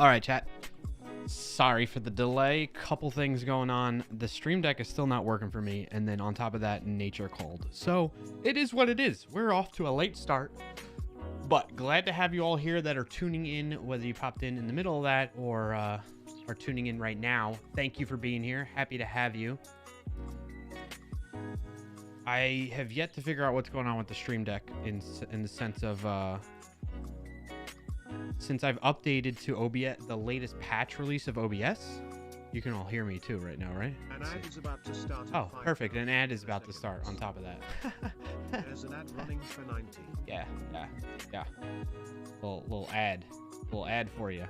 All right, chat. Sorry for the delay. Couple things going on. The Stream Deck is still not working for me. And then on top of that, nature called. So it is what it is. We're off to a late start. But glad to have you all here that are tuning in, whether you popped in the middle of that or are tuning in right now. Thank you for being here. Happy to have you. I have yet to figure out what's going on with the Stream Deck in the sense of since I've updated to OBS, the latest patch release of OBS. You can all hear me too right now, right? An ad is about to start. Oh, perfect. An ad is about to start on top of that. There's an ad running for 19. Yeah. Little ad for you.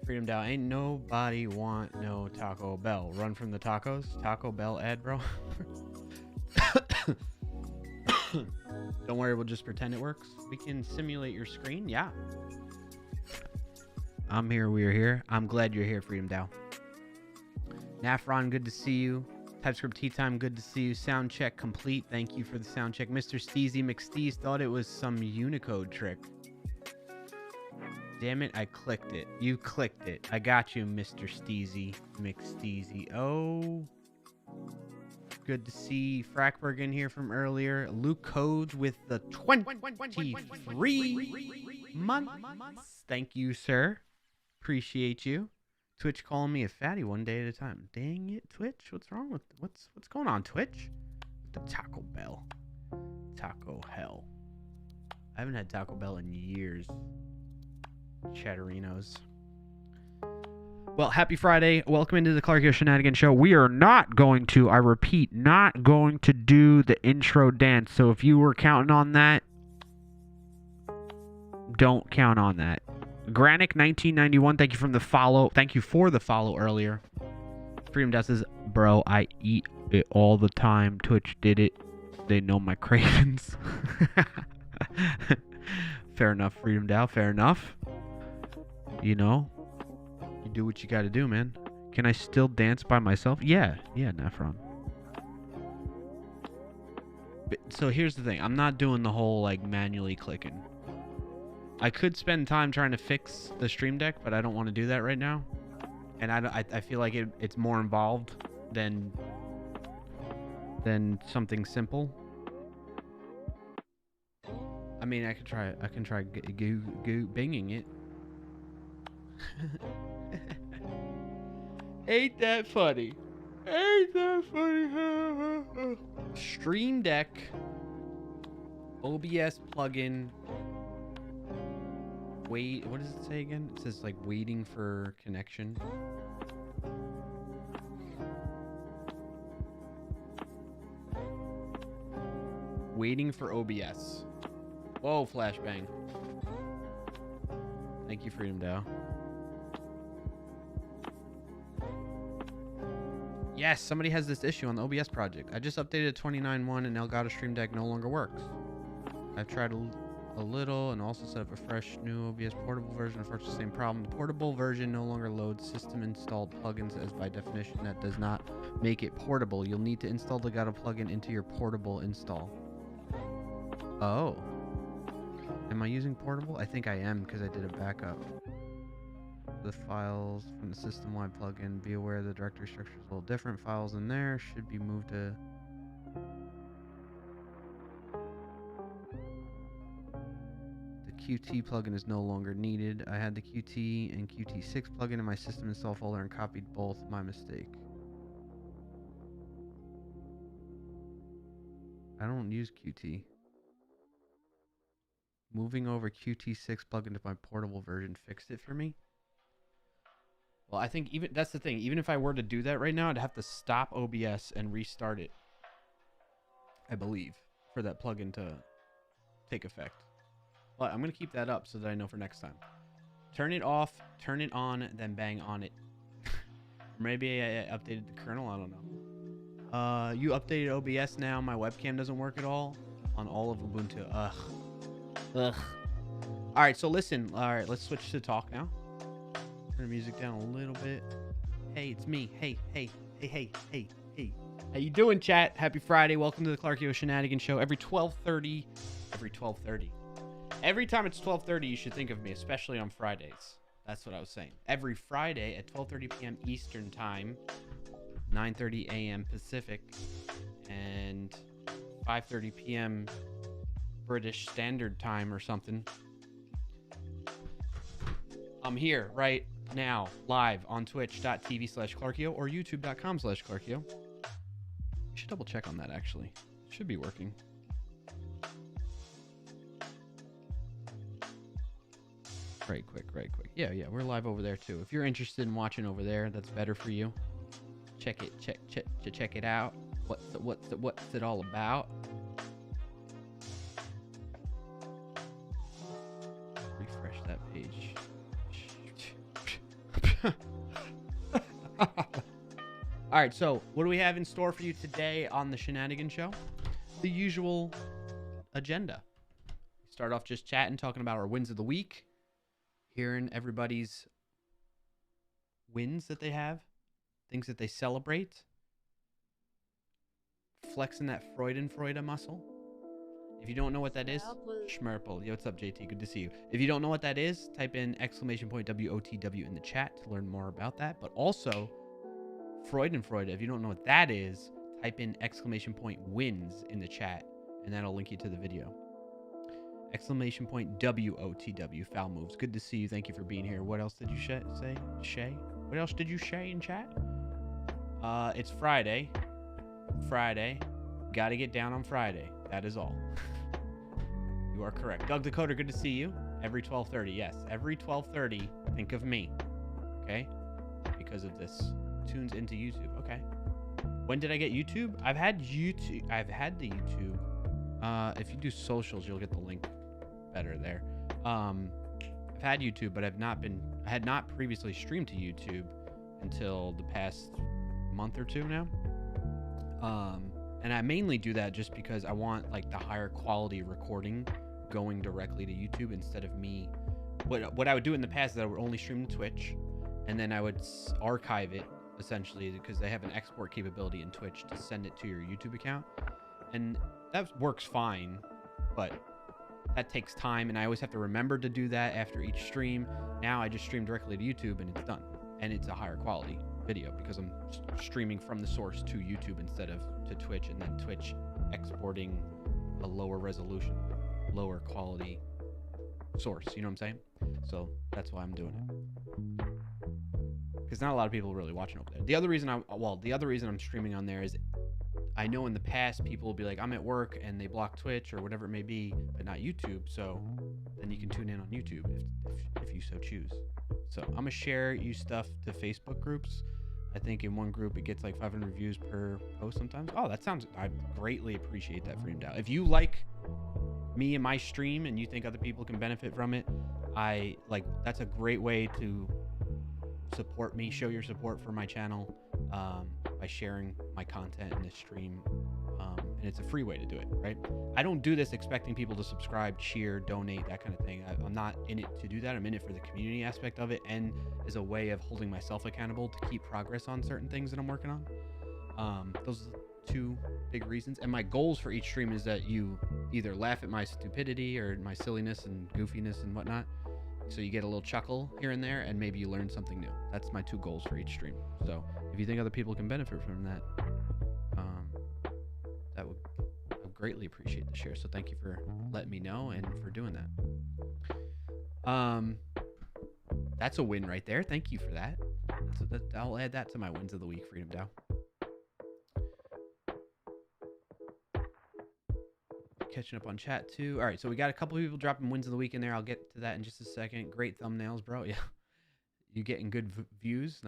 Freedom Dow. Ain't nobody want no Taco Bell. Run from the tacos. Taco Bell ad, bro. Don't worry, we'll just pretend it works. We can simulate your screen. Yeah. I'm here. We're here. I'm glad you're here, Freedom Dow. Nafron, good to see you. TypeScript Tea Time, good to see you. Sound check complete. Thank you for the sound check. Mr. Steezy McSteez thought it was some Unicode trick. Damn it, I clicked it. You clicked it. I got you, Mr. Steezy McSteezy. Oh. Good to see Frackberg in here from earlier. Luke Codes with the 23 months. Thank you, sir. Appreciate you. Twitch calling me a fatty one day at a time. Dang it, Twitch. What's wrong with what's going on, Twitch? The Taco Bell. Taco hell. I haven't had Taco Bell in years. Chatterinos. Well, happy Friday. Welcome into the Clarkio Shenanigans Show. We are not going to, I repeat, not going to do the intro dance. So if you were counting on that, don't count on that. Granick 1991, thank you from the follow. Thank you for the follow earlier. Freedom Dust says, bro, I eat it all the time. Twitch did it. They know my cravings. Fair enough, Freedom Dow. Fair enough. You know, you do what you got to do, man. Can I still dance by myself? Yeah, Nefron. So here's the thing. I'm not doing the whole, like, manually clicking. I could spend time trying to fix the Stream Deck, but I don't want to do that right now. And I feel like it's more involved than something simple. I mean, I can try binging it. Ain't that funny? Ain't that funny? Stream Deck OBS plugin. Wait, what does it say again? It says like waiting for connection. Waiting for OBS. Whoa, flashbang. Thank you, Freedom Dow. Yes, somebody has this issue on the OBS project. I just updated 29.1 and Elgato Stream Deck no longer works. I've tried a little and also set up a fresh new OBS portable version. Unfortunately, the same problem. The portable version no longer loads system installed plugins, as by definition that does not make it portable. You'll need to install the Elgato plugin into your portable install. Oh. Am I using portable? I think I am because I did a backup. The files from the system-wide plugin. Be aware the directory structure is a little different. Files in there should be moved to... The Qt plugin is no longer needed. I had the Qt and Qt6 plugin in my system install folder and copied both. My mistake. I don't use Qt. Moving over Qt6 plugin to my portable version fixed it for me. Well, I think even that's the thing. Even if I were to do that right now, I'd have to stop OBS and restart it, I believe, for that plugin to take effect. But I'm going to keep that up so that I know for next time. Turn it off, turn it on, then bang on it. Maybe I updated the kernel. I don't know. You updated OBS now. My webcam doesn't work at all on all of Ubuntu. Ugh. All right, so listen. All right, let's switch to talk now. Turn the music down a little bit. Hey, it's me. Hey. How you doing, chat? Happy Friday. Welcome to the Clarkio Shenanigans Show. Every 12:30. Every time it's 12:30, you should think of me, especially on Fridays. That's what I was saying. Every Friday at 12:30 p.m. Eastern Time, 9:30 a.m. Pacific, and 5:30 p.m. British Standard Time or something. I'm here right now, live on twitch.tv/Clarkio or youtube.com/Clarkio. You should double check on that, actually. It should be working. Right quick. Yeah, we're live over there too. If you're interested in watching over there, that's better for you. Check it out. What's it all about? Refresh that page. All right, so what do we have in store for you today on the Shenanigans Show? The usual agenda. Start off just chatting, talking about our wins of the week, hearing everybody's wins that they have, things that they celebrate, flexing that Freude muscle. If you don't know what that is, Schmerple. Yo, what's up, JT? Good to see you. If you don't know what that is, type in !WOTW in the chat to learn more about that. But also, Freude. If you don't know what that is, type in !wins in the chat, and that'll link you to the video. !WOTW, foul moves. Good to see you. Thank you for being here. What else did you say? Shay? What else did you say in chat? It's Friday. Gotta get down on Friday. That is all. You are correct. Doug Dakota, good to see you. Every 12:30. Yes, every 12:30. Think of me. Okay? Because of this. Tunes into YouTube. Okay. When did I get YouTube? I've had the YouTube. If you do socials, you'll get the link better there. I've had YouTube, but I had not previously streamed to YouTube until the past month or two now. And I mainly do that just because I want like the higher quality recording going directly to YouTube instead of me. What I would do in the past is I would only stream to Twitch, and then I would archive it essentially because they have an export capability in Twitch to send it to your YouTube account, and that works fine, but that takes time, and I always have to remember to do that after each stream. Now I just stream directly to YouTube and it's done, and it's a higher quality video because I'm streaming from the source to YouTube instead of to Twitch, and then Twitch exporting a lower resolution, lower quality source. You know what I'm saying? So that's why I'm doing it, because not a lot of people are really watching over there. The other reason I'm streaming on there is I know in the past people will be like, I'm at work and they block Twitch or whatever it may be, but not YouTube. So then you can tune in on YouTube if you so choose. So I'm gonna share you stuff to Facebook groups. I think in one group it gets like 500 views per post sometimes. Oh, I greatly appreciate that, Freedom Dow. If you like me and my stream and you think other people can benefit from it, that's a great way to support me, show your support for my channel, by sharing my content in this stream, and it's a free way to do it, right? I don't do this expecting people to subscribe, cheer, donate, that kind of thing. I'm not in it to do that. I'm in it for the community aspect of it, and as a way of holding myself accountable to keep progress on certain things that I'm working on. Those are the two big reasons, and my goals for each stream is that you either laugh at my stupidity or my silliness and goofiness and whatnot, so you get a little chuckle here and there, and maybe you learn something new. That's my two goals for each stream. So if you think other people can benefit from that, I would greatly appreciate the share. So thank you for letting me know and for doing that. That's a win right there. Thank you for that. I'll add that to my wins of the week, Freedom Dow. Catching up on chat too. All right, so we got a couple of people dropping wins of the week in there. I'll get to that in just a second. Great thumbnails, bro. Yeah, You getting good views?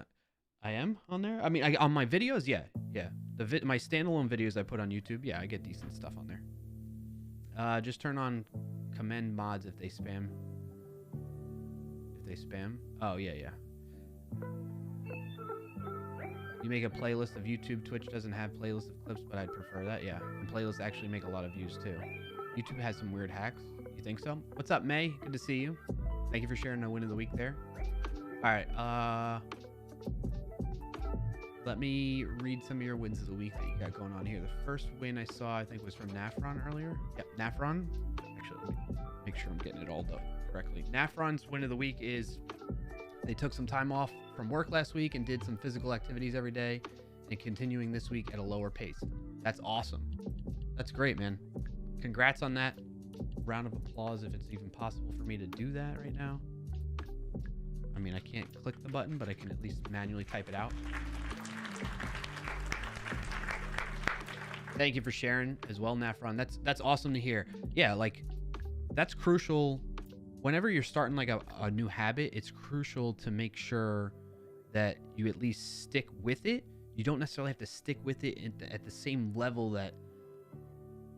I am on there. I mean, on my videos, yeah. My standalone videos I put on YouTube, yeah, I get decent stuff on there. Just turn on commend mods if they spam. Oh, yeah. You make a playlist of YouTube. Twitch doesn't have playlists of clips, but I'd prefer that. Yeah, and playlists actually make a lot of views too. YouTube has some weird hacks. You think so? What's up, May? Good to see you. Thank you for sharing the win of the week there. All right. Let me read some of your wins of the week that you got going on here. The first win I saw, I think, was from Nafron earlier. Yep, Nafron. Actually, let me make sure I'm getting it all done correctly. Nafron's win of the week is they took some time off from work last week and did some physical activities every day and continuing this week at a lower pace. That's awesome. That's great, man. Congrats on that. Round of applause if it's even possible for me to do that right now. I mean, I can't click the button, but I can at least manually type it out. Thank you for sharing as well, Nafron. That's awesome to hear. Yeah, like that's crucial. Whenever you're starting like a new habit, it's crucial to make sure that you at least stick with it. You don't necessarily have to stick with it at the same level that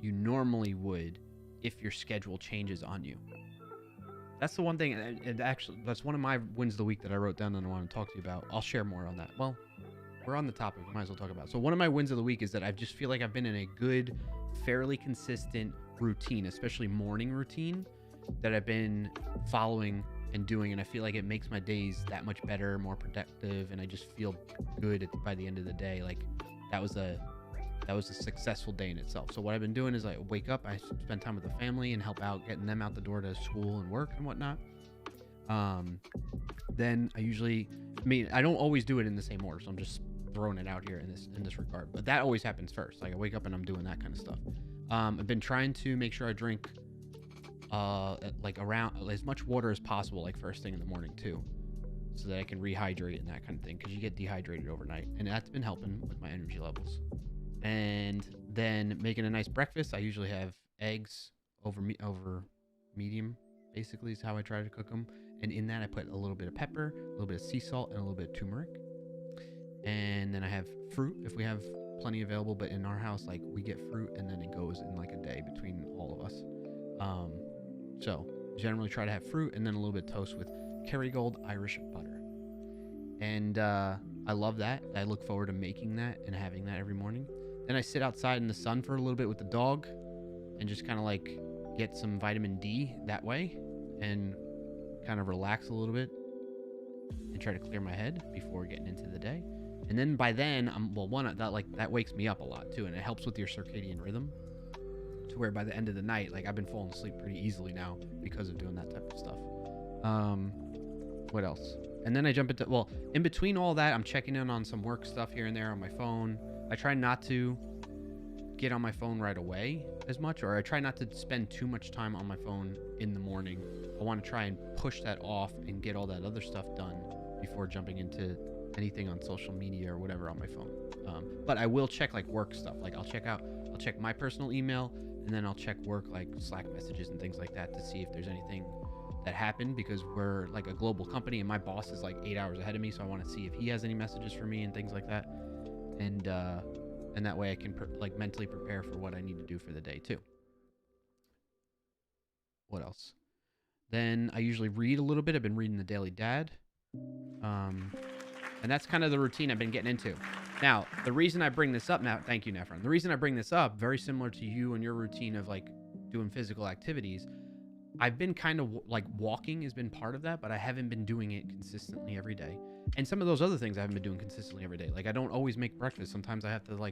you normally would if your schedule changes on you. That's the one thing, and actually, that's one of my wins of the week that I wrote down and I want to talk to you about. I'll share more on that. Well, we're on the topic. We might as well talk about it. So one of my wins of the week is that I just feel like I've been in a good, fairly consistent routine, especially morning routine, that I've been following and doing, and I feel like it makes my days that much better, more productive, and I just feel good by the end of the day. Like that was a successful day in itself. So what I've been doing is I wake up, I spend time with the family and help out getting them out the door to school and work and whatnot. Then I don't always do it in the same order, so I'm just throwing it out here in this regard. But that always happens first. Like I wake up and I'm doing that kind of stuff. I've been trying to make sure I drink like around as much water as possible, like first thing in the morning too, so that I can rehydrate and that kind of thing, because you get dehydrated overnight, and that's been helping with my energy levels. And then making a nice breakfast. I usually have eggs over medium, basically is how I try to cook them. And in that I put a little bit of pepper, a little bit of sea salt, and a little bit of turmeric. And then I have fruit if we have plenty available, but in our house, like we get fruit and then it goes in like a day between all of us. So generally try to have fruit and then a little bit of toast with Kerrygold Irish butter. And I love that. I look forward to making that and having that every morning. Then I sit outside in the sun for a little bit with the dog and just kind of like get some vitamin D that way and kind of relax a little bit and try to clear my head before getting into the day. And then by then, that wakes me up a lot too, and it helps with your circadian rhythm, to where by the end of the night, like I've been falling asleep pretty easily now because of doing that type of stuff. What else? And then I jump into, in between all that, I'm checking in on some work stuff here and there on my phone. I try not to get on my phone right away as much, or I try not to spend too much time on my phone in the morning. I want to try and push that off and get all that other stuff done before jumping into anything on social media or whatever on my phone. But I will check like work stuff. Like I'll check my personal email, and then I'll check work, like Slack messages and things like that, to see if there's anything that happened, because we're like a global company and my boss is like 8 hours ahead of me. So I want to see if he has any messages for me and things like that. And that way I can mentally prepare for what I need to do for the day too. What else? Then I usually read a little bit. I've been reading the Daily Dad. And that's kind of the routine I've been getting into. Now, the reason I bring this up now, thank you, Nefron. The reason I bring this up, very similar to you and your routine of like doing physical activities, I've been kind of like walking has been part of that, but I haven't been doing it consistently every day. And some of those other things I haven't been doing consistently every day. Like I don't always make breakfast. Sometimes I have to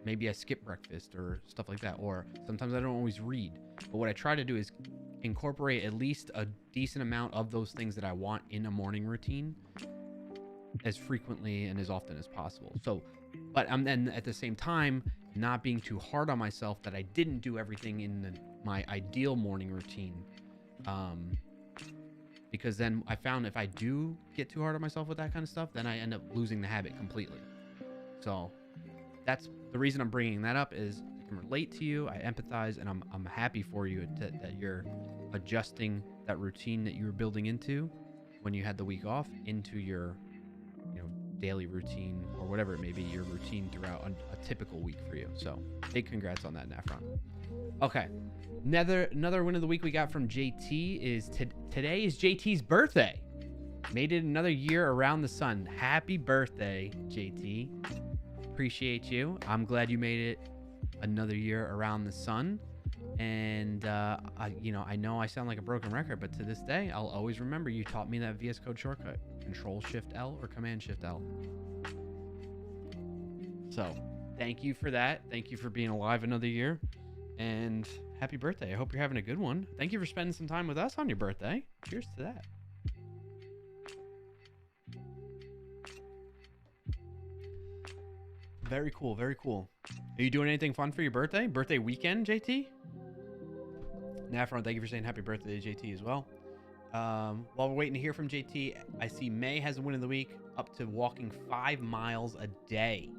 maybe I skip breakfast or stuff like that. Or sometimes I don't always read. But what I try to do is incorporate at least a decent amount of those things that I want in a morning routine as frequently and as often as possible. So, but I'm then at the same time not being too hard on myself that I didn't do everything in my ideal morning routine. Because then I found if I do get too hard on myself with that kind of stuff, then I end up losing the habit completely. So that's the reason I'm bringing that up, is I can relate to you. I empathize, and I'm happy for you that you're adjusting that routine that you were building into when you had the week off into your, daily routine or whatever it may be, your routine throughout a typical week for you. So big congrats on that, Nafron. Okay. Another win of the week we got from JT is today is JT's birthday. Made it another year around the sun. Happy birthday, JT. Appreciate you. I'm glad you made it another year around the sun. And I know I sound like a broken record, but to this day, I'll always remember you taught me that VS Code shortcut. Control Shift L or Command Shift L. So thank you for that. Thank you for being alive another year. And happy birthday. I hope you're having a good one. Thank you for spending some time with us on your birthday. Cheers to that. Very cool. Very cool. Are you doing anything fun for your birthday? Birthday weekend, JT? Nafron, thank you for saying happy birthday to JT as well. While we're waiting to hear from JT, I see May has a win of the week, up to walking 5 miles a day.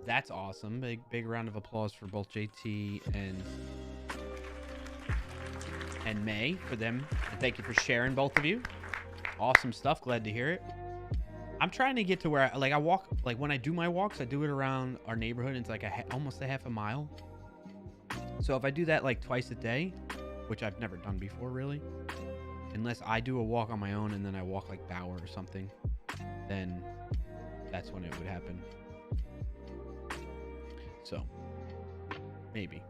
That's awesome. Big round of applause for both JT and May for them. And thank you for sharing, both of you. Awesome stuff. Glad to hear it. I'm trying to get to where I walk, like when I do my walks, I do it around our neighborhood. It's like almost a half a mile. So if I do that like twice a day, which I've never done before really, unless I do a walk on my own and then I walk like Bauer or something, then that's when it would happen. So maybe.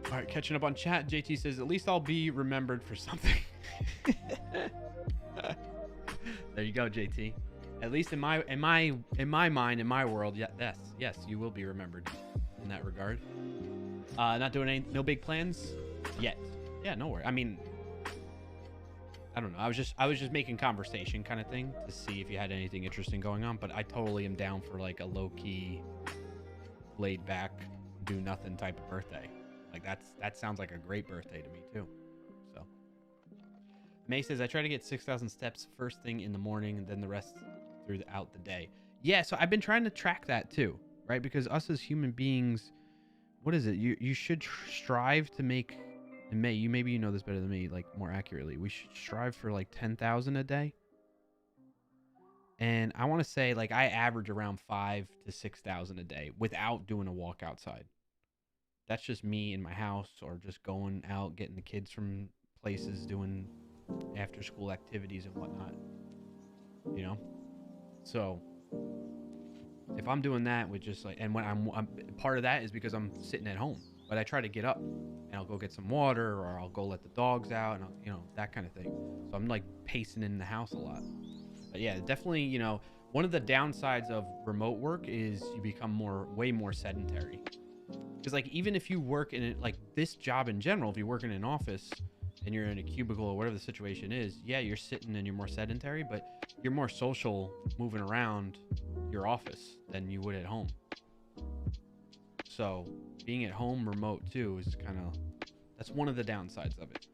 All right, catching up on chat. JT says, at least I'll be remembered for something. There you go, JT. At least in my mind, in my world, yes, you will be remembered in that regard. Not doing no big plans yet. Yeah, no worry. I mean, I don't know. I was just making conversation kind of thing to see if you had anything interesting going on, but I totally am down for like a low key, laid back, do nothing type of birthday. Like that sounds like a great birthday to me too. So May says, I try to get 6,000 steps first thing in the morning and then the rest throughout the day. Yeah, so I've been trying to track that too, right? Because us as human beings, what is it? You should strive to make, and May, maybe you know this better than me, like more accurately. We should strive for like 10,000 a day. And I want to say like I average around 5,000 to 6,000 a day without doing a walk outside. That's just me in my house or just going out, getting the kids from places, doing after school activities and whatnot, So if I'm doing that with just like, and when I'm part of that is because I'm sitting at home, but I try to get up and I'll go get some water or I'll go let the dogs out and that kind of thing. So I'm like pacing in the house a lot. But yeah, definitely, one of the downsides of remote work is you become way more sedentary. Because like even if you work in it, like this job in general, if you work in an office and you're in a cubicle or whatever the situation is, yeah, you're sitting and you're more sedentary, but you're more social moving around your office than you would at home. So being at home remote too is that's one of the downsides of it.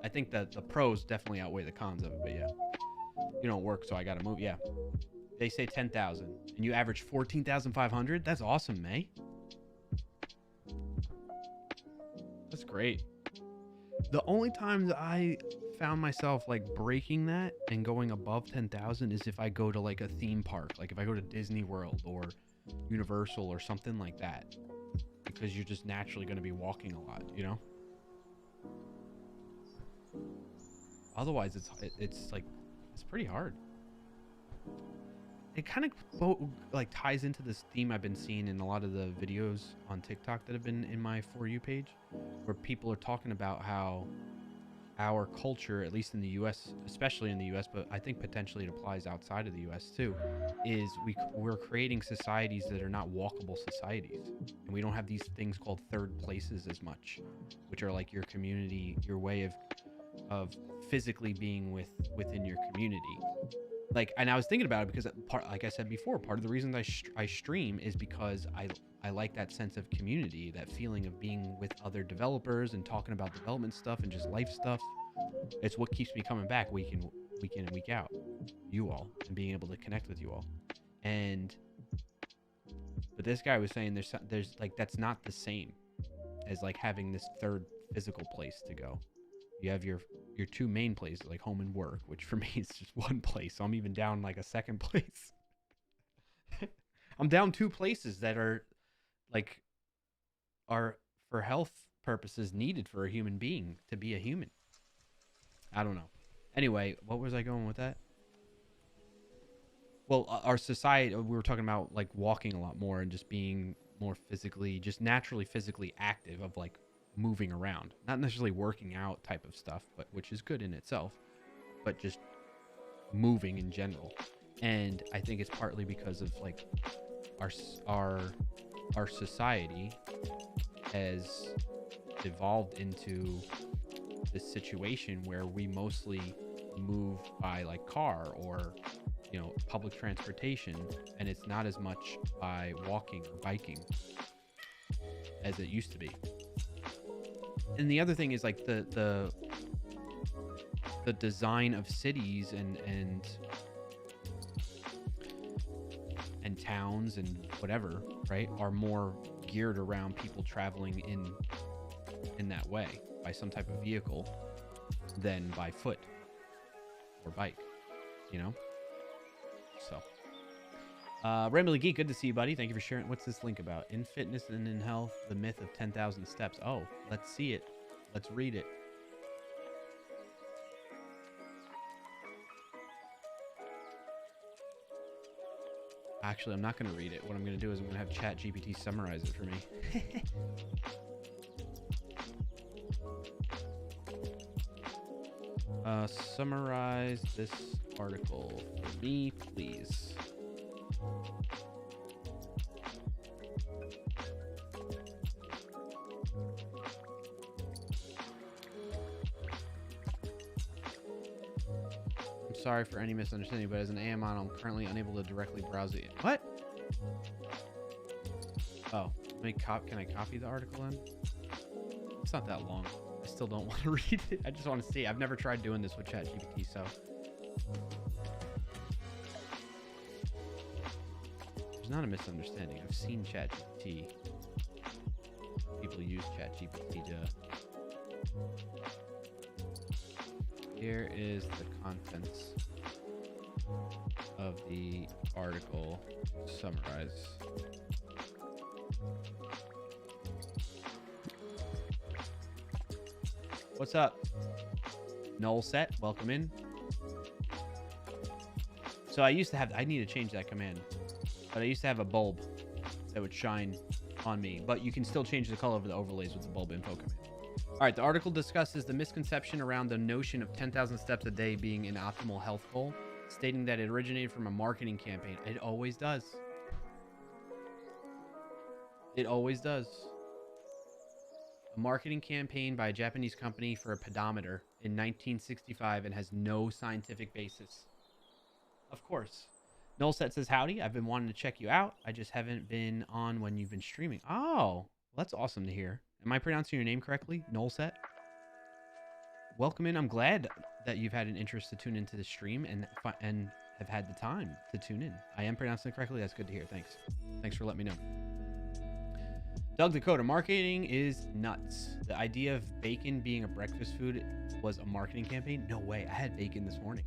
I think that the pros definitely outweigh the cons of it, but yeah, you don't work, so I got to move. Yeah. They say 10,000 and you average 14,500. That's awesome, May. That's great. The only times I found myself like breaking that and going above 10,000 is if I go to like a theme park, like if I go to Disney World or Universal or something like that, because you're just naturally going to be walking a lot, Otherwise, it's pretty hard. It kind of like ties into this theme I've been seeing in a lot of the videos on TikTok that have been in my For You page, where people are talking about how our culture, at least in the US, especially in the US, but I think potentially it applies outside of the US too, is we're creating societies that are not walkable societies. And we don't have these things called third places as much, which are like your community, your way of physically being within your community. Like, and I was thinking about it because like I said before, part of the reason I stream is because I like that sense of community, that feeling of being with other developers and talking about development stuff and just life stuff. It's what keeps me coming back week in and week out, you all, and being able to connect with you all. But this guy was saying there's like, that's not the same. as like having this third physical place to go. You have your two main places, like home and work, which for me is just one place. So I'm even down like a second place. I'm down 2 places that are like are for health purposes needed for a human being to be a human. I don't know. Anyway, what was I going with that? Well, our society, we were talking about like walking a lot more and just being more physically, just naturally physically active, of like moving around, not necessarily working out type of stuff, but which is good in itself, but just moving in general. And I think it's partly because of like our society has evolved into this situation where we mostly move by like car or, you know, public transportation, and it's not as much by walking or biking as it used to be. And the other thing is like the design of cities and towns and whatever, right, are more geared around people traveling in that way by some type of vehicle than by foot or bike, you know? So, Rambly Geek, good to see you, buddy. Thank you for sharing. What's this link about? In fitness and in health, the myth of 10,000 steps. Oh, let's see it. Let's read it. Actually, I'm not going to read it. What I'm going to do is I'm going to have ChatGPT summarize it for me. Summarize this article for me, please. I'm sorry for any misunderstanding, but as an AMON, I'm currently unable to directly browse it. What? Oh, can I copy the article in? It's not that long. I still don't want to read it. I just want to see. I've never tried doing this with ChatGPT, so. There's not a misunderstanding. I've seen ChatGPT. People use ChatGPT to. Here is the contents of the article summarized. What's up? Null set, welcome in. So I need to change that command, but I used to have a bulb that would shine on me, but you can still change the color of the overlays with the bulb info command. All right, the article discusses the misconception around the notion of 10,000 steps a day being an optimal health goal, stating that it originated from a marketing campaign. It always does. It always does. A marketing campaign by a Japanese company for a pedometer in 1965 and has no scientific basis. Of course. Nullset says, howdy, I've been wanting to check you out. I just haven't been on when you've been streaming. Oh, well, that's awesome to hear. Am I pronouncing your name correctly? Nullset? Welcome in. I'm glad that you've had an interest to tune into the stream and have had the time to tune in. I am pronouncing it correctly. That's good to hear. Thanks. Thanks for letting me know. Doug Dakota, marketing is nuts. The idea of bacon being a breakfast food was a marketing campaign? No way. I had bacon this morning.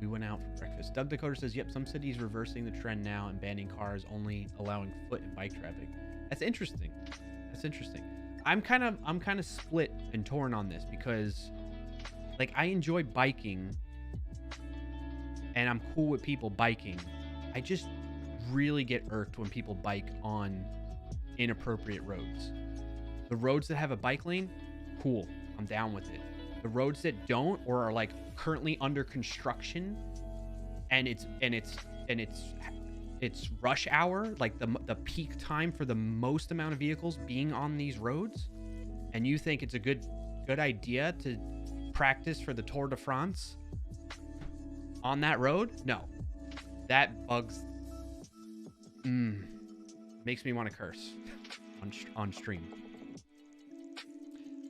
We went out for breakfast. Doug Dakota says, yep, some cities reversing the trend now and banning cars, only allowing foot and bike traffic. That's interesting. That's interesting. I'm kind of split and torn on this because like I enjoy biking and I'm cool with people biking. I just really get irked when people bike on inappropriate roads. The roads that have a bike lane, cool, I'm down with it. The roads that don't or are like currently under construction and it's rush hour, like the peak time for the most amount of vehicles being on these roads, and you think it's a good idea to practice for the Tour de France on that road? No. That bugs makes me want to curse on stream.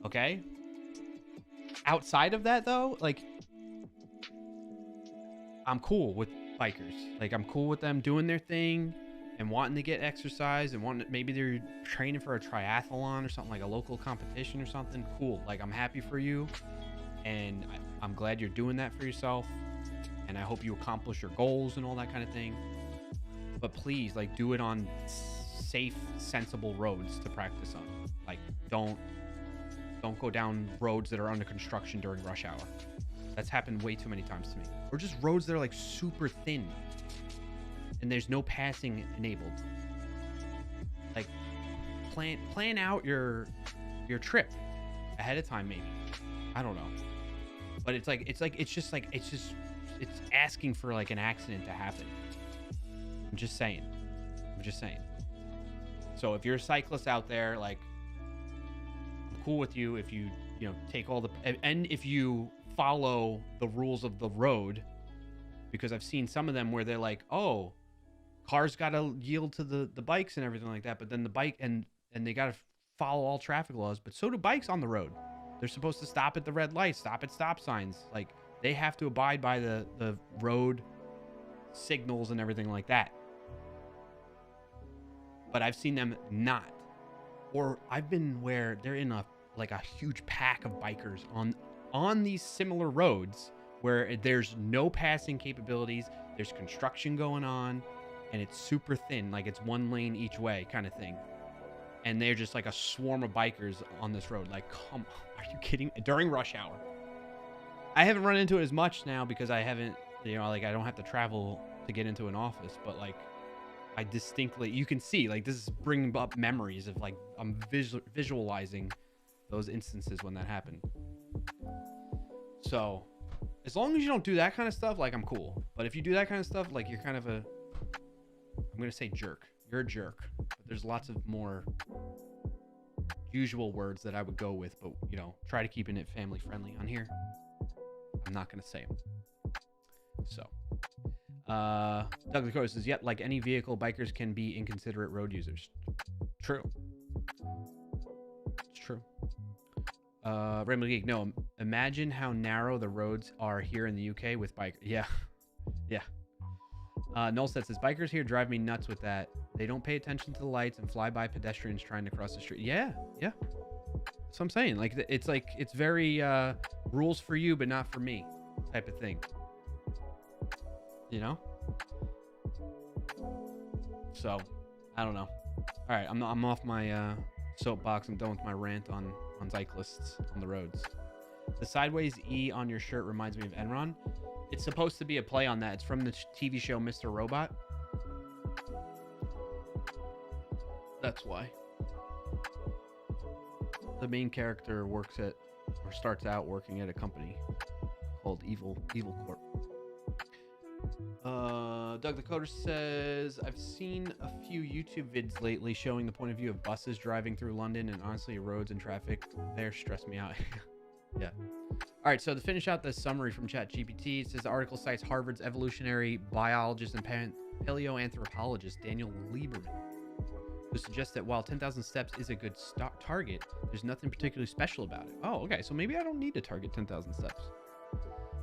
Okay? Outside of that though, like I'm cool with bikers. Like I'm cool with them doing their thing and wanting to get exercise and wanting maybe they're training for a triathlon or something, like a local competition or something, cool. Like, I'm happy for you, and I'm glad you're doing that for yourself, and I hope you accomplish your goals and all that kind of thing. But please, like, do it on safe, sensible roads to practice on. Like, don't go down roads that are under construction during rush hour. That's happened way too many times to me. Or just roads that are like super thin and there's no passing enabled. Like, plan out your trip ahead of time, maybe. I don't know. But it's asking for like an accident to happen. I'm just saying. So if you're a cyclist out there, like, I'm cool with you if you take all the, and if you follow the rules of the road, because I've seen some of them where they're like, oh, cars got to yield to the bikes and everything like that. But then the bike and they got to follow all traffic laws. But so do bikes on the road. They're supposed to stop at the red light, stop at stop signs. Like, they have to abide by the road signals and everything like that. But I've seen them not. Or I've been where they're in a huge pack of bikers on these similar roads where there's no passing capabilities, there's construction going on, and it's super thin, like it's one lane each way kind of thing. And they're just like a swarm of bikers on this road. Like, come on, are you kidding? During rush hour. I haven't run into it as much now because I haven't, I don't have to travel to get into an office, but like, I distinctly, you can see, like, this is bringing up memories of, like, I'm visualizing those instances when that happened. So, as long as you don't do that kind of stuff, like, I'm cool. But if you do that kind of stuff, like, you're kind of I'm going to say jerk. You're a jerk. But there's lots of more usual words that I would go with, but, try to keep it family friendly on here. I'm not going to say them. So. Doug the says, yet, like any vehicle, bikers can be inconsiderate road users. True. It's true. Rainbow Geek, no, imagine how narrow the roads are here in the UK with bikers. Yeah. Yeah. Nullset says, bikers here drive me nuts with that. They don't pay attention to the lights and fly by pedestrians trying to cross the street. Yeah. Yeah. That's what I'm saying. Like, it's very, rules for you, but not for me type of thing. So, I don't know. All right, I'm off my soapbox. I'm done with my rant on cyclists on the roads. The sideways E on your shirt reminds me of Enron. It's supposed to be a play on that. It's from the TV show Mr. Robot. That's why. The main character starts out working at a company called Evil Corp. Doug the Coder says, I've seen a few YouTube vids lately showing the point of view of buses driving through London, and honestly, roads and traffic there stress me out. Yeah. All right, so to finish out the summary from ChatGPT, it says the article cites Harvard's evolutionary biologist and paleoanthropologist Daniel Lieberman, who suggests that while 10,000 steps is a good target, there's nothing particularly special about it. Oh, okay, so maybe I don't need to target 10,000 steps.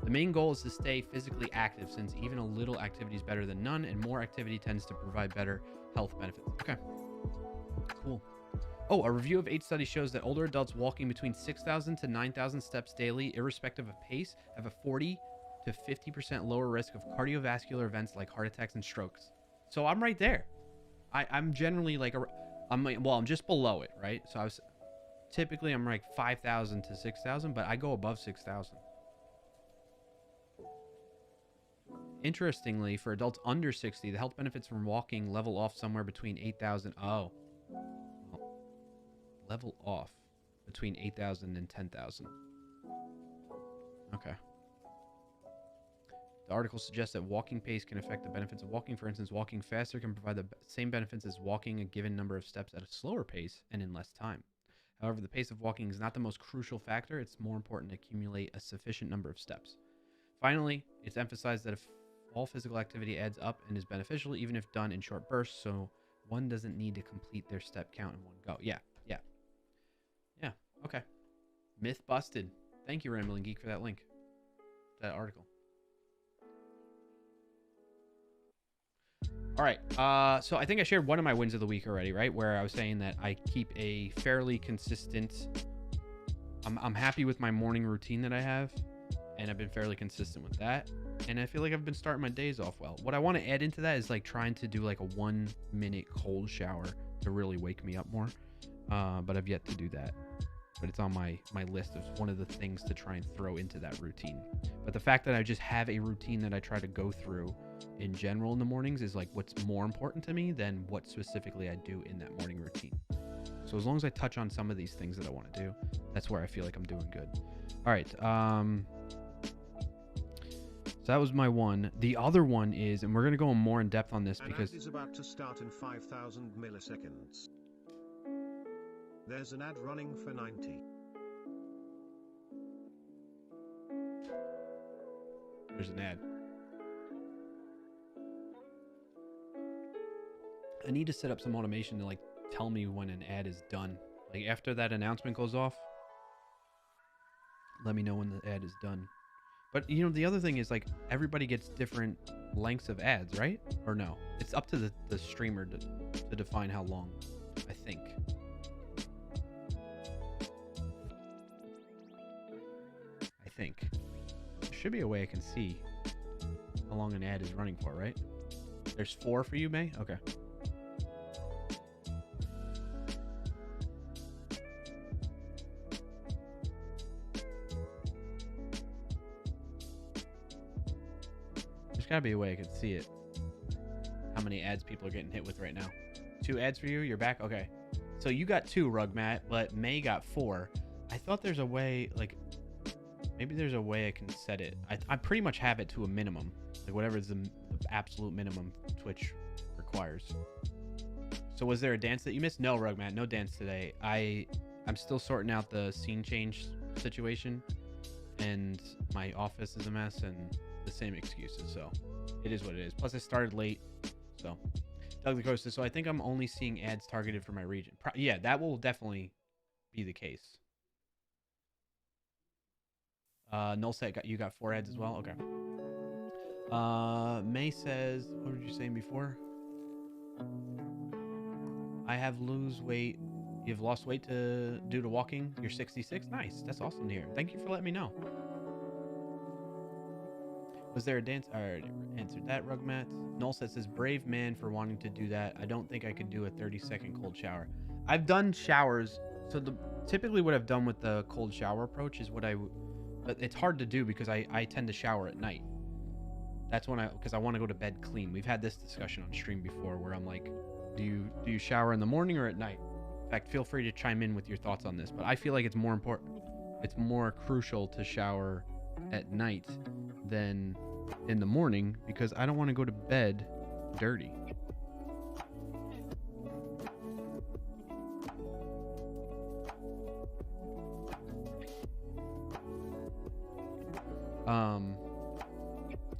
The main goal is to stay physically active, since even a little activity is better than none, and more activity tends to provide better health benefits. Okay, cool. Oh, a review of 8 studies shows that older adults walking between 6,000 to 9,000 steps daily, irrespective of pace, have a 40 to 50% lower risk of cardiovascular events like heart attacks and strokes. So I'm right there. I'm generally like, I'm just below it, right? So I'm like 5,000 to 6,000, but I go above 6,000. Interestingly, for adults under 60, the health benefits from walking level off somewhere between 8,000. Oh. Level off between 8,000 and 10,000. Okay. The article suggests that walking pace can affect the benefits of walking. For instance, walking faster can provide the same benefits as walking a given number of steps at a slower pace and in less time. However, the pace of walking is not the most crucial factor. It's more important to accumulate a sufficient number of steps. Finally, it's emphasized that if all physical activity adds up and is beneficial, even if done in short bursts, so one doesn't need to complete their step count in one go. Yeah. Okay. Myth busted. Thank you, Rambling Geek, for that link. That article. All right. So I think I shared one of my wins of the week already, right? Where I was saying that I keep a fairly consistent. I'm happy with my morning routine that I have, and I've been fairly consistent with that. And I feel like I've been starting my days off well. What I want to add into that is like trying to do like a 1-minute cold shower to really wake me up more. But I've yet to do that. But it's on my list of one of the things to try and throw into that routine. But the fact that I just have a routine that I try to go through in general in the mornings is like what's more important to me than what specifically I do in that morning routine. So as long as I touch on some of these things that I want to do, that's where I feel like I'm doing good. All right. So that was my one. The other one is, and we're going to go more in depth on this because An ad is about to start in 5,000 milliseconds. There's an ad running for 90. there's an ad. I need to set up some automation to like tell me when an ad is done. Like after that announcement goes off, let me know when the ad is done. But you know, the other thing is like everybody gets different lengths of ads, right? Or no? It's up to the streamer to define how long, I think. There should be a way I can see how long an ad is running for, right? There's 4 for you, May? Okay. There's gotta be a way I can see it. How many ads people are getting hit with right now. 2 ads for you? You're back? Okay. So you got 2, Rugmat, but May got 4. I thought there's a way, like, maybe there's a way I can set it. I pretty much have it to a minimum. Like whatever is the absolute minimum Twitch requires. So was there a dance that you missed? No, Rugmat, no dance today. I'm still sorting out the scene change situation. And my office is a mess and the same excuses. So it is what it is. Plus I started late. So Doug the Costa. So I think I'm only seeing ads targeted for my region. Yeah, that will definitely be the case. Nullset, you got 4 ads as well? Okay. May says, what were you saying before? I have lose weight. You've lost weight due to walking. You're 66. Nice. That's awesome to hear. Thank you for letting me know. Was there a dance? I already answered that, Rugmat. Nullset says, brave man for wanting to do that. I don't think I could do a 30-second cold shower. I've done showers. So typically what I've done with the cold shower approach is but it's hard to do because I tend to shower at night. That's when because I want to go to bed clean. We've had this discussion on stream before where I'm like, do you shower in the morning or at night? In fact, feel free to chime in with your thoughts on this, but I feel like it's more important. It's more crucial to shower at night than in the morning because I don't want to go to bed dirty.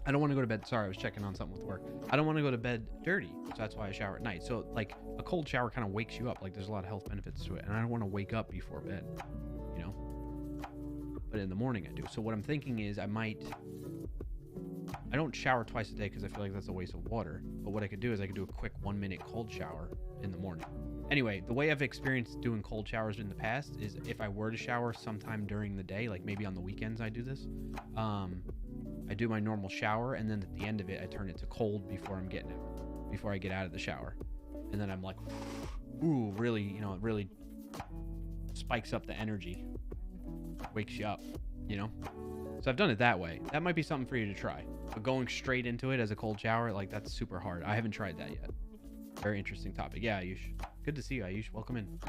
I don't want to go to bed. Sorry, I was checking on something with work. I don't want to go to bed dirty, so that's why I shower at night. So like a cold shower kind of wakes you up. Like there's a lot of health benefits to it, and I don't want to wake up before bed, you know. But in the morning I do. So what I'm thinking is I don't shower twice a day because I feel like that's a waste of water. But what I could do is I could do a quick 1-minute cold shower in the morning. Anyway, the way I've experienced doing cold showers in the past is if I were to shower sometime during the day, like maybe on the weekends I do this, I do my normal shower, and then at the end of it, I turn it to cold before I get out of the shower. And then I'm like, ooh, really, you know, it really spikes up the energy, wakes you up, you know? So I've done it that way. That might be something for you to try. But going straight into it as a cold shower, like that's super hard. I haven't tried that yet. Very interesting topic. Yeah, Ayush. Good to see you, Ayush. Welcome in.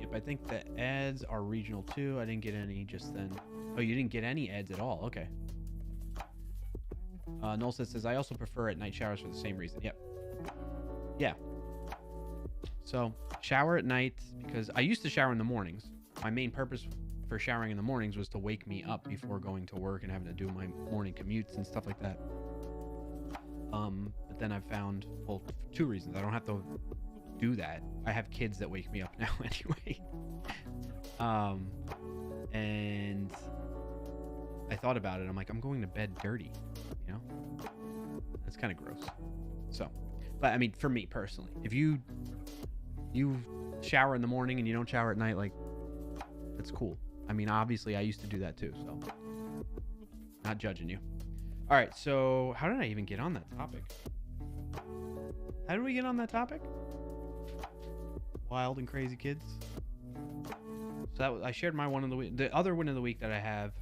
Yep, I think the ads are regional too. I didn't get any just then. Oh, you didn't get any ads at all. Okay. Nolsa says, I also prefer at night showers for the same reason. Yep. Yeah. So shower at night because I used to shower in the mornings. My main purpose for showering in the mornings was to wake me up before going to work and having to do my morning commutes and stuff like that. But then I've found, well, 2 reasons. I don't have to do that. I have kids that wake me up now anyway. And I thought about it. I'm like, I'm going to bed dirty, you know? That's kind of gross. So, but I mean, for me personally, if you shower in the morning and you don't shower at night, like, that's cool. I mean, obviously I used to do that too, so not judging you. All right, so how did I even get on that topic? How did we get on that topic? Wild and crazy kids. So that was, I shared my one of the week. The other one of the week that I have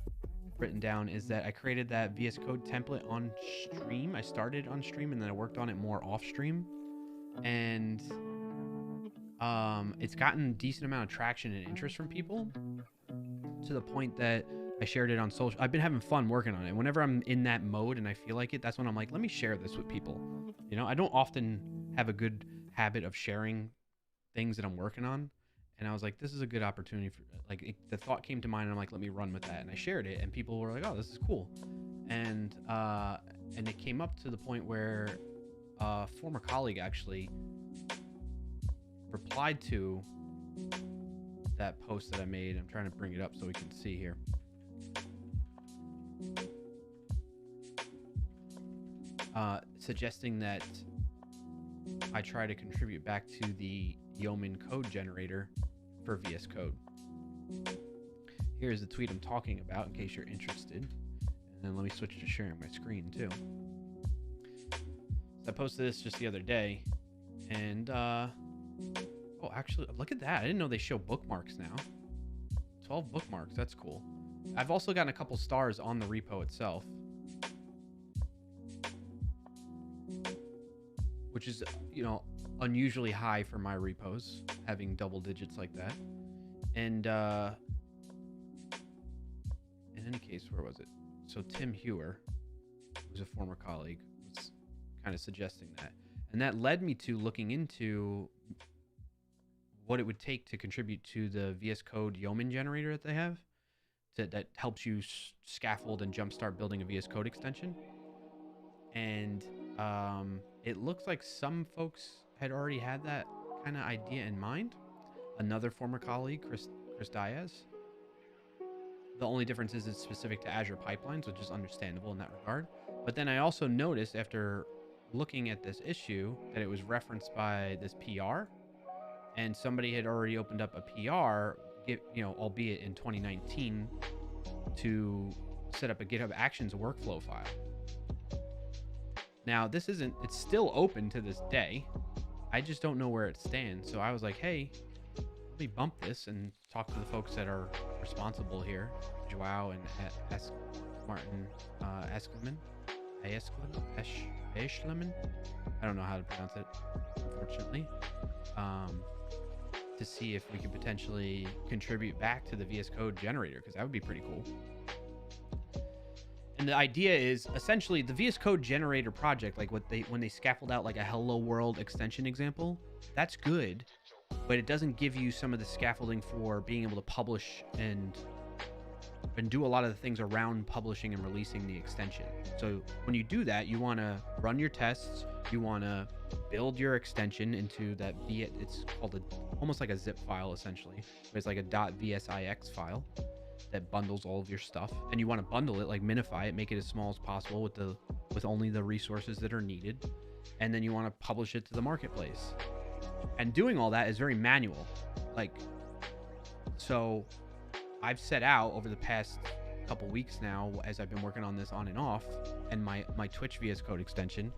written down is that I created that VS Code template on stream. I started on stream and then I worked on it more off stream, and it's gotten a decent amount of traction and interest from people, to the point that I shared it on social. I've been having fun working on it. Whenever I'm in that mode and I feel like it, that's when I'm like, let me share this with people. You know, I don't often have a good habit of sharing things that I'm working on. And I was like, this is a good opportunity for, like, the thought came to mind and I'm like, let me run with that. And I shared it and people were like, oh, this is cool. And it came up to the point where a former colleague actually replied to that post that I made. I'm trying to bring it up so we can see here. Suggesting that I try to contribute back to the Yeoman code generator for VS Code. Here's the tweet I'm talking about in case you're interested. And then let me switch to sharing my screen too. So I posted this just the other day, and oh, actually, look at that. I didn't know they show bookmarks now. 12 bookmarks. That's cool. I've also gotten a couple stars on the repo itself, which is, you know, unusually high for my repos, having double digits like that. And in any case, where was it? So Tim Hewer, who's a former colleague, was kind of suggesting that. And that led me to looking into what it would take to contribute to the VS Code Yeoman generator that they have, that helps you scaffold and jumpstart building a VS Code extension. And it looks like some folks had already had that kind of idea in mind. Another former colleague, Chris Diaz. The only difference is it's specific to Azure pipelines, which is understandable in that regard. But then I also noticed after looking at this issue that it was referenced by this PR, and somebody had already opened up a PR, you know, albeit in 2019, to set up a GitHub Actions workflow file. Now, this isn't, it's still open to this day. I just don't know where it stands. So I was like, hey, let me bump this and talk to the folks that are responsible here. Joao and Martin Eskelman. Eschleman. I don't know how to pronounce it, unfortunately. To see if we could potentially contribute back to the VS Code generator, because that would be pretty cool. And the idea is essentially the VS Code generator project, like when they scaffold out like a Hello World extension example, that's good, but it doesn't give you some of the scaffolding for being able to publish and do a lot of the things around publishing and releasing the extension. So when you do that, you want to run your tests, you want to build your extension into that it's called almost like a zip file essentially. It's like a .vsix file that bundles all of your stuff, and you want to bundle it, like minify it, make it as small as possible with only the resources that are needed, and then you want to publish it to the marketplace. And doing all that is very manual. Like, so I've set out over the past couple weeks now, as I've been working on this on and off, and my Twitch VS Code extension,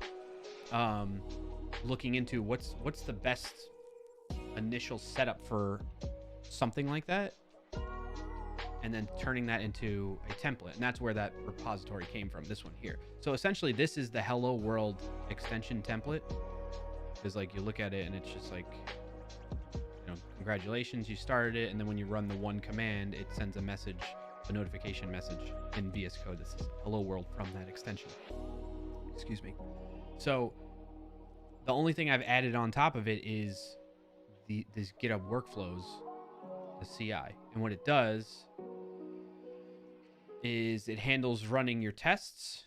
looking into what's the best initial setup for something like that, and then turning that into a template. And that's where that repository came from, this one here. So essentially this is the Hello World extension template, because like you look at it and it's just like, you know, congratulations, you started it. And then when you run the one command, it sends a message, a notification message in VS Code that says Hello World from that extension. Excuse me. So the only thing I've added on top of it is these GitHub workflows, the CI. And what it does is it handles running your tests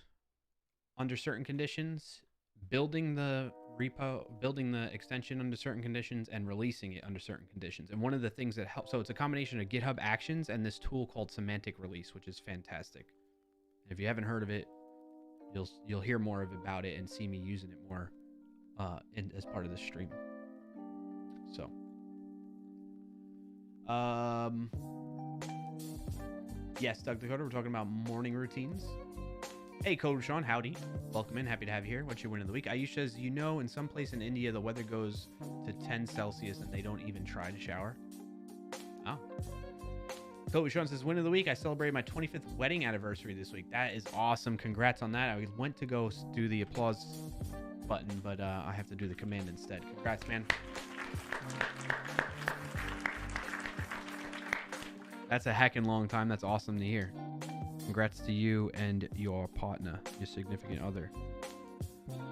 under certain conditions, building the repo, building the extension under certain conditions, and releasing it under certain conditions. And one of the things that helps, so it's a combination of GitHub Actions and this tool called Semantic Release, which is fantastic. If you haven't heard of it, you'll hear more about it and see me using it more as part of the stream. So, yes, Doug Dakota, we're talking about morning routines. Hey, Code Sean, howdy. Welcome in. Happy to have you here. What's your win of the week? Ayush says, you know, in some place in India, the weather goes to 10 Celsius and they don't even try to shower. Oh. Code Sean says, win of the week. I celebrated my 25th wedding anniversary this week. That is awesome. Congrats on that. I went to go do the applause button, but I have to do the command instead. Congrats, man. That's a heckin' long time. That's awesome to hear. Congrats to you and your partner, your significant other.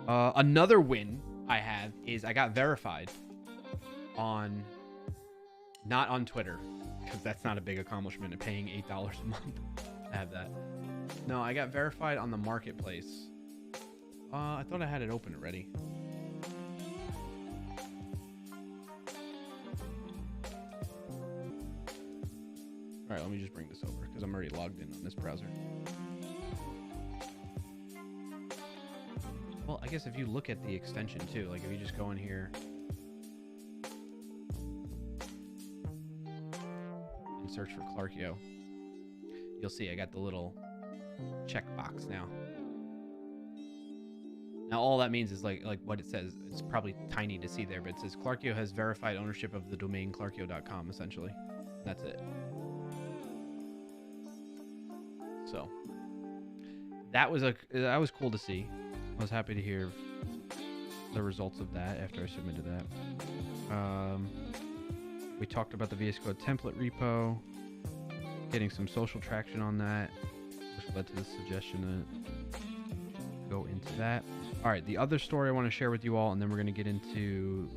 Another win I have is I got verified on, not on Twitter, because that's not a big accomplishment of paying $8 a month to have that. No, I got verified on the marketplace. I thought I had it open already. All right, let me just bring this over because I'm already logged in on this browser. Well, I guess if you look at the extension too, like if you just go in here and search for clarkio, you'll see I got the little checkbox now. Now all that means is like what it says. It's probably tiny to see there, but it says clarkio has verified ownership of the domain clarkio.com essentially. That's it. So that was cool to see. I was happy to hear the results of that after I submitted that. We talked about the VS Code template repo, getting some social traction on that, which led to the suggestion to go into that. All right, the other story I want to share with you all, and then we're going to get into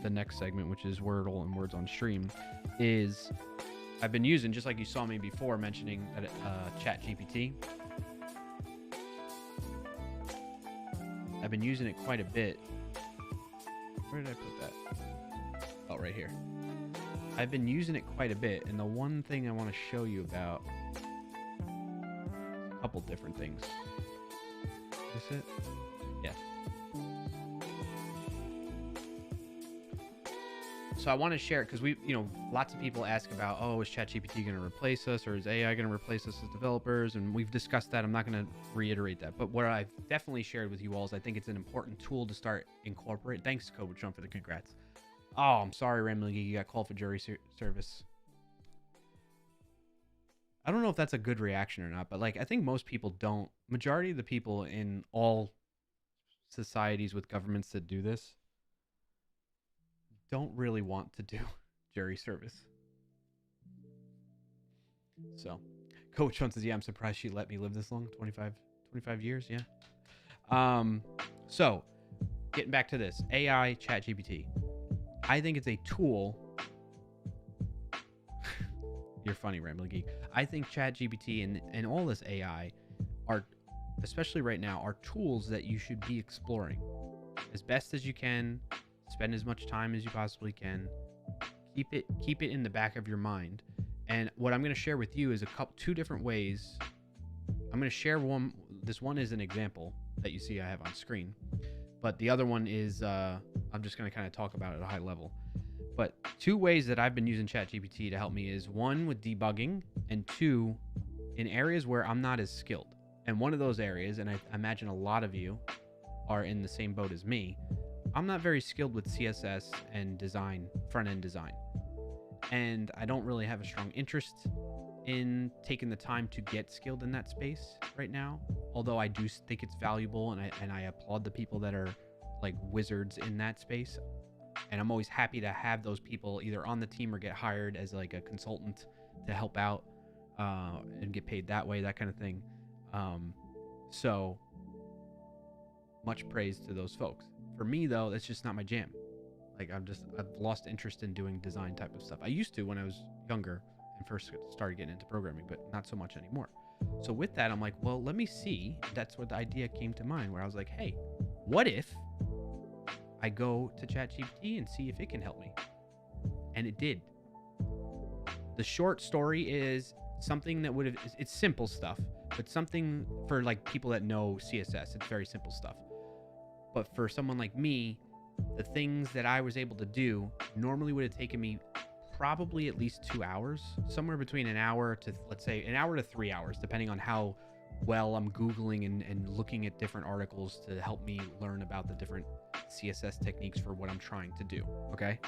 the next segment, which is Wordle and Words on Stream, is I've been using, just like you saw me before mentioning ChatGPT. I've been using it quite a bit. Where did I put that? Oh, right here. I've been using it quite a bit, and the one thing I want to show you about, a couple different things. Is this it? Yeah. So I want to share it because lots of people ask about, oh, is ChatGPT going to replace us, or is AI going to replace us as developers? And we've discussed that. I'm not going to reiterate that. But what I've definitely shared with you all is I think it's an important tool to start incorporate. Thanks, Cobra Trump, for the congrats. Oh, I'm sorry, Rambling Geek, you got called for jury service. I don't know if that's a good reaction or not, but I think most people don't. Majority of the people in all societies with governments that do this don't really want to do jury service. So, Coach Hunt says, yeah, I'm surprised she let me live this long. 25 years, yeah. So, getting back to this. AI, ChatGPT. I think it's a tool. You're funny, Rambling Geek. I think ChatGPT and all this AI are, especially right now, are tools that you should be exploring as best as you can. Spend as much time as you possibly can. Keep it in the back of your mind. And what I'm going to share with you is two different ways. I'm going to share one. This one is an example that you see I have on screen, but the other one is I'm just going to kind of talk about it at a high level. But two ways that I've been using ChatGPT to help me is one with debugging, and two in areas where I'm not as skilled. And one of those areas, and I imagine a lot of you are in the same boat as me, I'm not very skilled with CSS and design, front-end design. And I don't really have a strong interest in taking the time to get skilled in that space right now. Although I do think it's valuable, and I applaud the people that are like wizards in that space. And I'm always happy to have those people either on the team or get hired as like a consultant to help out and get paid that way, that kind of thing. So much praise to those folks. For me, though, that's just not my jam. Like, I've lost interest in doing design type of stuff. I used to when I was younger and first started getting into programming, but not so much anymore. So with that, I'm like, well, let me see. That's where the idea came to mind, where I was like, hey, what if I go to ChatGPT and see if it can help me? And it did. The short story is something that it's simple stuff, but something for like people that know CSS, it's very simple stuff. But for someone like me, the things that I was able to do normally would have taken me probably at least 2 hours, somewhere between an hour to, let's say, an hour to 3 hours, depending on how well I'm Googling and looking at different articles to help me learn about the different CSS techniques for what I'm trying to do. Okay.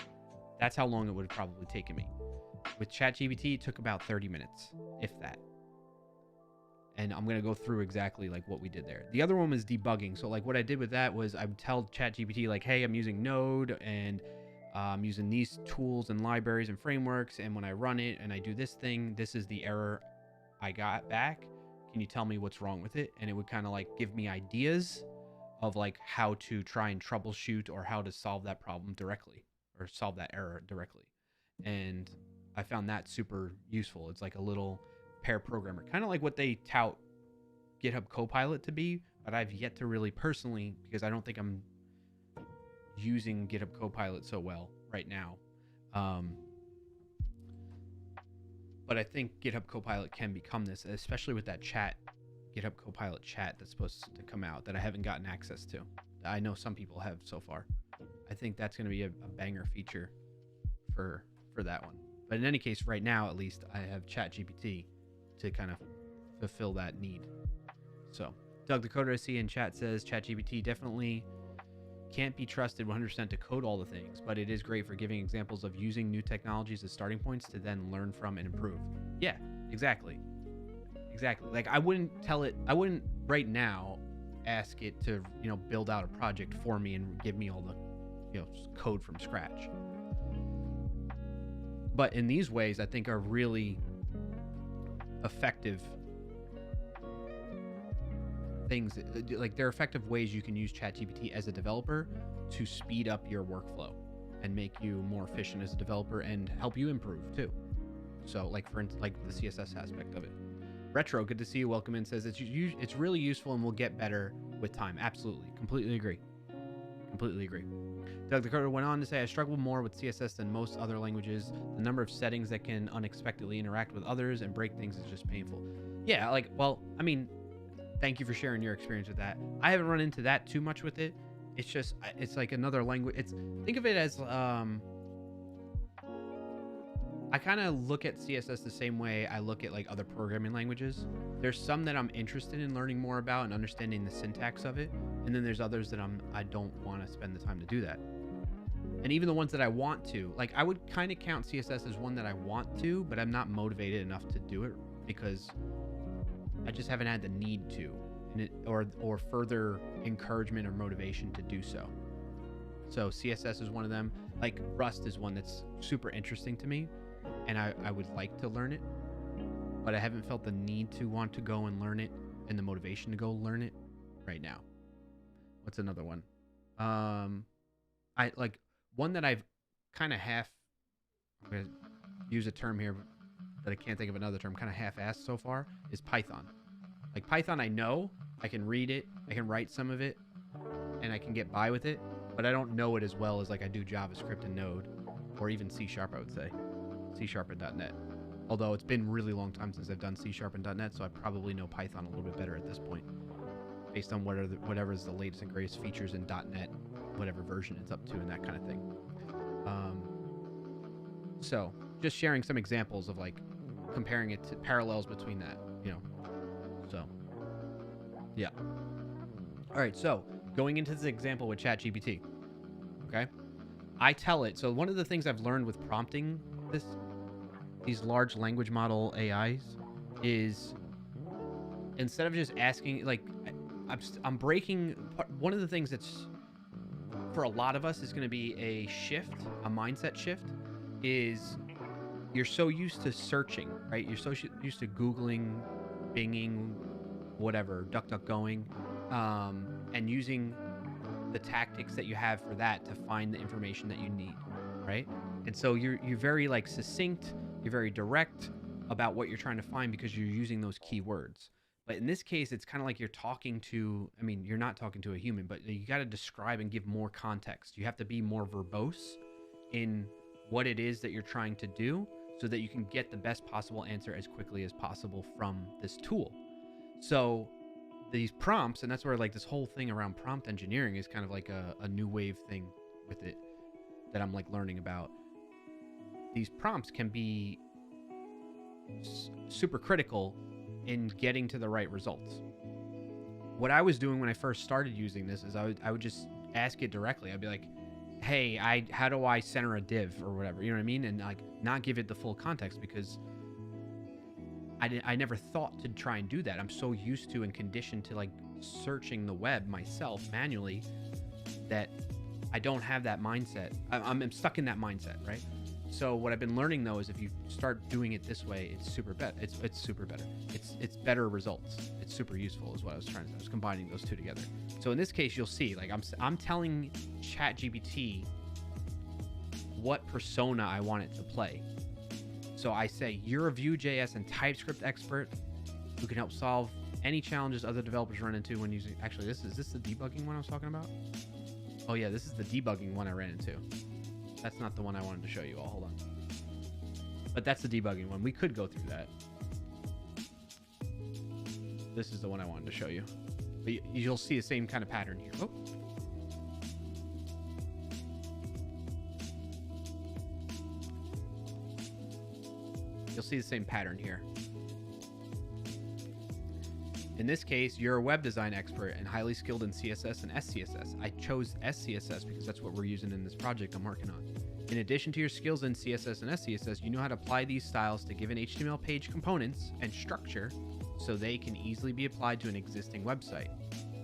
That's how long it would have probably taken me. With ChatGPT, it took about 30 minutes, if that. And I'm going to go through exactly like what we did there. The other one was debugging. So like what I did with that was I would tell ChatGPT like, hey, I'm using Node and I'm using these tools and libraries and frameworks. And when I run it and I do this thing, this is the error I got back. Can you tell me what's wrong with it? And it would kind of like give me ideas of like how to try and troubleshoot or how to solve that problem directly or solve that error directly. And I found that super useful. It's like a little pair programmer, kind of like what they tout GitHub Copilot to be, but I've yet to really personally, because I don't think I'm using GitHub Copilot so well right now. But I think GitHub Copilot can become this, especially with that chat, GitHub Copilot chat that's supposed to come out that I haven't gotten access to. I know some people have so far. I think that's going to be a banger feature for that one. But in any case, right now, at least, I have ChatGPT to kind of fulfill that need. So Doug Dakota I see in chat says ChatGPT definitely can't be trusted 100% to code all the things, but it is great for giving examples of using new technologies as starting points to then learn from and improve. Yeah, exactly. Like I wouldn't right now ask it to, build out a project for me and give me all the, code from scratch. But in these ways, I think are really effective things. Like they're effective ways you can use ChatGPT as a developer to speed up your workflow and make you more efficient as a developer and help you improve too. So like for instance, like the CSS aspect of it. Retro, good to see you. Welcome in. Says it's really useful and will get better with time. Absolutely. Completely agree. Doug Dakota went on to say, I struggle more with CSS than most other languages. The number of settings that can unexpectedly interact with others and break things is just painful. Yeah, like, well, I mean, thank you for sharing your experience with that. I haven't run into that too much with it. It's just, it's like another language. Think of it as, I kind of look at CSS the same way I look at like other programming languages. There's some that I'm interested in learning more about and understanding the syntax of it. And then there's others that I don't want to spend the time to do that. And even the ones that I want to, like I would kind of count CSS as one that I want to, but I'm not motivated enough to do it because I just haven't had the need to, or further encouragement or motivation to do so. So CSS is one of them. Like Rust is one that's super interesting to me, and I would like to learn it, but I haven't felt the need to want to go and learn it and the motivation to go learn it right now. What's another one? I like one that I've kind of I'm going to use a term here that I can't think of another term, kind of half-assed so far, is Python. Like Python, I know, I can read it, I can write some of it, and I can get by with it, but I don't know it as well as like I do JavaScript and Node, or even C#, I would say. C# and .NET. Although it's been a really long time since I've done C# and .NET, so I probably know Python a little bit better at this point, based on whatever is the latest and greatest features in .NET, whatever version it's up to, and that kind of thing. So just sharing some examples of like comparing it to parallels between that, So, yeah. All right, so going into this example with ChatGPT, okay? I tell it, so one of the things I've learned with prompting these large language model AIs is instead of just asking, like, I'm breaking, one of the things that's for a lot of us is going to be a mindset shift, is you're so used to searching, right? You're so used to Googling, Binging, whatever, DuckDuckGoing, and using the tactics that you have for that to find the information that you need, right? And so you're very like succinct, you're very direct about what you're trying to find because you're using those keywords. But in this case, it's kind of like you're talking to, I mean, you're not talking to a human, but you got to describe and give more context. You have to be more verbose in what it is that you're trying to do so that you can get the best possible answer as quickly as possible from this tool. So these prompts, and that's where like this whole thing around prompt engineering is kind of like a new wave thing with it that I'm like learning about. These prompts can be super critical in getting to the right results. What I was doing when I first started using this is I would just ask it directly. I'd be like, hey, how do I center a div or whatever, you know what I mean? And like not give it the full context, because I never thought to try and do that. I'm so used to and conditioned to like searching the web myself manually that I don't have that mindset. I'm stuck in that mindset, right? So what I've been learning though is if you start doing it this way, it's super better. It's super better. It's better results. It's super useful is what I was trying to say. I was combining those two together. So in this case, you'll see like I'm telling ChatGPT what persona I want it to play. So I say, you're a Vue.js and TypeScript expert who can help solve any challenges other developers run into when using... Actually, is this the debugging one I was talking about? Oh yeah, this is the debugging one I ran into. That's not the one I wanted to show you all. Hold on. But that's the debugging one. We could go through that. This is the one I wanted to show you. But you'll see the same kind of pattern here. Oh. You'll see the same pattern here. In this case, you're a web design expert and highly skilled in CSS and SCSS. I chose SCSS because that's what we're using in this project I'm working on. In addition to your skills in CSS and SCSS, you know how to apply these styles to given HTML page components and structure so they can easily be applied to an existing website.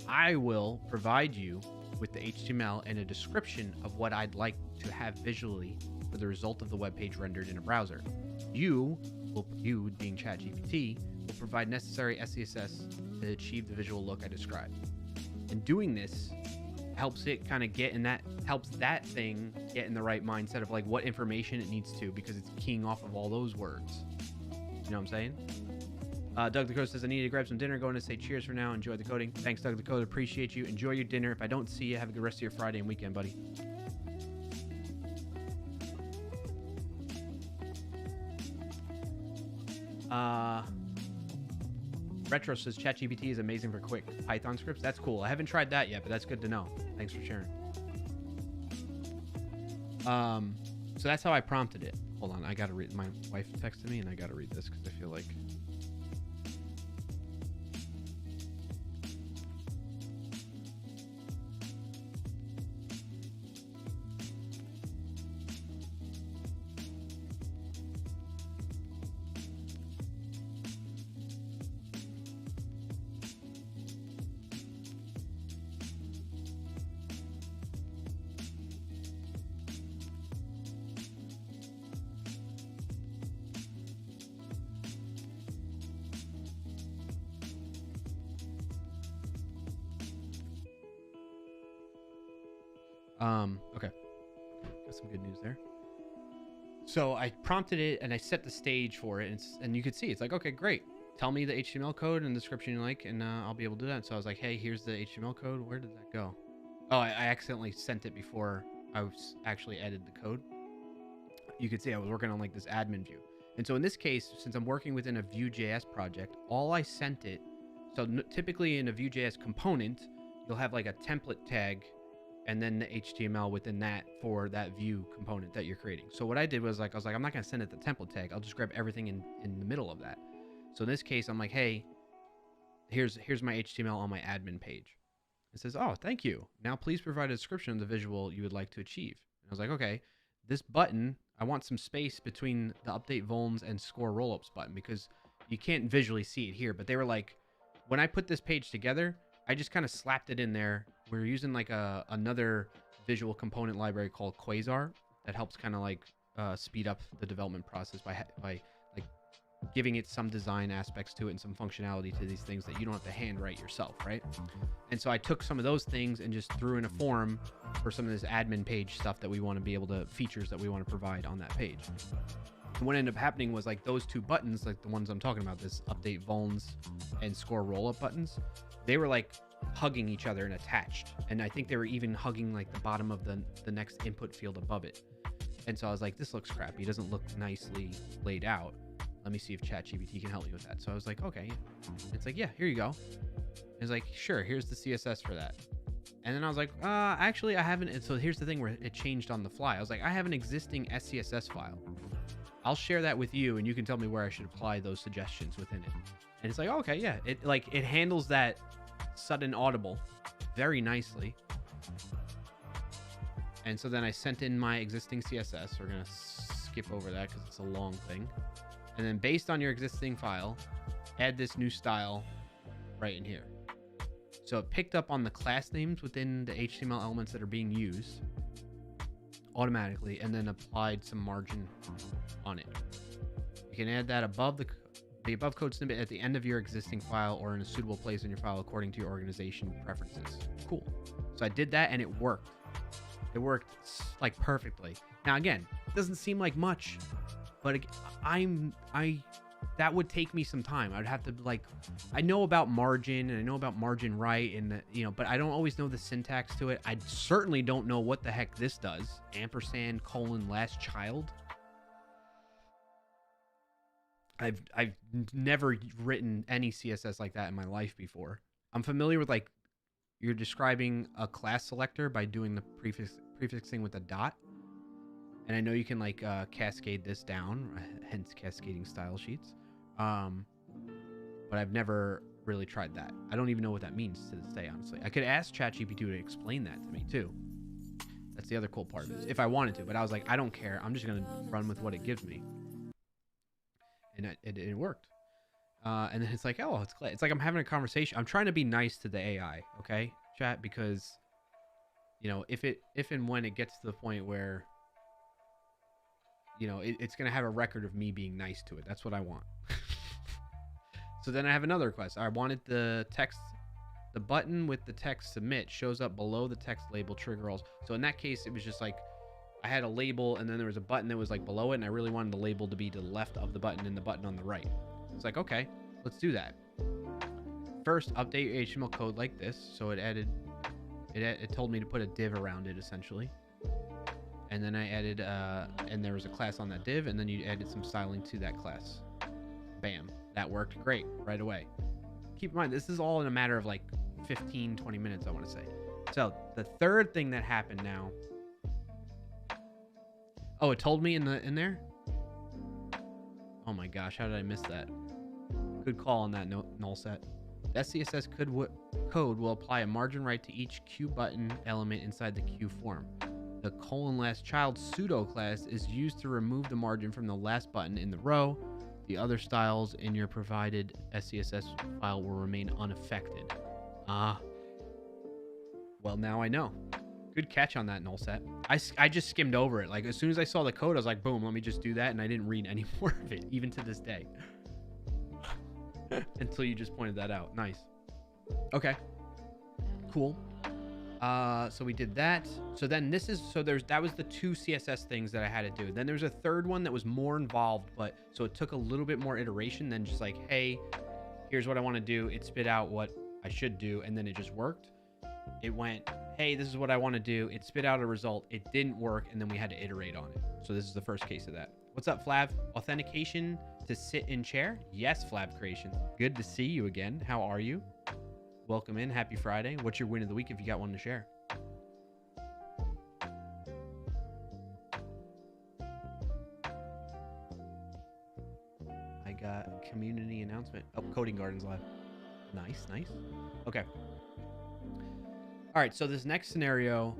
I will provide you with the HTML and a description of what I'd like to have visually for the result of the web page rendered in a browser. You being ChatGPT, will provide necessary SCSS to achieve the visual look I described. And doing this helps it kind of helps that thing get in the right mindset of like what information it needs to, because it's keying off of all those words. You know what I'm saying? Doug the Coder says, I need to grab some dinner. Going to say cheers for now. Enjoy the coding. Thanks, Doug the Coder. Appreciate you. Enjoy your dinner. If I don't see you, have a good rest of your Friday and weekend, buddy. Retro says ChatGPT is amazing for quick Python scripts. That's cool. I haven't tried that yet, but that's good to know. Thanks for sharing. So that's how I prompted it. Hold on, I gotta read. My wife texted me, and I gotta read this because I feel like. Okay. Got some good news there. So I prompted it and I set the stage for it, and you could see it's like, okay, great. Tell me the HTML code and the description you like, and I'll be able to do that. So I was like, hey, here's the HTML code. Where did that go? Oh, I accidentally sent it before I was actually added the code. You could see I was working on like this admin view. And so in this case, since I'm working within a Vue.js project, all I sent it, so typically in a Vue.js component, you'll have like a template tag and then the HTML within that for that Vue component that you're creating. So what I did was like, I'm not gonna send it the template tag. I'll just grab everything in the middle of that. So in this case, I'm like, hey, here's my HTML on my admin page. It says, oh, thank you. Now please provide a description of the visual you would like to achieve. And I was like, okay, this button, I want some space between the update vulns and score rollups button, because you can't visually see it here. But they were like, when I put this page together, I just kind of slapped it in there. We're using like another visual component library called Quasar that helps kind of like speed up the development process by like giving it some design aspects to it and some functionality to these things that you don't have to handwrite yourself, right? And so I took some of those things and just threw in a form for some of this admin page stuff that we want to be able to, features that we want to provide on that page. And what ended up happening was like those two buttons, like the ones I'm talking about, this update vulns and score rollup buttons, they were like hugging each other and attached. And I think they were even hugging like the bottom of the next input field above it. And so I was like, this looks crappy. It doesn't look nicely laid out. let me see if ChatGPT can help me with that. So I was like, okay. It's like, yeah, here you go. It's like, sure, here's the CSS for that. And then I was like, actually, I haven't. And so here's the thing where it changed on the fly. I was like, I have an existing SCSS file. I'll share that with you, and you can tell me where I should apply those suggestions within it. And it's like, oh, okay, yeah. It handles that sudden audible very nicely. And so then I sent in my existing CSS. We're going to skip over that because it's a long thing. And then based on your existing file, add this new style right in here. So it picked up on the class names within the HTML elements that are being used automatically, and then applied some margin on it. You can add that above the above code snippet at the end of your existing file or in a suitable place in your file according to your organization preferences. Cool. So I did that and it worked. It worked like perfectly. Now again, it doesn't seem like much, but that would take me some time. I'd have to I know about margin and I know about margin right and but I don't always know the syntax to it. I certainly don't know what the heck this does. Ampersand : last child. I've never written any CSS like that in my life before. I'm familiar with you're describing a class selector by doing the prefixing with a dot. And I know you can cascade this down, hence cascading style sheets. But I've never really tried that. I don't even know what that means to this day, honestly. I could ask ChatGPT to explain that to me too. That's the other cool part of it, if I wanted to. But I was like, I don't care. I'm just gonna run with what it gives me. And it worked. And then it's like, oh, it's like I'm having a conversation. I'm trying to be nice to the AI, okay, chat, because if and when it gets to the point where it's going to have a record of me being nice to it. That's what I want. So then I have another request. I wanted the text, the button with the text submit shows up below the text label trigger rolls. So in that case, it was just like I had a label and then there was a button that was below it. And I really wanted the label to be to the left of the button and the button on the right. It's like, okay, let's do that. First, update your HTML code like this. So it told me to put a div around it essentially. And then I added, and there was a class on that div, and then you added some styling to that class. Bam. That worked great right away. Keep in mind, this is all in a matter of 15, 20 minutes, I want to say. So the third thing that happened now. Oh, it told me in there? Oh my gosh, how did I miss that? Good call on that null set. The SCSS code will apply a margin right to each Q button element inside the Q form. The : last child pseudo class is used to remove the margin from the last button in the row. The other styles in your provided SCSS file will remain unaffected. Well, now I know. Good catch on that null set. I just skimmed over it. As soon as I saw the code, I was like, boom, let me just do that. And I didn't read any more of it, even to this day. Until you just pointed that out. Nice. Okay. Cool. So we did that. So then that was the two CSS things that I had to do. Then there's a third one that was more involved, but so it took a little bit more iteration than just hey, here's what I want to do. It spit out what I should do, and then it just worked. It went, hey, this is what I want to do. It spit out a result. It didn't work, and then we had to iterate on it. So this is the first case of that. What's up, Flav? Authentication to sit in chair? Yes, Flav Creation. Good to see you again. How are you? Welcome in. Happy Friday. What's your win of the week if you got one to share? I got community announcement. Oh, Coding Gardens live. Nice, nice. Okay. All right, so this next scenario,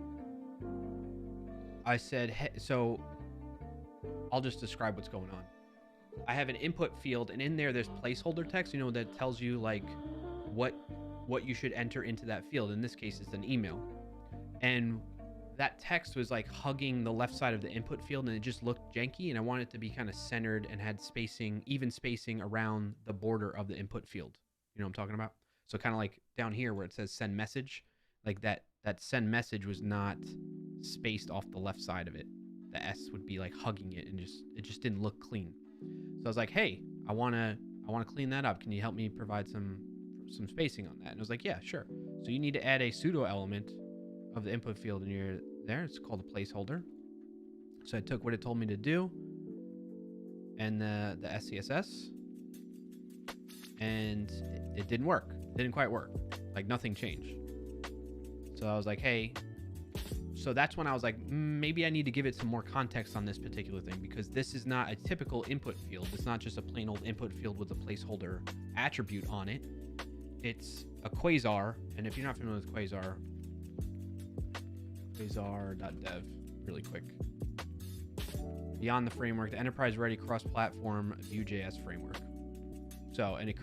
I said, hey, so I'll just describe what's going on. I have an input field, and in there's placeholder text, that tells you what you should enter into that field. In this case, it's an email. And that text was hugging the left side of the input field, and it just looked janky, and I wanted it to be kind of centered and had even spacing around the border of the input field. You know what I'm talking about? So kind of down here where it says send message, that send message was not spaced off the left side of it. The S would be hugging it, and it just didn't look clean. So I was like, hey, I want to clean that up. Can you help me provide some spacing on that? And I was like, yeah, sure. So you need to add a pseudo element of the input field in your there. It's called a placeholder. So I took what it told me to do, and the SCSS, and it didn't work. It didn't quite work. Like nothing changed. So I was like, hey. So that's when I was like, maybe I need to give it some more context on this particular thing, because this is not a typical input field. It's not just a plain old input field with a placeholder attribute on it. It's a quasar. And if you're not familiar with quasar, quasar.dev, really quick. Beyond the framework, the enterprise ready cross-platform Vue.js framework. So, and it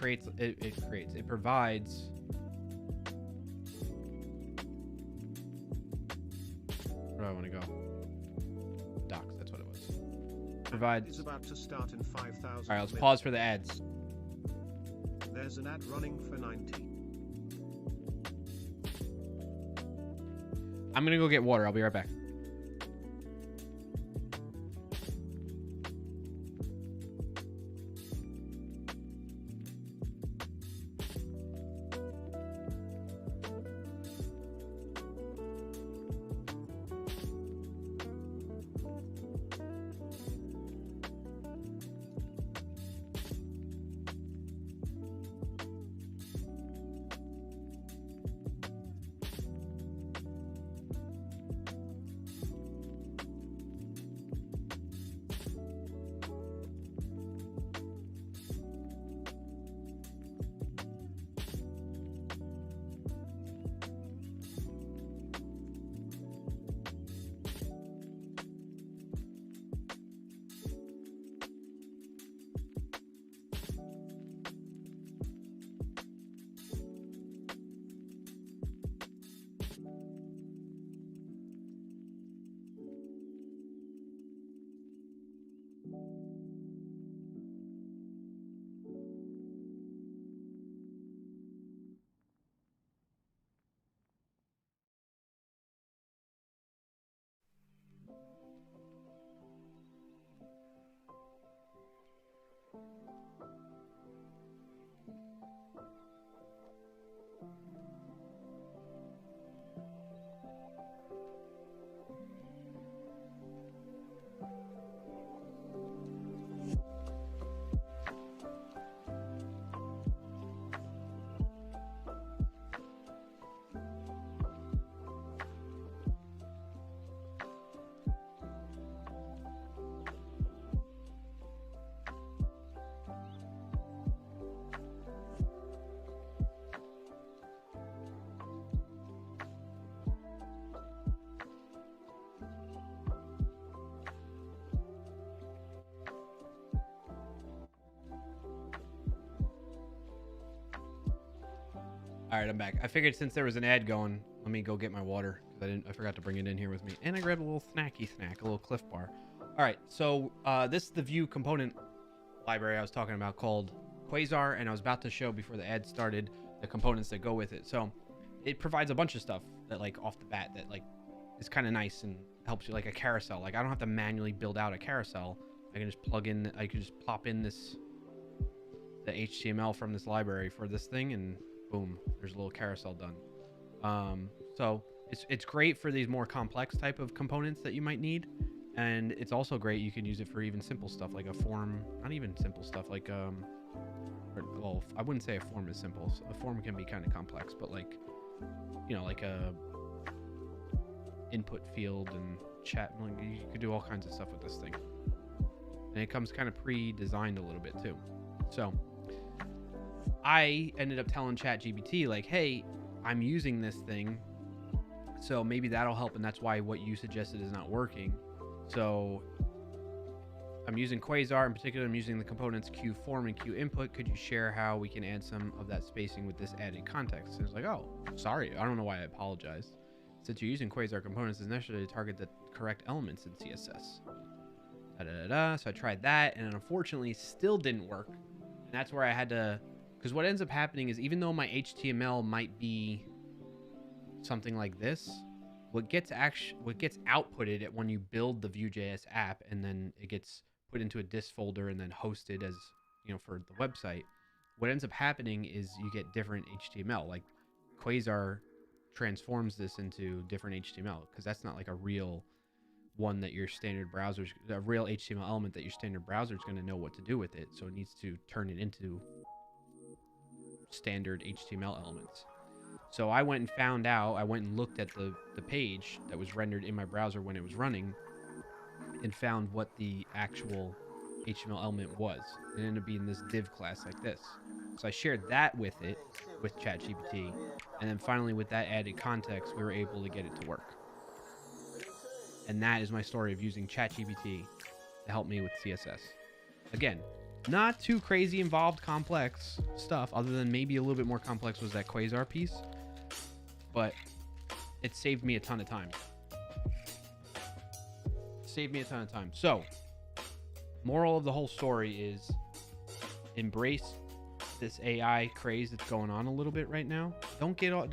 provides, where do I want to go? Docs, that's what it was. Provides. It's about to start in 5,000. All right, let's pause for the ads. There's an ad running for 90. I'm going to go get water. I'll be right back. All right, I'm back. I figured since there was an ad going, let me go get my water, because I forgot to bring it in here with me. And I grabbed a little snacky snack, a little Cliff Bar. All right, so this is the Vue component library I was talking about called Quasar, and I was about to show before the ad started the components that go with it. So it provides a bunch of stuff that, like, off the bat, that like is kind of nice and helps you, like a carousel. Like I don't have to manually build out a carousel. I can just plug in, I can just plop in the HTML from this library for this thing, and boom, there's a little carousel done. So it's great for these more complex type of components that you might need. And it's also great, you can use it for even simple stuff like a form, not even simple stuff like, well, I wouldn't say a form is simple. A form can be kind of complex, but like, you know, like a input field and chat, you could do all kinds of stuff with this thing. And it comes kind of pre-designed a little bit too. So I ended up telling ChatGPT, like, hey, I'm using this thing, so maybe that'll help, and that's why what you suggested is not working. So I'm using Quasar. In particular, I'm using the components QForm and QInput. Could you share how we can add some of that spacing with this added context? And it's like, oh, sorry. I don't know why I apologized. Since you're using Quasar components, it's necessary to target the correct elements in CSS. So I tried that, and unfortunately still didn't work. And that's where I had to, because what ends up happening is, even though my HTML might be something like this, what gets outputted when you build the Vue.js app, and then it gets put into a dist folder and then hosted as, you know, for the website, what ends up happening is you get different HTML. Like Quasar transforms this into different HTML, because that's not like a real one that your standard browser, a real HTML element that your standard browser is going to know what to do with it. So it needs to turn it into standard HTML elements. So I went and found out, I went and looked at the page that was rendered in my browser when it was running and found what the actual HTML element was. It ended up being this div class like this. So I shared that with it, with ChatGPT. And then finally with that added context, we were able to get it to work. And that is my story of using ChatGPT to help me with CSS. Again, not too crazy involved complex stuff, other than maybe a little bit more complex was that Quasar piece, but it saved me a ton of time. So, moral of the whole story is embrace this AI craze that's going on a little bit right now. Don't get all,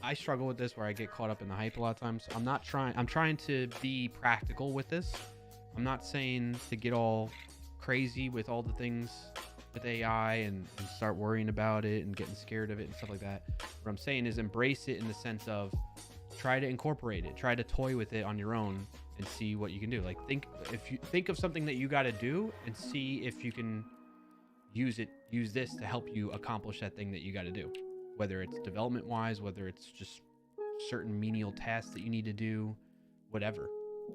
I struggle with this where I get caught up in the hype a lot of times. I'm trying to be practical with this. I'm not saying to get all crazy with all the things with AI and start worrying about it and getting scared of it and stuff like that. What I'm saying is embrace it in the sense of try to incorporate it, try to toy with it on your own and see what you can do. Like think of something that you got to do and see if you can use this to help you accomplish that thing that you got to do, whether it's development wise, whether it's just certain menial tasks that you need to do, whatever.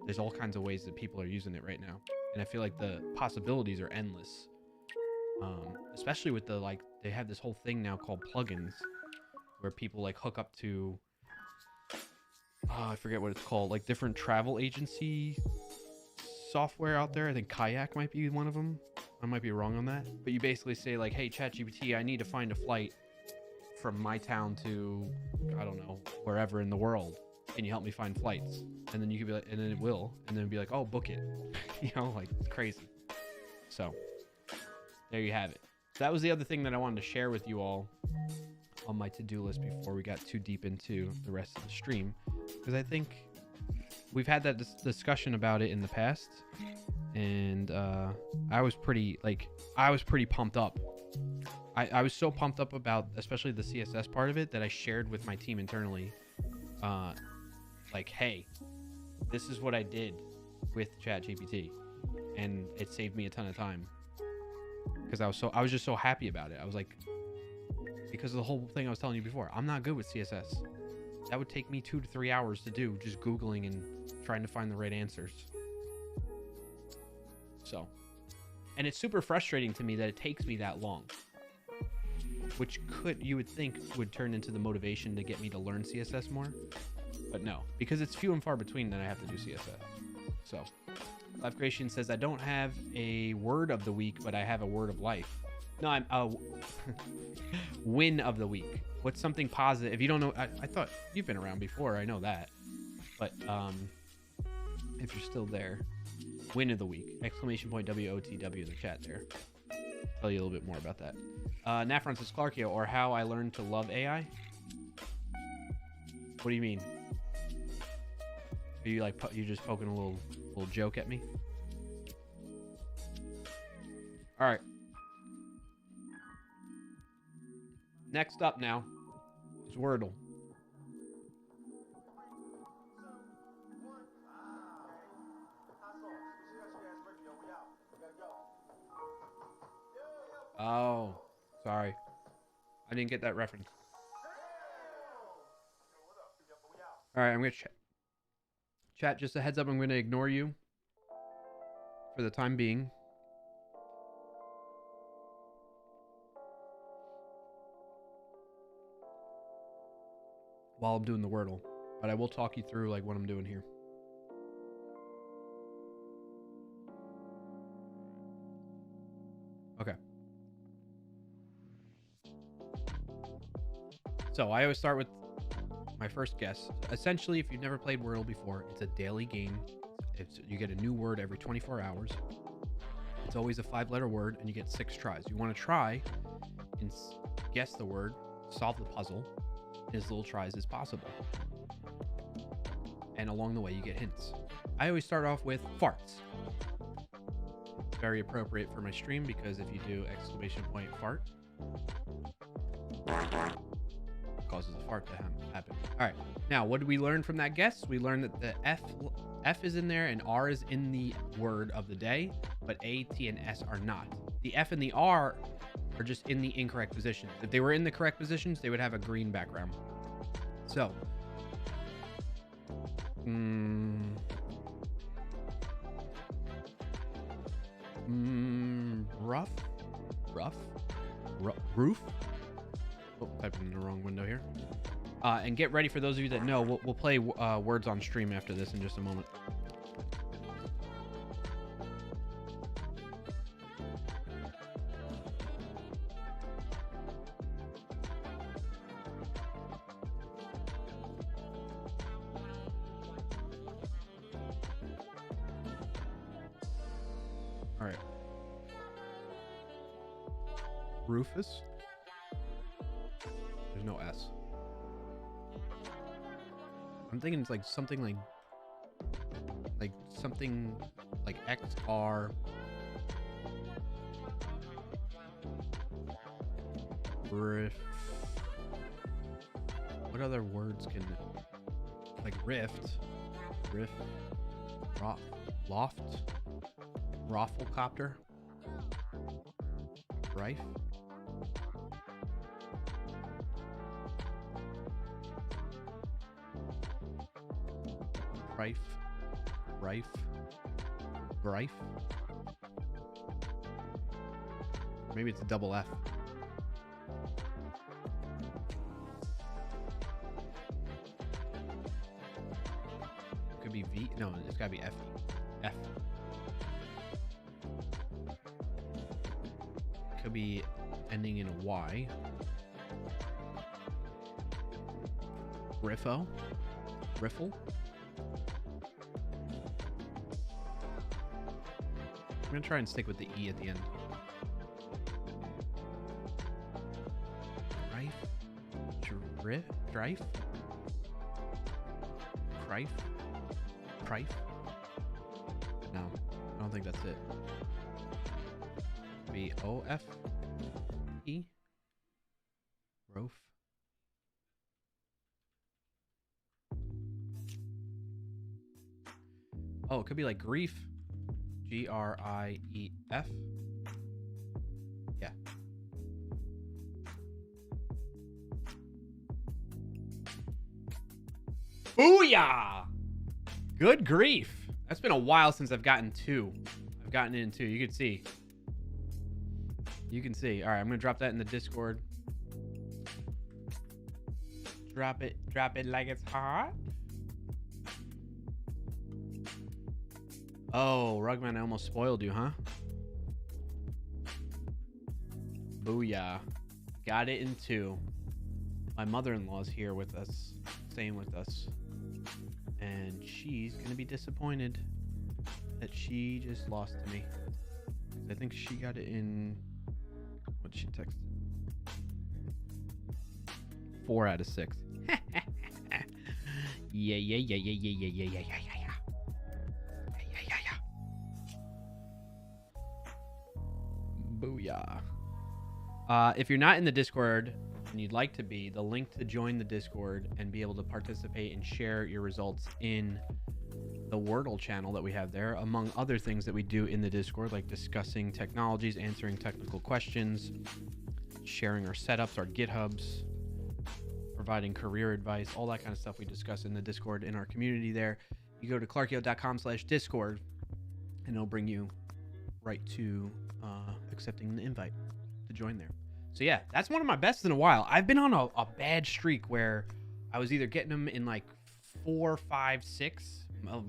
There's all kinds of ways that people are using it right now. And I feel like the possibilities are endless. Especially with they have this whole thing now called plugins where people like hook up to, I forget what it's called, like different travel agency software out there. I think Kayak might be one of them. I might be wrong on that. But you basically say like, hey, ChatGPT, I need to find a flight from my town to, I don't know, wherever in the world. Can you help me find flights? And then you could be like, and then it will, and then be like, oh, book it. Like it's crazy. So there you have it. So that was the other thing that I wanted to share with you all on my to-do list before we got too deep into the rest of the stream, because I think we've had that discussion about it in the past, and I was pretty pumped up. I was so pumped up about especially the CSS part of it that I shared with my team internally. Like, hey, this is what I did with ChatGPT, and it saved me a ton of time because I was just so happy about it. I was like, because of the whole thing I was telling you before, I'm not good with CSS. That would take me 2 to 3 hours to do, just Googling and trying to find the right answers. So, and it's super frustrating to me that it takes me that long, which you would think would turn into the motivation to get me to learn CSS more. But no, because it's few and far between that I have to do CSS. So, Life Creation says, I don't have a word of the week, but I have a word of life. No, I'm win of the week. What's something positive? If you don't know, I thought you've been around before. I know that. But if you're still there, win of the week! Exclamation point WOTW in the chat there. Tell you a little bit more about that. Nafron says Clarkio, or how I learned to love AI. What do you mean? Are you like you just poking a little joke at me? All right. Next up now is Wordle. Oh, sorry. I didn't get that reference. All right, I'm going to chat. Just a heads up, I'm going to ignore you for the time being. While I'm doing the Wordle. But I will talk you through like what I'm doing here. Okay. So I always start with my first guess. Essentially, if you've never played Wordle before, it's a daily game. You get a new word every 24 hours. It's always a 5-letter word, and you get 6 tries. You want to try and guess the word, solve the puzzle, as little tries as possible. And along the way, you get hints. I always start off with farts. It's very appropriate for my stream because if you do exclamation point fart, causes a fart to happen. All right. Now, what did we learn from that guess? We learned that the F F is in there and R is in the word of the day, but A, T, and S are not. The F and the R are just in the incorrect positions. If they were in the correct positions, they would have a green background. So, roof. Oh, typing in the wrong window here. And get ready for those of you that know. We'll play words on stream after this in just a moment. All right. Rufus. There's no S. I'm thinking it's like something like something like XR. What other words can, like rift, loft, rafflecopter, rife. Rife. Maybe it's a double F. Could be V. No, it's gotta be F. F. Could be ending in a Y. Riffle. I'm gonna try and stick with the E at the end. Drife. No, I don't think that's it. Be O-F-E. Rof. Oh, it could be like grief. Grief. Yeah. Booyah! Good grief. That's been a while since I've gotten two. I've gotten in two. You can see. All right, I'm going to drop that in the Discord. Drop it like it's hot. Oh, Rugman, I almost spoiled you, huh? Booyah. Got it in two. My mother-in-law's here with us, staying with us. And she's going to be disappointed that she just lost to me. I think she got it in... What did she text? 4 out of 6. Yeah. Booyah. If you're not in the Discord and you'd like to be, the link to join the Discord and be able to participate and share your results in the Wordle channel that we have there, among other things that we do in the Discord, like discussing technologies, answering technical questions, sharing our setups, our GitHubs, providing career advice, all that kind of stuff we discuss in the Discord in our community there. You go to clarkio.com/Discord and it'll bring you right to accepting the invite to join there. So yeah, that's one of my best in a while. I've been on a bad streak where I was either getting them in like 4, 5, 6,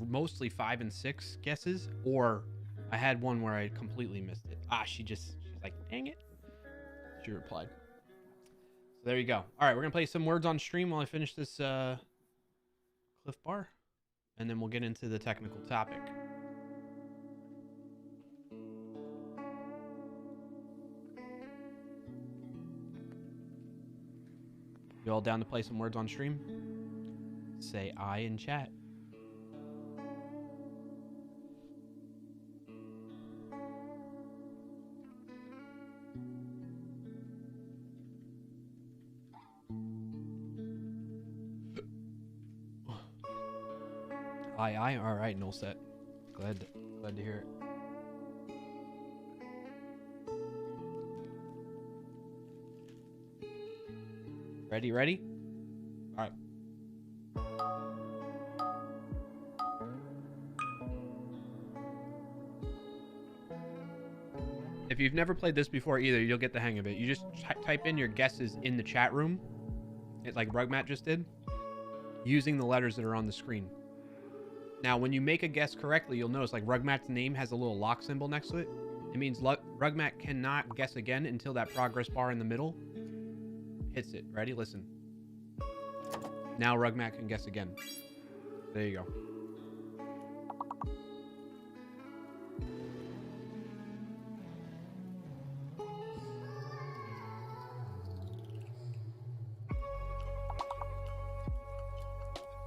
mostly 5 and 6 guesses, or I had one where I completely missed it. She's like, dang it. She replied. So there you go. All right, we're gonna play some words on stream while I finish this Cliff Bar, and then we'll get into the technical topic. You all down to play some words on stream? Say I in chat. Aye. All right, null set. Glad to hear it. Ready? All right. If you've never played this before either, you'll get the hang of it. You just type in your guesses in the chat room, like Rugmat just did, using the letters that are on the screen. Now, when you make a guess correctly, you'll notice like Rugmat's name has a little lock symbol next to it. It means Rugmat cannot guess again until that progress bar in the middle hits it. Ready? Listen. Now Rugmat can guess again. There you go.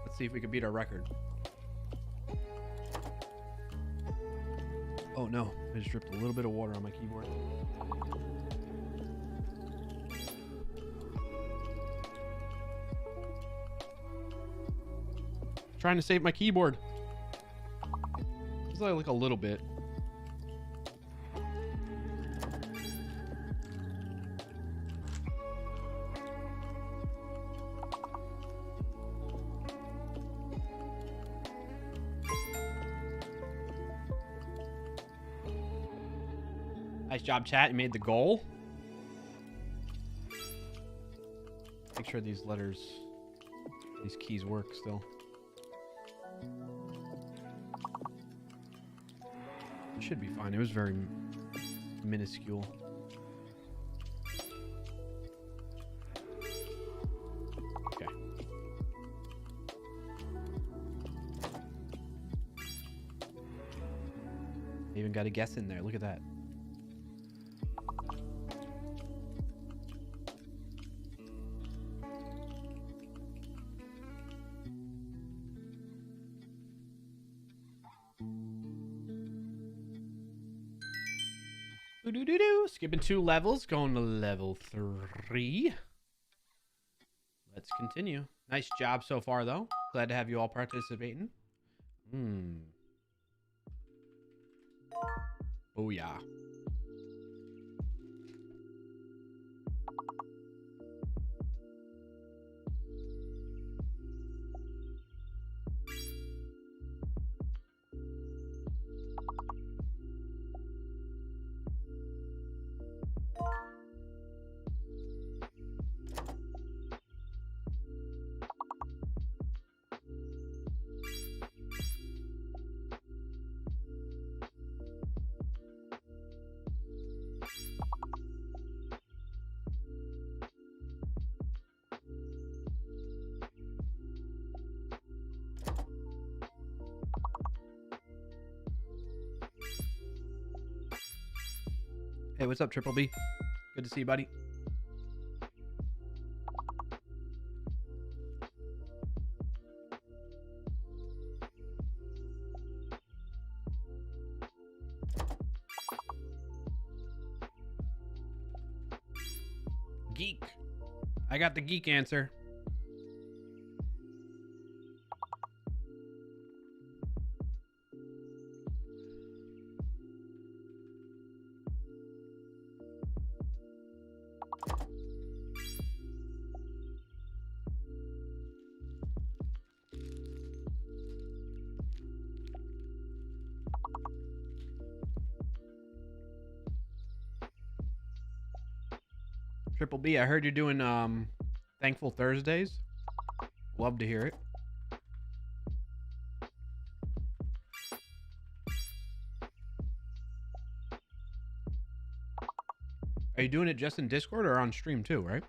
Let's see if we can beat our record. Oh no, I just dripped a little bit of water on my keyboard. Trying to save my keyboard. It's like a little bit. Nice job, chat. You made the goal. Make sure these letters, these keys work still. It should be fine. It was very minuscule. Okay. Even got a guess in there. Look at that. Skipping 2 levels, going to level 3. Let's continue. Nice job so far, though. Glad to have you all participating. Oh, yeah. Hey, what's up, Triple B? Good to see you, buddy. Geek. I got the geek answer. Triple B, I heard you're doing Thankful Thursdays. Love to hear it. Are you doing it just in Discord or on stream too, right?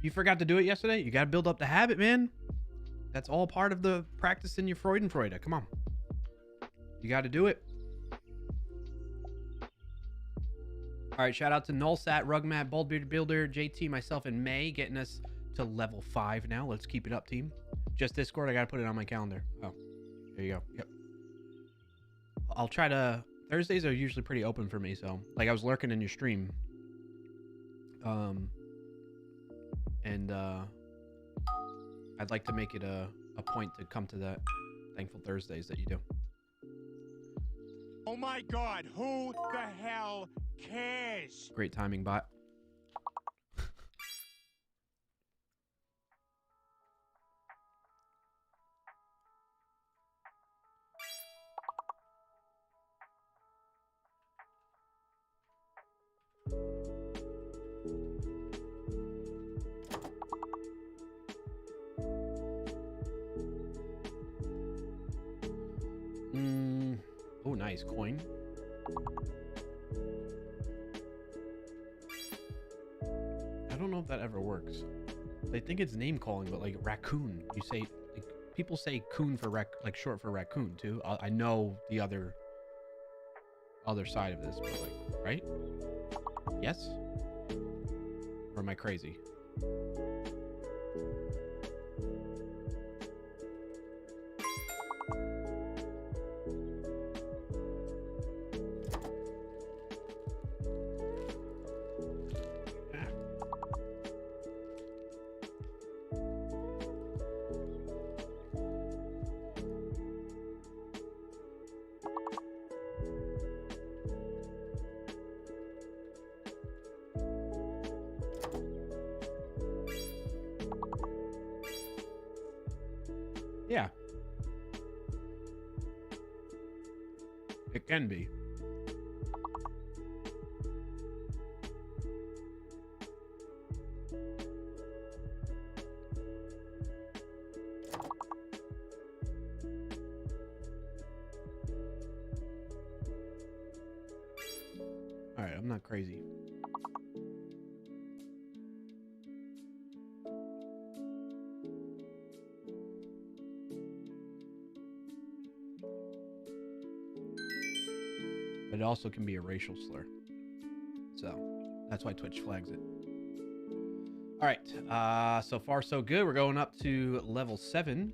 You forgot to do it yesterday? You got to build up the habit, man. That's all part of the practice in your Freudenfreude. Come on. You got to do it. All right, shout out to Nullsat, Rugmat, Baldbeard Builder, JT, myself, and May, getting us to level 5 now. Let's keep it up, team. Just Discord, I got to put it on my calendar. Oh, there you go. Yep. I'll try to Thursdays are usually pretty open for me, so like I was lurking in your stream. And I'd like to make it a point to come to that Thankful Thursdays that you do. Oh my god, who the hell cares? Great timing, bot. Oh, nice coin. I don't know if that ever works. I think it's name calling, but like raccoon, you say like, people say coon for like short for raccoon too. I know the other side of this, but like, right? Yes? Or am I crazy? Yeah. It can be. All right, I'm not crazy. But it also can be a racial slur. So that's why Twitch flags it. All right, so far so good. We're going up to level 7.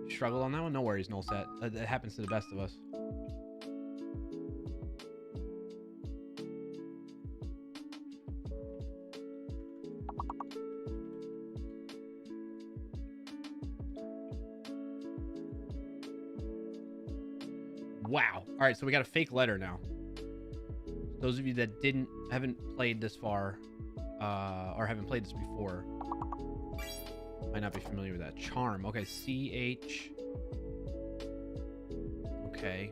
Struggle on that one? No worries, null set. It happens to the best of us. Wow. All right, so we got a fake letter now. Those of you that haven't played this far, or haven't played this before, might not be familiar with that. Charm. Okay, CH. Okay.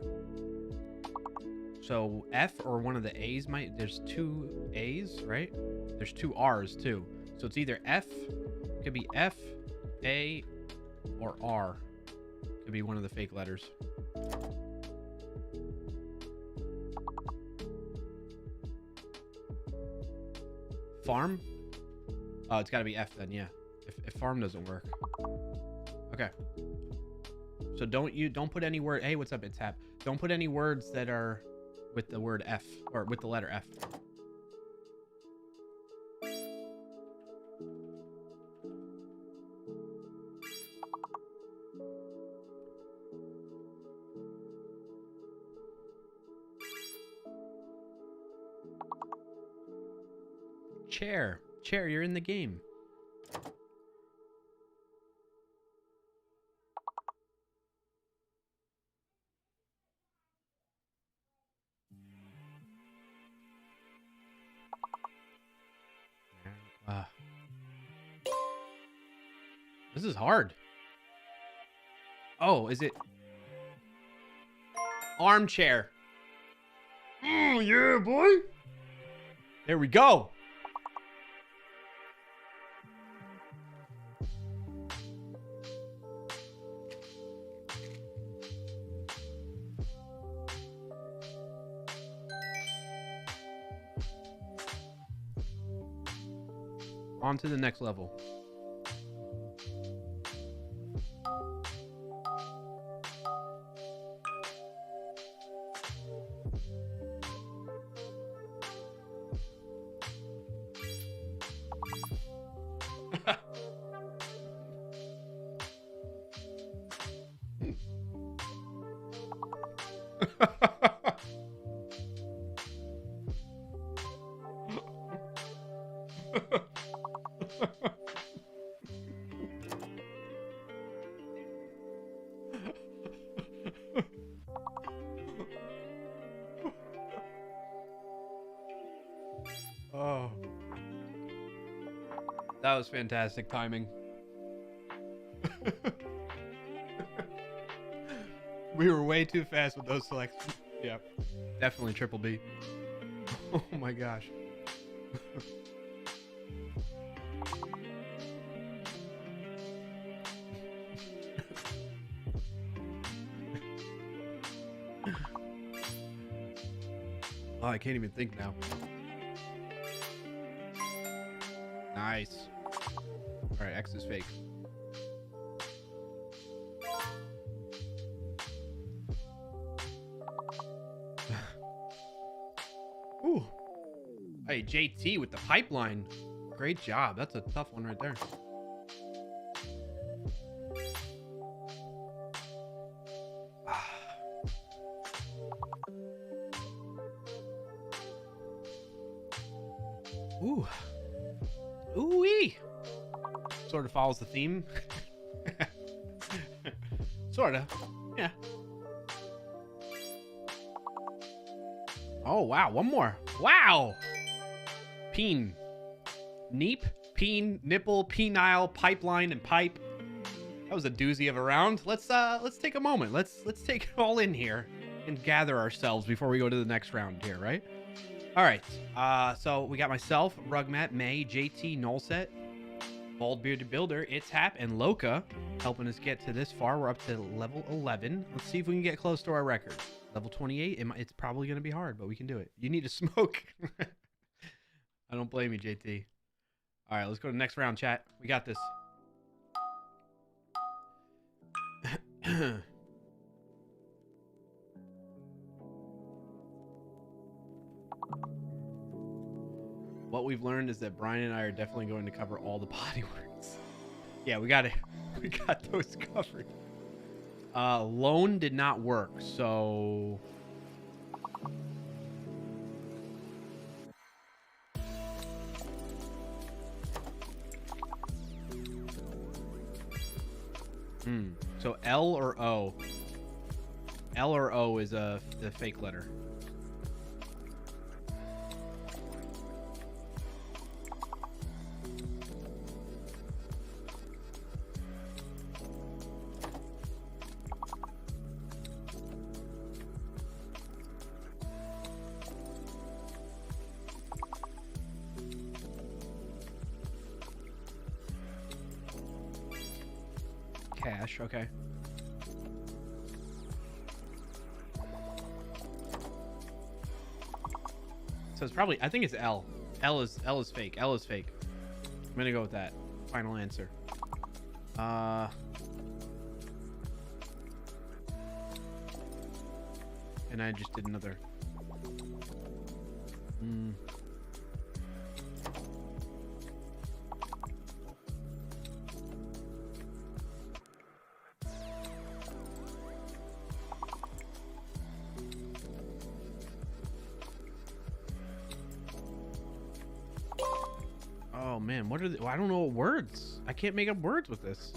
So F or one of the A's might. There's 2 A's, right? There's 2 R's too. So it's either F. It could be F, A, or R. Could be one of the fake letters. Farm? Oh, it's got to be F then, yeah. If farm doesn't work. Okay. So don't put any word. Hey, what's up? It's Hap. Don't put any words that are with the word F or with the letter F. Chair. Chair, you're in the game. This is hard. Oh, is it? Armchair. Oh, yeah, boy. There we go. On to the next level. That was fantastic timing. We were way too fast with those selections. Yeah, definitely triple B. Oh my gosh. Oh, I can't even think now. Nice. All right, X is fake. Ooh. Hey, JT with the pipeline. Great job. That's a tough one right there. Ooh. Ooh-wee. Sort of follows the theme. Sort of. Yeah. Oh, wow. One more. Wow. Peen. Neep, peen, nipple, penile, pipeline, and pipe. That was a doozy of a round. Let's take a moment. Let's take it all in here and gather ourselves before we go to the next round here, right? All right. So we got myself, Rugmat, May, JT, Nullset, Bald Bearded Builder, It's Hap, and Loka helping us get to this far. We're up to level 11. Let's see if we can get close to our record. Level 28. It's probably going to be hard, but we can do it. You need to smoke. I don't blame you, JT. All right, let's go to the next round, chat. We got this. What we've learned is that Brian and I are definitely going to cover all the body words. Yeah, we got it. We got those covered. Loan did not work, so... So L or O? L or O is the fake letter. Cash, okay. So it's probably, I think it's L. L is fake. L is fake. I'm gonna go with that. Final answer. And I just did another. Oh man, what are the, I don't know what words. I can't make up words with this.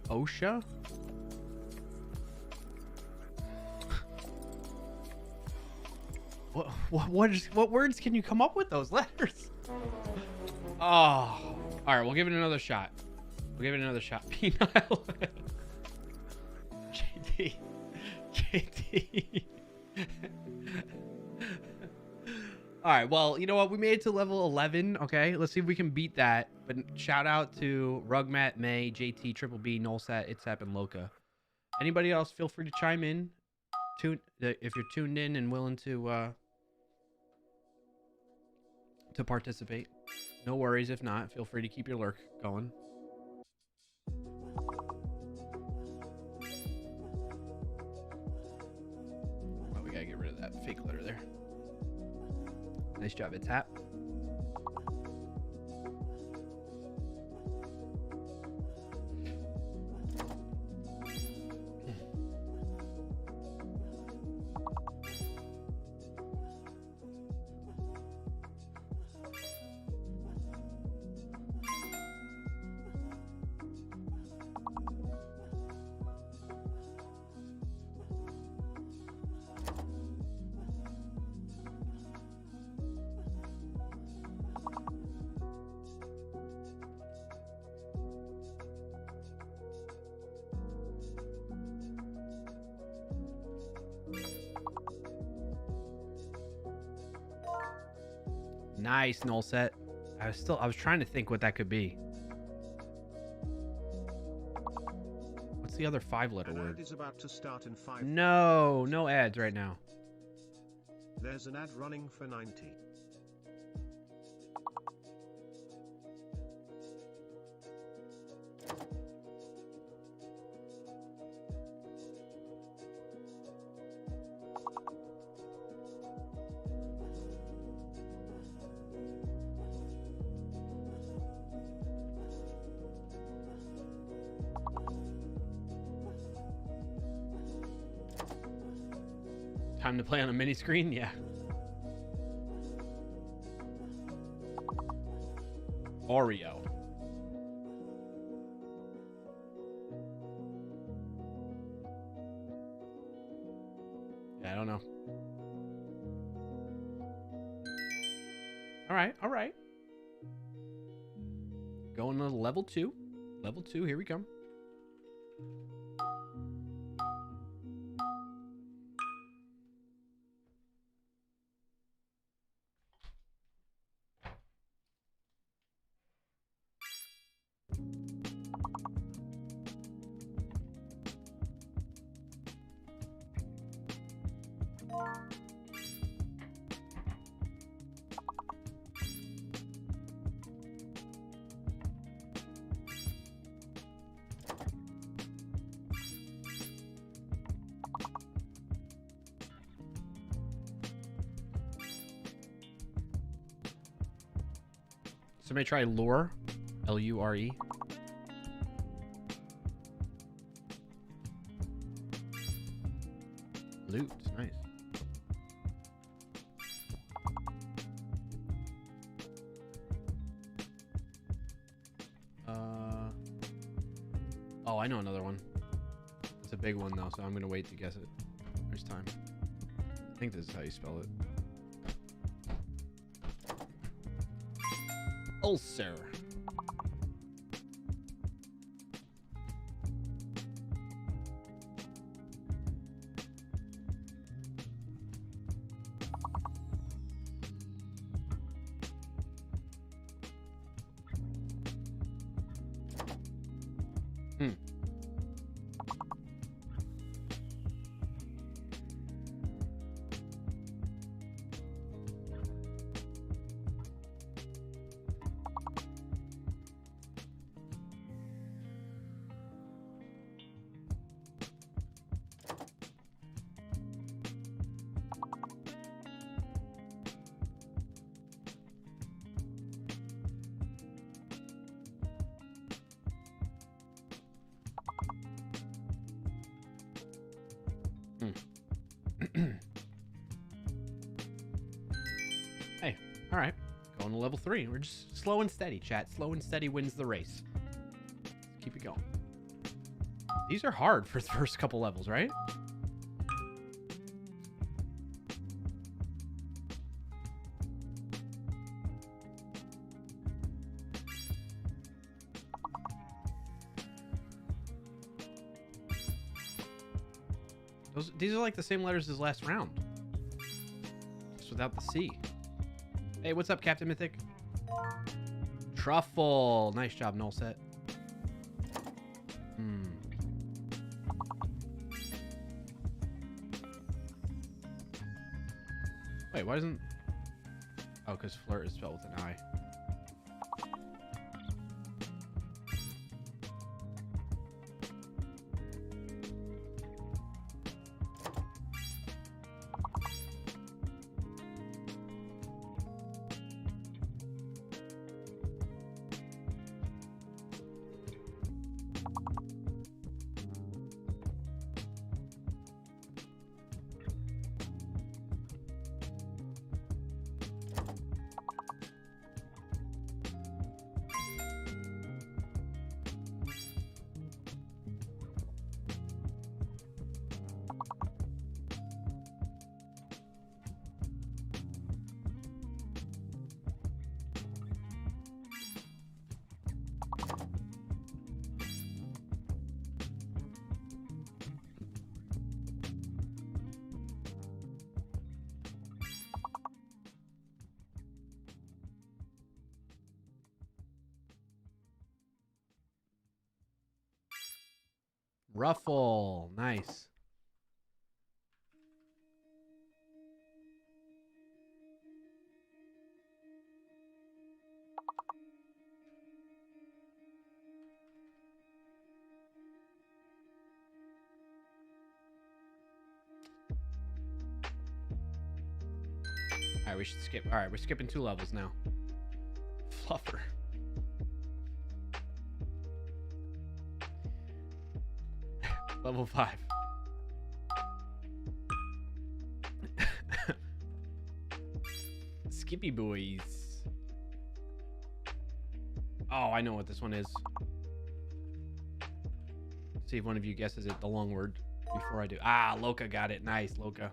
OSHA? What words can you come up with those letters? Oh, all right. We'll give it another shot. We'll give it another shot. Penile. JT. All right. Well, you know what? We made it to level 11. Okay. Let's see if we can beat that. But shout out to Rugmat, May, JT, Triple B, Nullsat, Itsap, and Loka. Anybody else? Feel free to chime in. If you're tuned in and willing to participate. No worries if not. Feel free to keep your lurk going. Oh, we gotta get rid of that fake letter there. Nice job, It's Hap. Nice, null set. I was trying to think what that could be. What's the other 5-letter An word? ad is about to start in 5. No, no ads right now. There's an ad running for 90. Time to play on a mini screen? Yeah. Oreo. Yeah, I don't know. All right, all right. Going to level 2. Level 2, here we come. Somebody try lure. L-U-R-E. Loot. Nice. Oh, I know another one. It's a big one, though, so I'm going to wait to guess it. There's time. I think this is how you spell it. Ulcer. Hey, all right. Going to level 3. We're just slow and steady, chat. Slow and steady wins the race. Let's keep it going. These are hard for the first couple levels, right? These are like the same letters as last round. Just without the C. Hey, what's up, Captain Mythic? Truffle. Nice job, null set. Wait, why doesn't... Oh, because flirt is spelled with an I. Ruffle. Nice. All right, we should skip. All right, we're skipping 2 levels now. Fluffer. Level 5. Skippy boys. Oh, I know what this one is. See if one of you guesses it, the long word, before I do. Ah, Loca got it. Nice, Loca.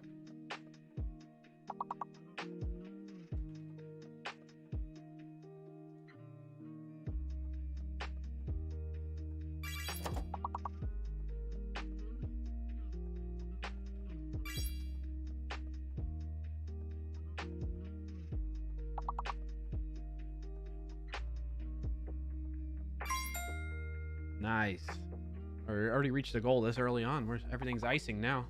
Nice. We already reached the goal this early on. Everything's icing now.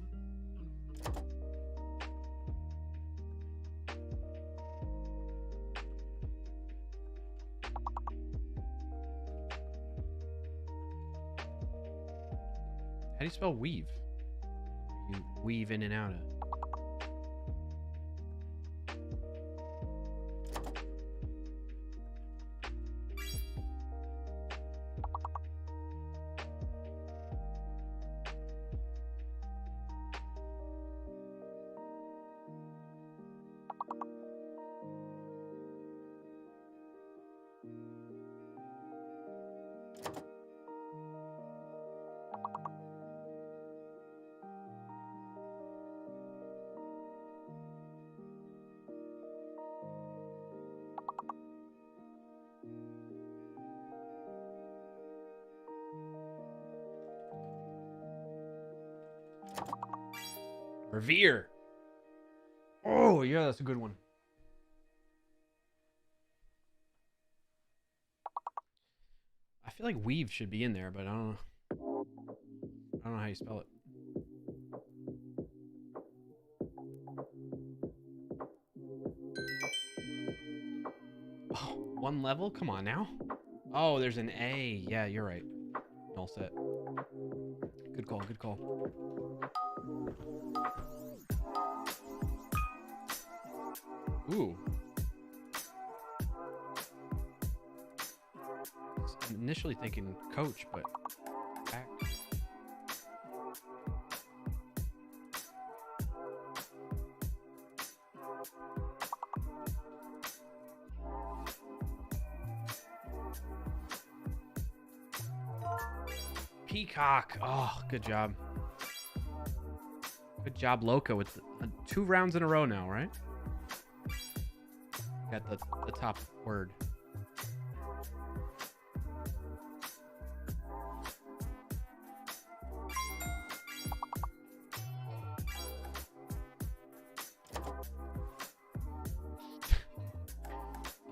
How do you spell weave? You weave in and out of. Revere. Oh, yeah, that's a good one. I feel like weave should be in there, but I don't know. I don't know how you spell it. Oh, 1 level? Come on now. Oh, there's an A. Yeah, you're right. All set. Good call, good call. Ooh. Initially thinking coach, but back. Peacock. Oh, good job. Good job, Loca, with 2 rounds in a row now, right? Got the top word.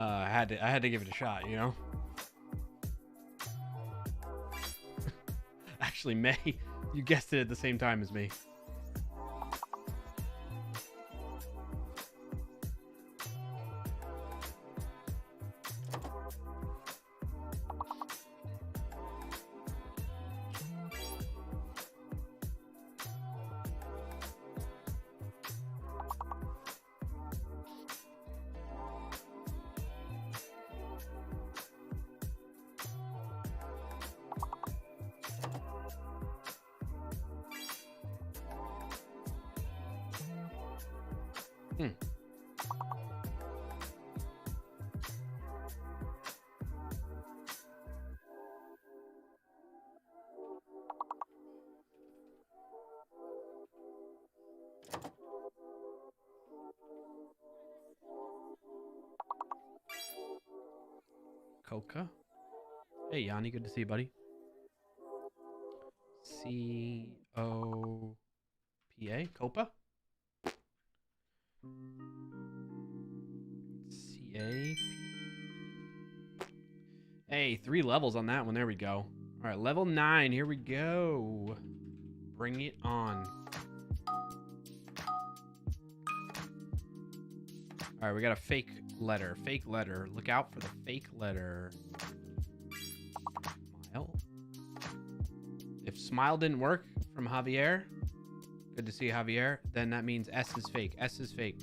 I had to give it a shot, you know. Actually, May, you guessed it at the same time as me. Coca. Hey, Yanni, good to see you, buddy. C-O-P-A? Copa? C-A? Hey, 3 levels on that one. There we go. All right, level 9. Here we go. Bring it on. All right, we got a fake letter. Fake letter. Look out for the fake letter. Smile. If smile didn't work from Javier, good to see you, Javier, then that means S is fake. S is fake.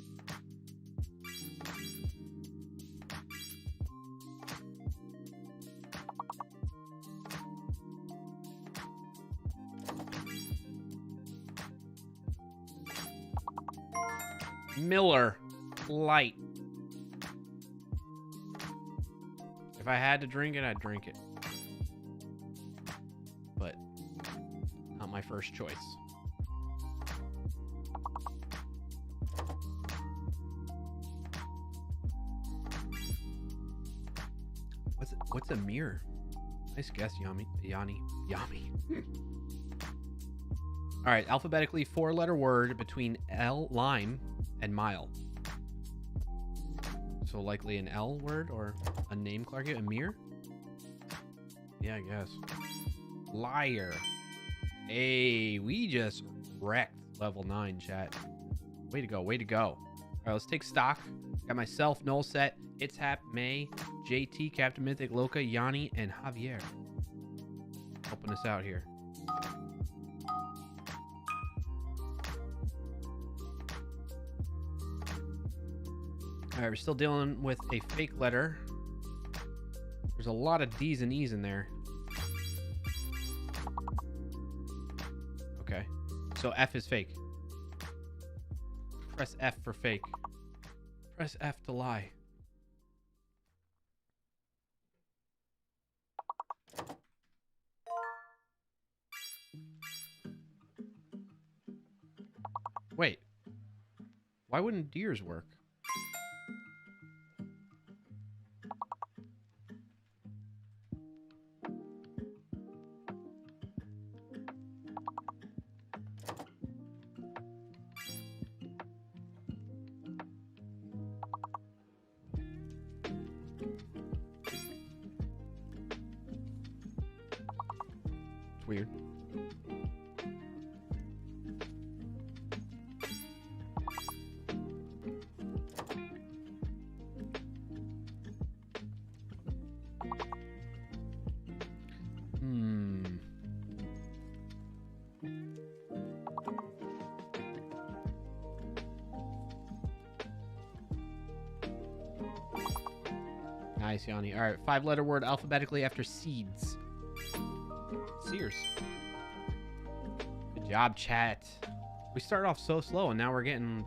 Miller Light. If I had to drink it, I'd drink it. But not my first choice. What's a mirror? Nice guess, Yanni. All right, alphabetically 4-letter word between L, lime, and mile. So likely an L word or a name, Clarkio. Amir? Yeah, I guess. Liar. Hey, we just wrecked level 9, chat. Way to go, way to go. All right, let's take stock. Got myself, Null Set, Itzhap, May, JT, Captain Mythic, Loca, Yanni, and Javier. Helping us out here. All right, we're still dealing with a fake letter. There's a lot of D's and E's in there. Okay, so F is fake. Press F for fake. Press F to lie. Wait, why wouldn't deers work? It's weird. Nice, Yanni. All right, 5-letter word alphabetically after seeds. Sears. Good job, chat. We started off so slow, and now we're getting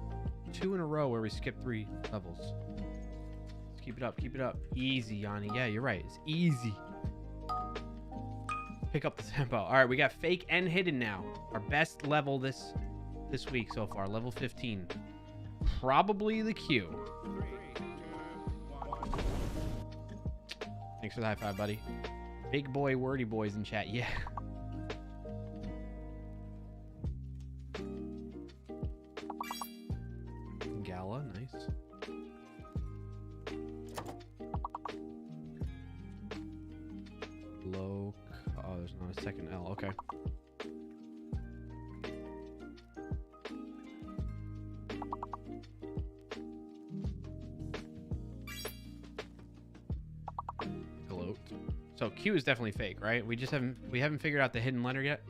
2 in a row where we skipped 3 levels. Let's keep it up, keep it up. Easy, Yanni. Yeah, you're right. It's easy. Pick up the tempo. All right, we got fake and hidden now. Our best level this week so far, level 15. Probably the Q. Thanks for the high five, buddy. Big boy, wordy boys in chat. Yeah. Gala, nice. Low. Oh, there's not a second L. Okay. So Q is definitely fake, right? We haven't figured out the hidden letter yet.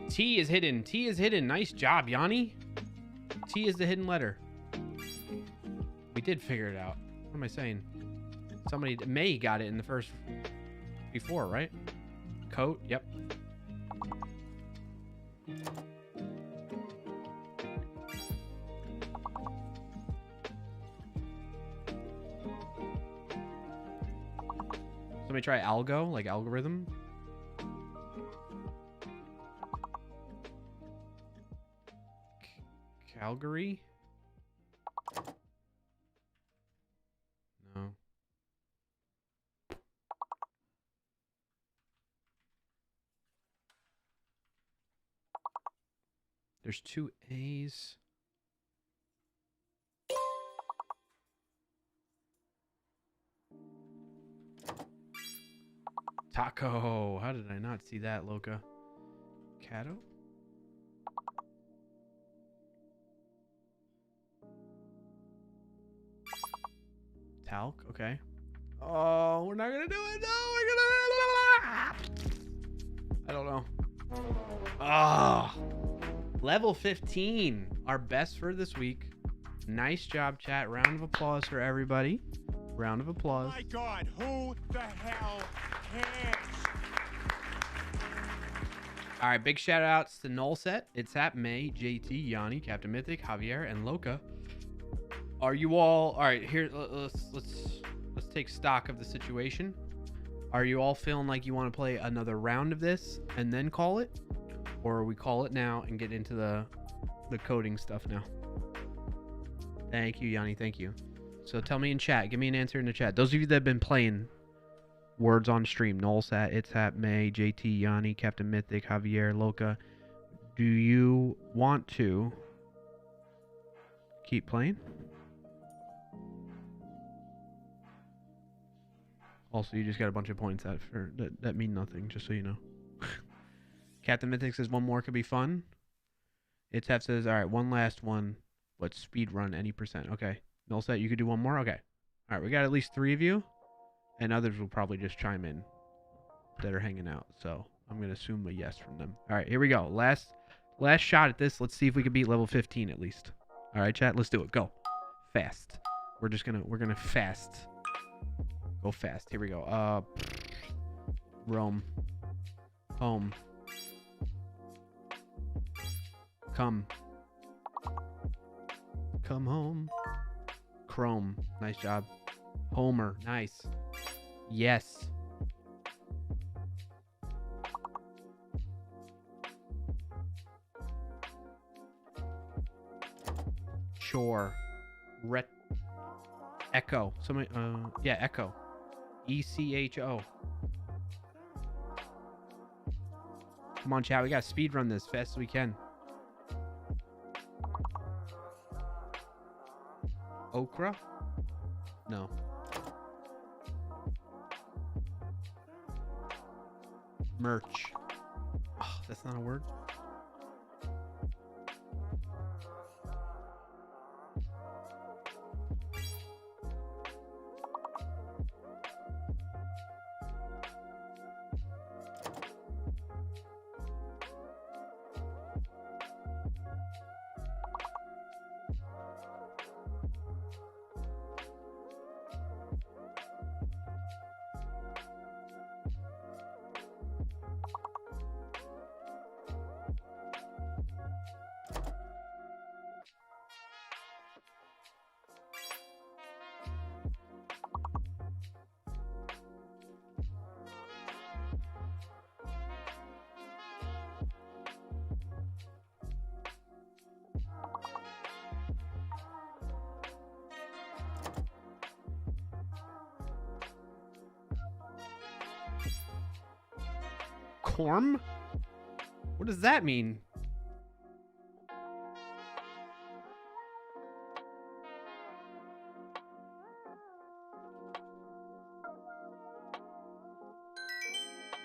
T is hidden. T is hidden. Nice job, Yanni. T is the hidden letter. We did figure it out. What am I saying? Somebody, May got it in the first before, right? Coat. Yep. Somebody try algo, like algorithm. Calgary? No. There's 2 A's. Taco. How did I not see that, Loca? Cato? Talc, okay. Oh, we're not gonna do it. No, we're gonna. I don't know. Oh, level 15. Our best for this week. Nice job, chat. Round of applause for everybody. Round of applause. My God, who the hell cares? All right, big shout outs to Null Set, It's Hap, May, JT, Yanni, Captain Mythic, Javier, and Loca. Are you all right? Here, let's take stock of the situation. Are you all feeling like you want to play another round of this and then call it, or we call it now and get into the coding stuff now? Thank you, Yanni. Thank you. So tell me in chat. Give me an answer in the chat. Those of you that have been playing words on stream, Nullsat, It's Hap, May, JT, Yanni, Captain Mythic, Javier, Loca. Do you want to keep playing? Also, you just got a bunch of points that mean nothing, just so you know. Captain Mythic says one more could be fun. It's Hap says, all right, one last one, but speed run any %. Okay. Nullset, you could do one more? Okay. All right, we got at least 3 of you, and others will probably just chime in that are hanging out. So I'm going to assume a yes from them. All right, here we go. Last shot at this. Let's see if we can beat level 15 at least. All right, chat, let's do it. Go. Fast. We're going to fast. Go fast. Here we go. Rome. Home. Come home. Chrome. Nice job. Homer. Nice. Yes. Chore. Echo. Somebody. Yeah. Echo. ECHO. Come on, chat. We got to speed run this fast as we can. Okra? No. Merch. Oh, that's not a word. Corm? What does that mean?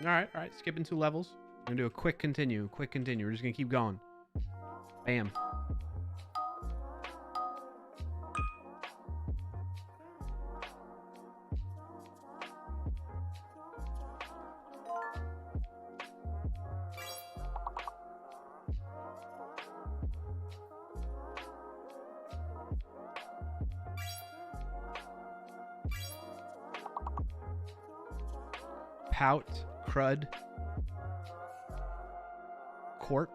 All right. Skipping 2 levels. We're gonna do a quick continue. We're just gonna keep going. Bam. Pout, crud, court.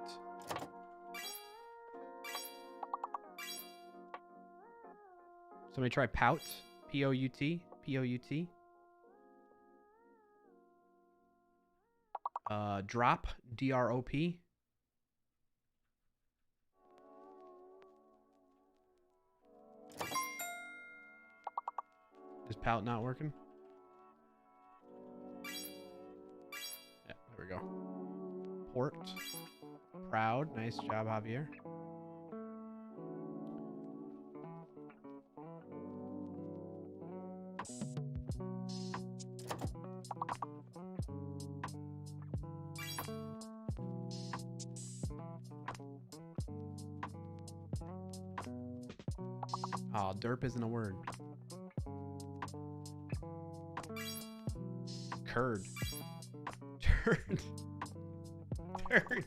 Somebody try pout, P-O-U-T, P-O-U-T. Drop, D-R-O-P. Is pout not working? Yeah, there we go. Port. Proud. Nice job, Javier. Oh, derp isn't a word. Curd. Turd. Turd.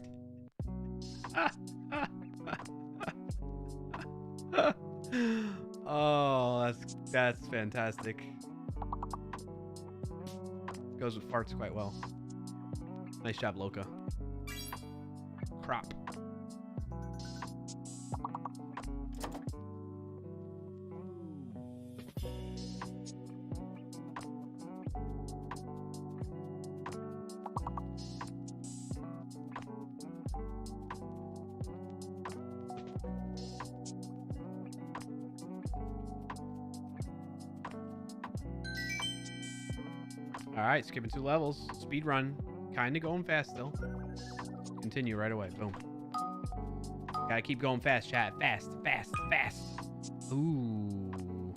Oh, that's fantastic. Goes with farts quite well. Nice job, Loca. Crop. All right, skipping 2 levels. Speed run. Kind of going fast still. Continue right away. Boom. Gotta keep going fast, chat. Fast, fast, fast. Ooh.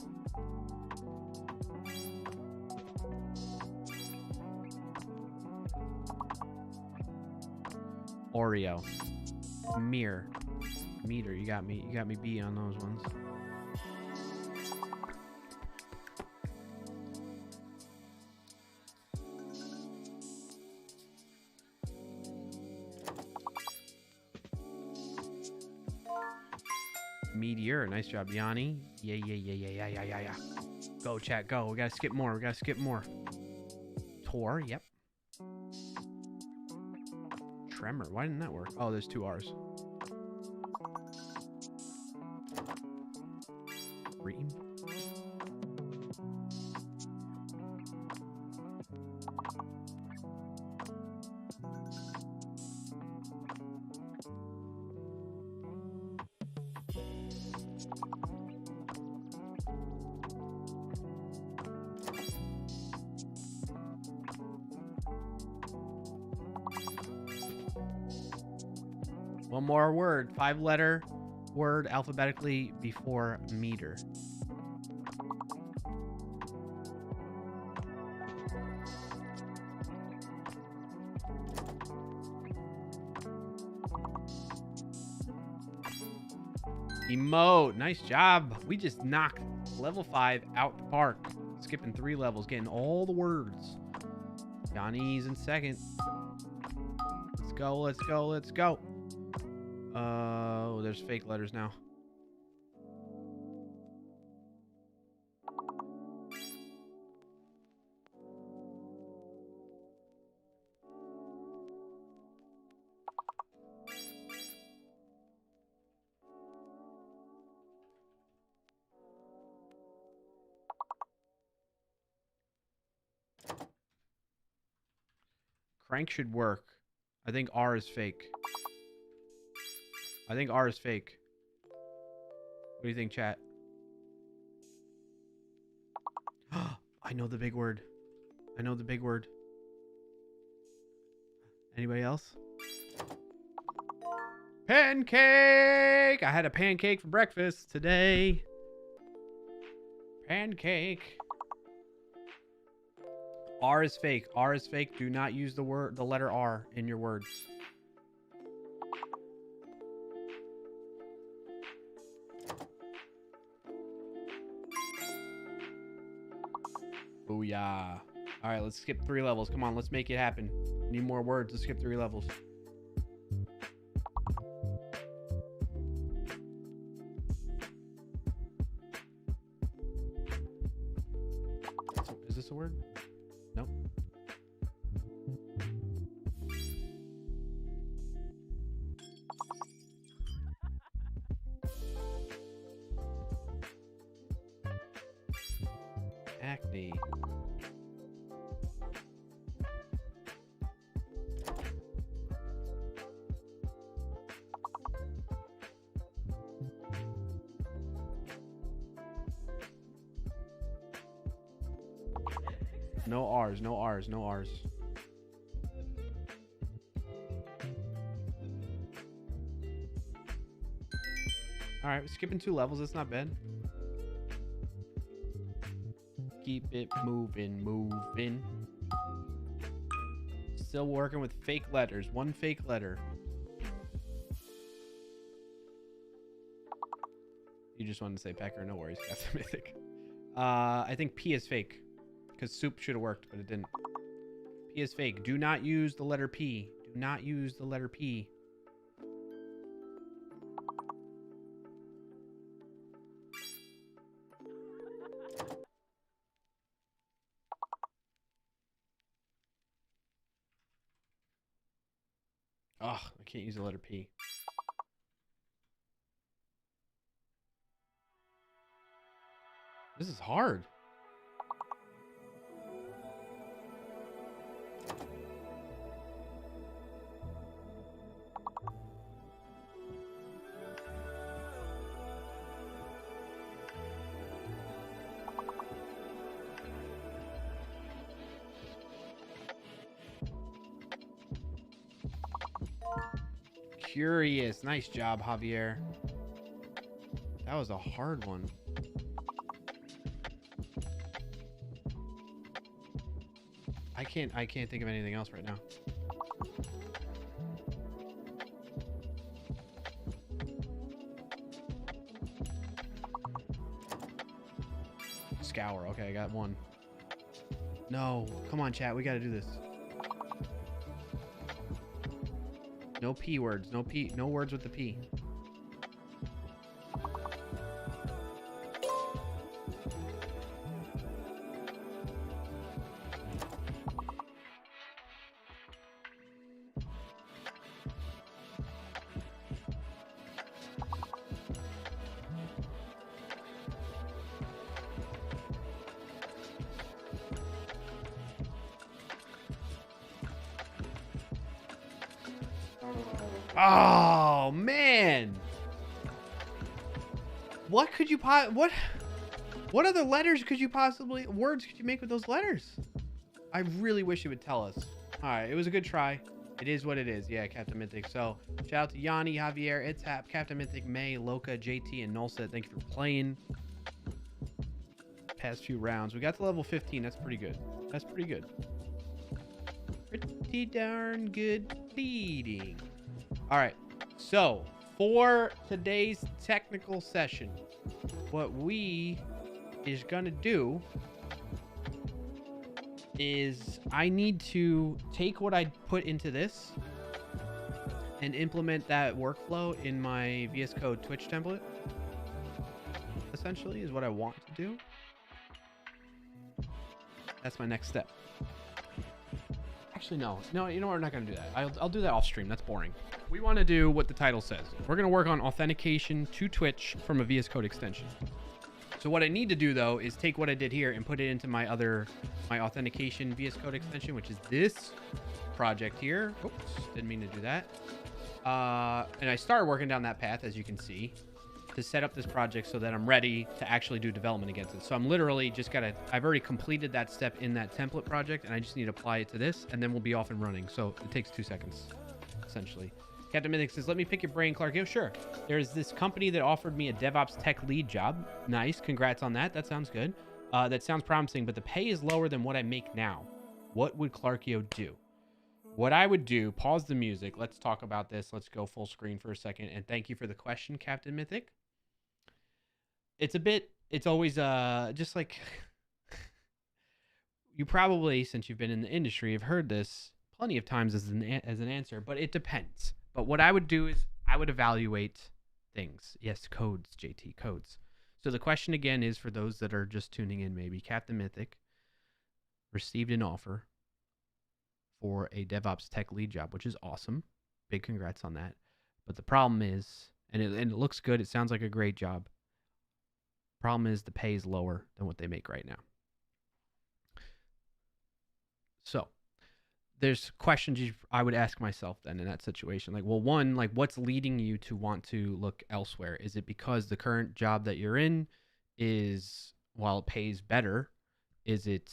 Oreo. Mirror. Meter. You got me. You got me beat on those ones. Meteor. Nice job, Yanni. Yeah. Go, chat, go. We gotta skip more. We gotta skip more. Tor. Yep. Tremor. Why didn't that work? Oh, there's 2 R's. Ream. One more word. 5-letter word alphabetically before meter. Emote. Nice job. We just knocked level 5 out the park. Skipping 3 levels, getting all the words. Johnny's in second. Let's go, let's go, let's go. Oh, there's fake letters now. Crank should work. I think R is fake. I think R is fake. What do you think, chat? I know the big word. I know the big word. Anybody else? Pancake! I had a pancake for breakfast today. Pancake. R is fake. R is fake. Do not use the letter R in your words. Booyah. All right, let's skip 3 levels. Come on, let's make it happen. Need more words. Let's skip 3 levels. Is this a word? Nope. Acne. No R's, no R's, no R's. All right, we're skipping 2 levels. That's not bad. Keep it moving, moving. Still working with fake letters. 1 fake letter. You just wanted to say pecker. No worries, Captain Mythic. I think P is fake. Because soup should have worked, but it didn't. P is fake. Do not use the letter P. Do not use the letter P. Ugh, I can't use the letter P. This is hard. Curious. Nice job, Javier. That was a hard one. I can't think of anything else right now. Scour. Okay, I got one. No. Come on, chat. We got to do this. No P words. No P. No words with the P. Oh man, what could you what other letters could you possibly words could you make with those letters? I really wish it would tell us. All right, it was a good try. It is what it is. Yeah, Captain Mythic. So shout out to Yanni, Javier, It's Hap, Captain Mythic, May, Loca, JT, and Nulset. Thank you for playing. Past few rounds, we got to level 15. That's pretty good. That's pretty good. Pretty darn good leading. All right, so for today's technical session, what we is gonna do is I need to take what I put into this and implement that workflow in my VS Code Twitch template. Essentially, is what I want to do. That's my next step. Actually, no, you know what? We're not gonna do that. I'll do that off stream. That's boring. We want to do what the title says. We're gonna work on authentication to Twitch from a VS Code extension. So what I need to do though is take what I did here and put it into my authentication VS Code extension, which is this project here. Oops, didn't mean to do that. And I started working down that path, as you can see, to set up this project so that I'm ready to actually do development against it. So I'm literally just I've already completed that step in that template project, and I just need to apply it to this, and then we'll be off and running. So it takes 2 seconds, essentially. Captain Mythic says, let me pick your brain, clarkio. Sure. There's this company that offered me a DevOps tech lead job. Nice. Congrats on that. That sounds good. That sounds promising, but the pay is lower than what I make now. What would Clarkio do? What I would do, pause the music. Let's talk about this. Let's go full screen for a second. And thank you for the question, Captain Mythic. It's always just like, you probably, since you've been in the industry, have heard this plenty of times as an answer, but it depends. But what I would do is I would evaluate things. Yes, codes, JT, codes. So the question again is for those that are just tuning in, maybe Captain Mythic received an offer for a DevOps tech lead job, which is awesome. Big congrats on that. But the problem is, and it looks good, it sounds like a great job. Problem is the pay is lower than what they make right now. So there's questions I would ask myself then in that situation. Like, well, one, like what's leading you to want to look elsewhere? Is it because the current job that you're in is, while it pays better, is it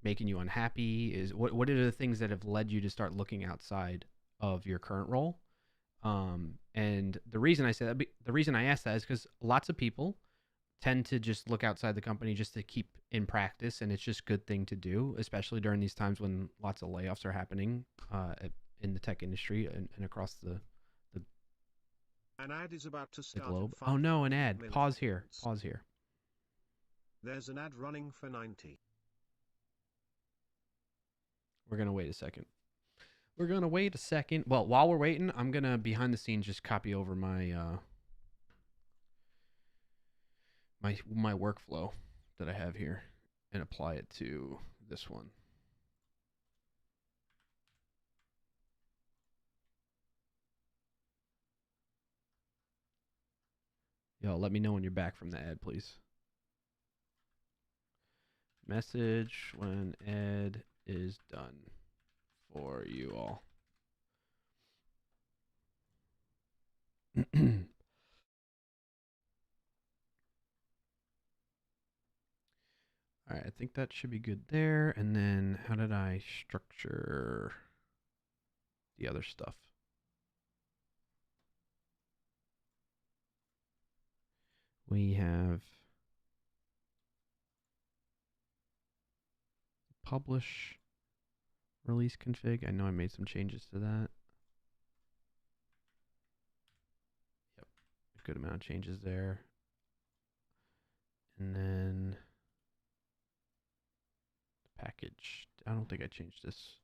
making you unhappy? What are the things that have led you to start looking outside of your current role? And the reason I say that, the reason I ask that is because lots of people tend to just look outside the company just to keep in practice, and it's just a good thing to do, especially during these times when lots of layoffs are happening in the tech industry and across the An ad is about to The start. globe. At Oh no, an ad. 5,000 Pause here. milliseconds. Pause here. There's an ad running for 90. We're going to wait a second. We're going to wait a second. Well, while we're waiting, I'm going to behind the scenes just copy over my my workflow that I have here and apply it to this one. Yo, let me know when you're back from the ad, please. Message when ad is done for you all. All right, I think that should be good there. And then how did I structure the other stuff? We have publish release config. I know I made some changes to that. Yep, a good amount of changes there. And then the package. I don't think I changed this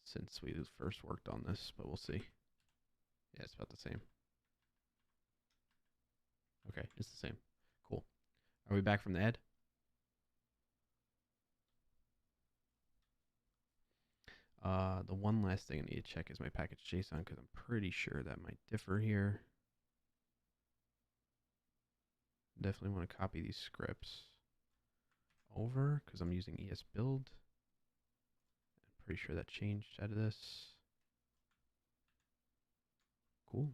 since we first worked on this, but we'll see. Yeah, it's about the same. Okay, it's the same. Cool. Are we back from the ad? The one last thing I need to check is my package JSON because I'm pretty sure that might differ here. Definitely want to copy these scripts over because I'm using ES build. I'm pretty sure that changed out of this. Cool.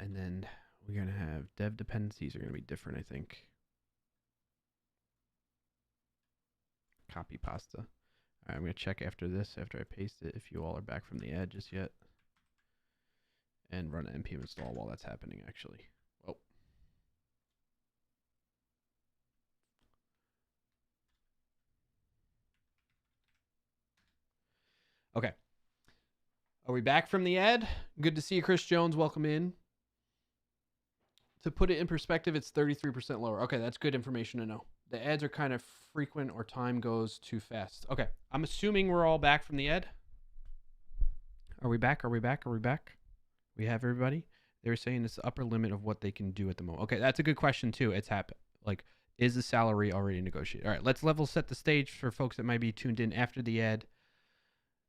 And then we're going to have dev dependencies are going to be different, I think. Copy pasta. All right, I'm going to check after this, after I paste it, if you all are back from the ad just yet. And run npm install while that's happening, actually. Oh. Okay. Are we back from the ad? Good to see you, Chris Jones. Welcome in. To put it in perspective, it's 33% lower. Okay, that's good information to know. The ads are kind of frequent or time goes too fast. Okay, I'm assuming we're all back from the ad. Are we back? Are we back? Are we back? We have everybody? They were saying it's the upper limit of what they can do at the moment. Okay, that's a good question too. It's happened. Like, is the salary already negotiated? All right, let's level set the stage for folks that might be tuned in after the ad.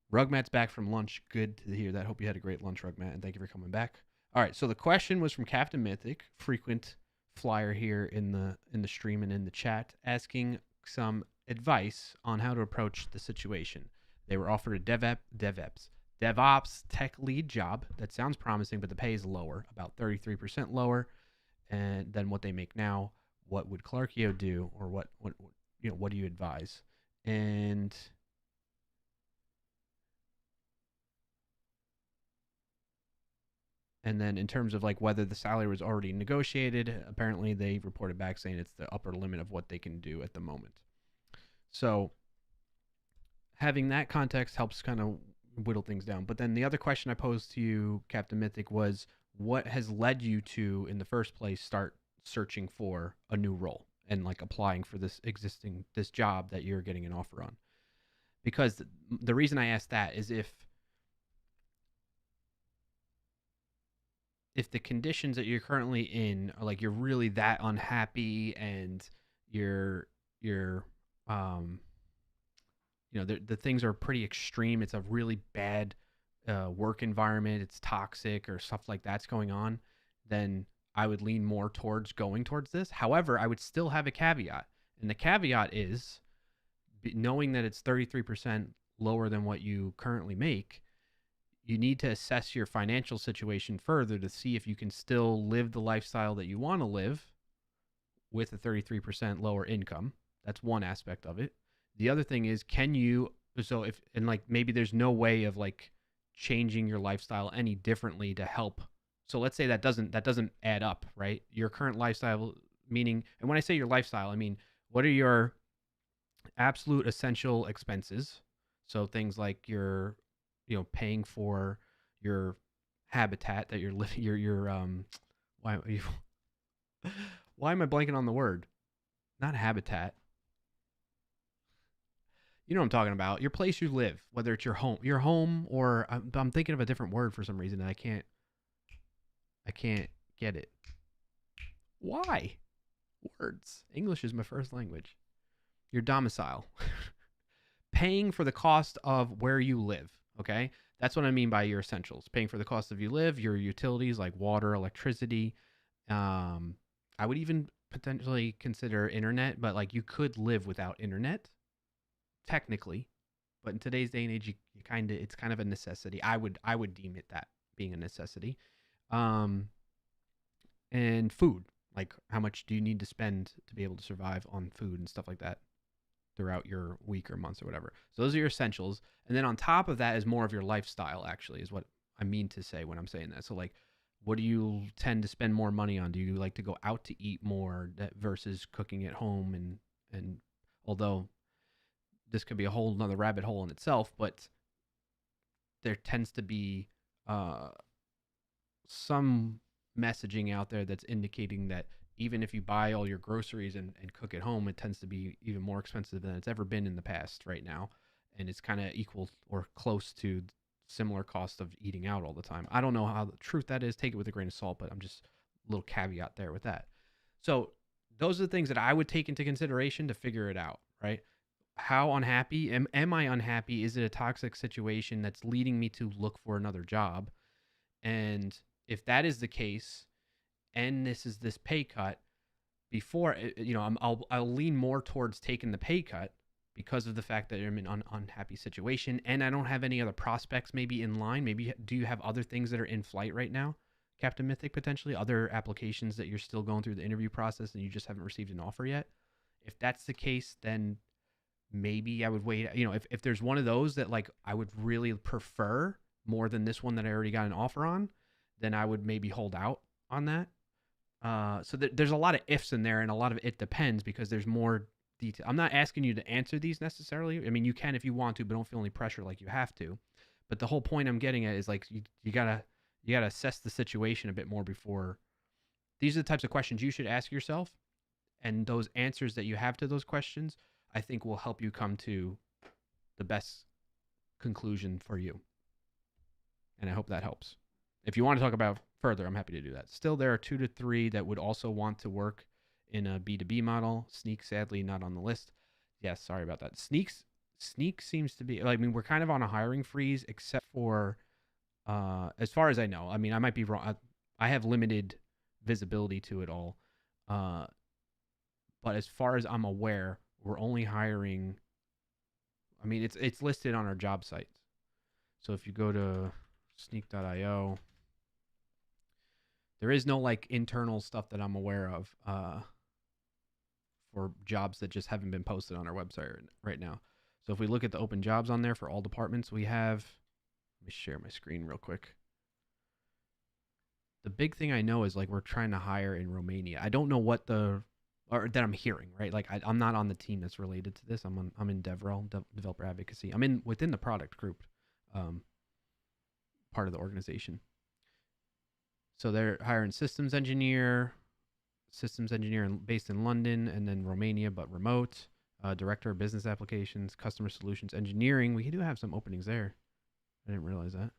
Rugmat's back from lunch. Good to hear that. Hope you had a great lunch, Rugmat, and thank you for coming back. All right, so the question was from Captain Mythic, frequent flyer here in the stream and in the chat, asking some advice on how to approach the situation. They were offered a DevOps tech lead job. That sounds promising, but the pay is lower, about 33% lower than what they make now. What would Clarkio do, or what do you advise? And then in terms of like whether the salary was already negotiated, apparently they reported back saying it's the upper limit of what they can do at the moment. So having that context helps kind of whittle things down. But then the other question I posed to you, Captain Mythic, was what has led you to, in the first place, start searching for a new role and like applying for this job that you're getting an offer on? Because the reason I asked that is if the conditions that you're currently in are like you're really that unhappy and you're the things are pretty extreme, it's a really bad work environment, it's toxic or stuff like that's going on, then I would lean more towards going towards this. However, I would still have a caveat, and the caveat is knowing that it's 33% lower than what you currently make. You need to assess your financial situation further to see if you can still live the lifestyle that you want to live with a 33% lower income. That's one aspect of it. The other thing is, maybe there's no way of like changing your lifestyle any differently to help. So let's say that doesn't add up, right? Your current lifestyle, meaning, and when I say your lifestyle, I mean, what are your absolute essential expenses? So things like your paying for your habitat that you're living, why, why am I blanking on the word? Not habitat. You know what I'm talking about. Your place you live, whether it's your home, or I'm thinking of a different word for some reason, and I can't get it. Why? Words. English is my first language. Your domicile. Paying for the cost of where you live. Okay, that's what I mean by your essentials. Paying for the cost of you live, your utilities like water, electricity. I would even potentially consider internet, but like you could live without internet technically, but in today's day and age, it's kind of a necessity. I would deem it that being a necessity. Um, and food, like how much do you need to spend to be able to survive on food and stuff like that throughout your week or months or whatever. So those are your essentials, and then on top of that is more of your lifestyle. Actually, is what I mean to say when I'm saying that. So like, what do you tend to spend more money on? Do you like to go out to eat more versus cooking at home? And although this could be a whole another rabbit hole in itself, but there tends to be some messaging out there that's indicating that even if you buy all your groceries and cook at home, it tends to be even more expensive than it's ever been in the past right now. And it's kind of equal or close to similar cost of eating out all the time. I don't know how the truth that is. Take it with a grain of salt, but I'm just a little caveat there with that. So those are the things that I would take into consideration to figure it out, right? How unhappy am I unhappy? Is it a toxic situation that's leading me to look for another job? And if that is the case, and this pay cut, before I'll lean more towards taking the pay cut because of the fact that I'm in an unhappy situation and I don't have any other prospects maybe in line. Maybe do you have other things that are in flight right now, Captain Mythic, potentially other applications that you're still going through the interview process and you just haven't received an offer yet? If that's the case, then maybe I would wait. If there's one of those that like I would really prefer more than this one that I already got an offer on, then I would maybe hold out on that. So there's a lot of ifs in there, and a lot of it depends because there's more detail. I'm not asking you to answer these necessarily. I mean, you can if you want to, but don't feel any pressure like you have to. But the whole point I'm getting at is like you gotta assess the situation a bit more before. These are the types of questions you should ask yourself, and those answers that you have to those questions, I think will help you come to the best conclusion for you. And I hope that helps. If you want to talk about further, I'm happy to do that. Still, there are 2 to 3 that would also want to work in a B2B model. Sneak, sadly, not on the list. Yes, sorry about that. Sneak seems to be, I mean, we're kind of on a hiring freeze, except for, as far as I know. I mean, I might be wrong. I have limited visibility to it all. But as far as I'm aware, we're only hiring. I mean, it's listed on our job site. So if you go to sneak.io, there is no like internal stuff that I'm aware of for jobs that just haven't been posted on our website right now. So if we look at the open jobs on there for all departments, we have, let me share my screen real quick. The big thing I know is like we're trying to hire in Romania. I don't know what that I'm hearing, right? Like I'm not on the team that's related to this. I'm in DevRel, developer advocacy. I'm within the product group, part of the organization. So they're hiring systems engineer based in London, and then Romania, but remote. Director of business applications, customer solutions engineering. We do have some openings there. I didn't realize that.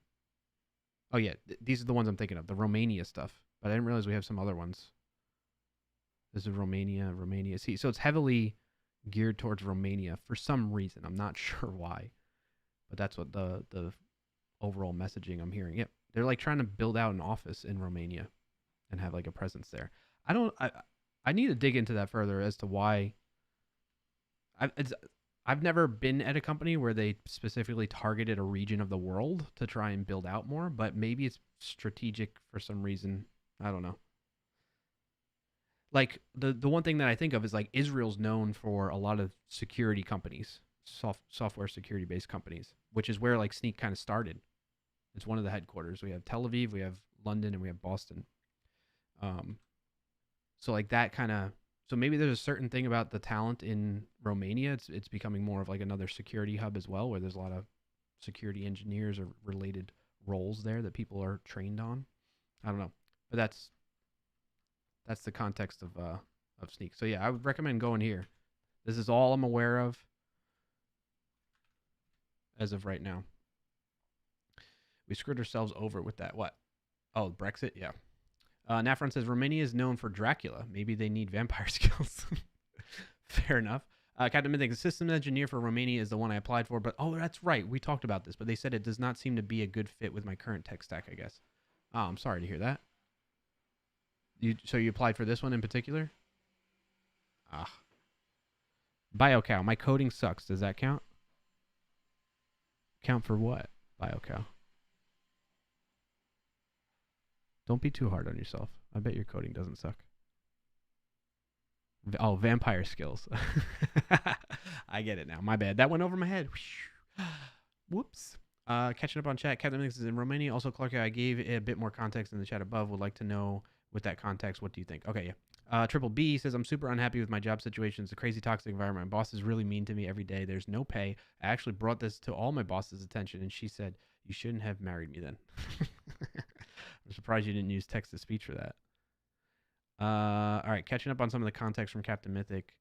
Oh yeah, these are the ones I'm thinking of, the Romania stuff. But I didn't realize we have some other ones. This is Romania. See, so it's heavily geared towards Romania for some reason. I'm not sure why, but that's what the overall messaging I'm hearing. Yep, they're like trying to build out an office in Romania and have like a presence there. I need to dig into that further as to why. I've never been at a company where they specifically targeted a region of the world to try and build out more, but maybe it's strategic for some reason. I don't know. Like the one thing that I think of is like Israel's known for a lot of security companies, software security based companies, which is where like Sneak kind of started. It's one of the headquarters. We have Tel Aviv, we have London, and we have Boston. So like that kind of, so maybe there's a certain thing about the talent in Romania. It's becoming more of like another security hub as well, where there's a lot of security engineers or related roles there that people are trained on. I don't know, but that's the context of Sneak. So yeah, I would recommend going here. This is all I'm aware of as of right now. We screwed ourselves over with that. What? Oh, Brexit? Yeah. Nafron says Romania is known for Dracula. Maybe they need vampire skills. Fair enough. Captain Mythic, the systems engineer for Romania is the one I applied for, but oh, that's right. We talked about this, but they said it does not seem to be a good fit with my current tech stack, I guess. Oh, I'm sorry to hear that. So you applied for this one in particular? Ah. BioCow, my coding sucks. Does that count? Count for what, BioCow? Don't be too hard on yourself. I bet your coding doesn't suck. Oh, vampire skills. I get it now. My bad. That went over my head. Whoops. Catching up on chat. Captain Mix is in Romania. Also, clarkio, I gave a bit more context in the chat above. Would like to know with that context, what do you think? Okay, yeah. Triple B says, I'm super unhappy with my job situation. It's a crazy toxic environment. My boss is really mean to me every day. There's no pay. I actually brought this to all my boss's attention, and she said, you shouldn't have married me then. I'm surprised you didn't use text-to-speech for that. All right, catching up on some of the context from Captain Mythic.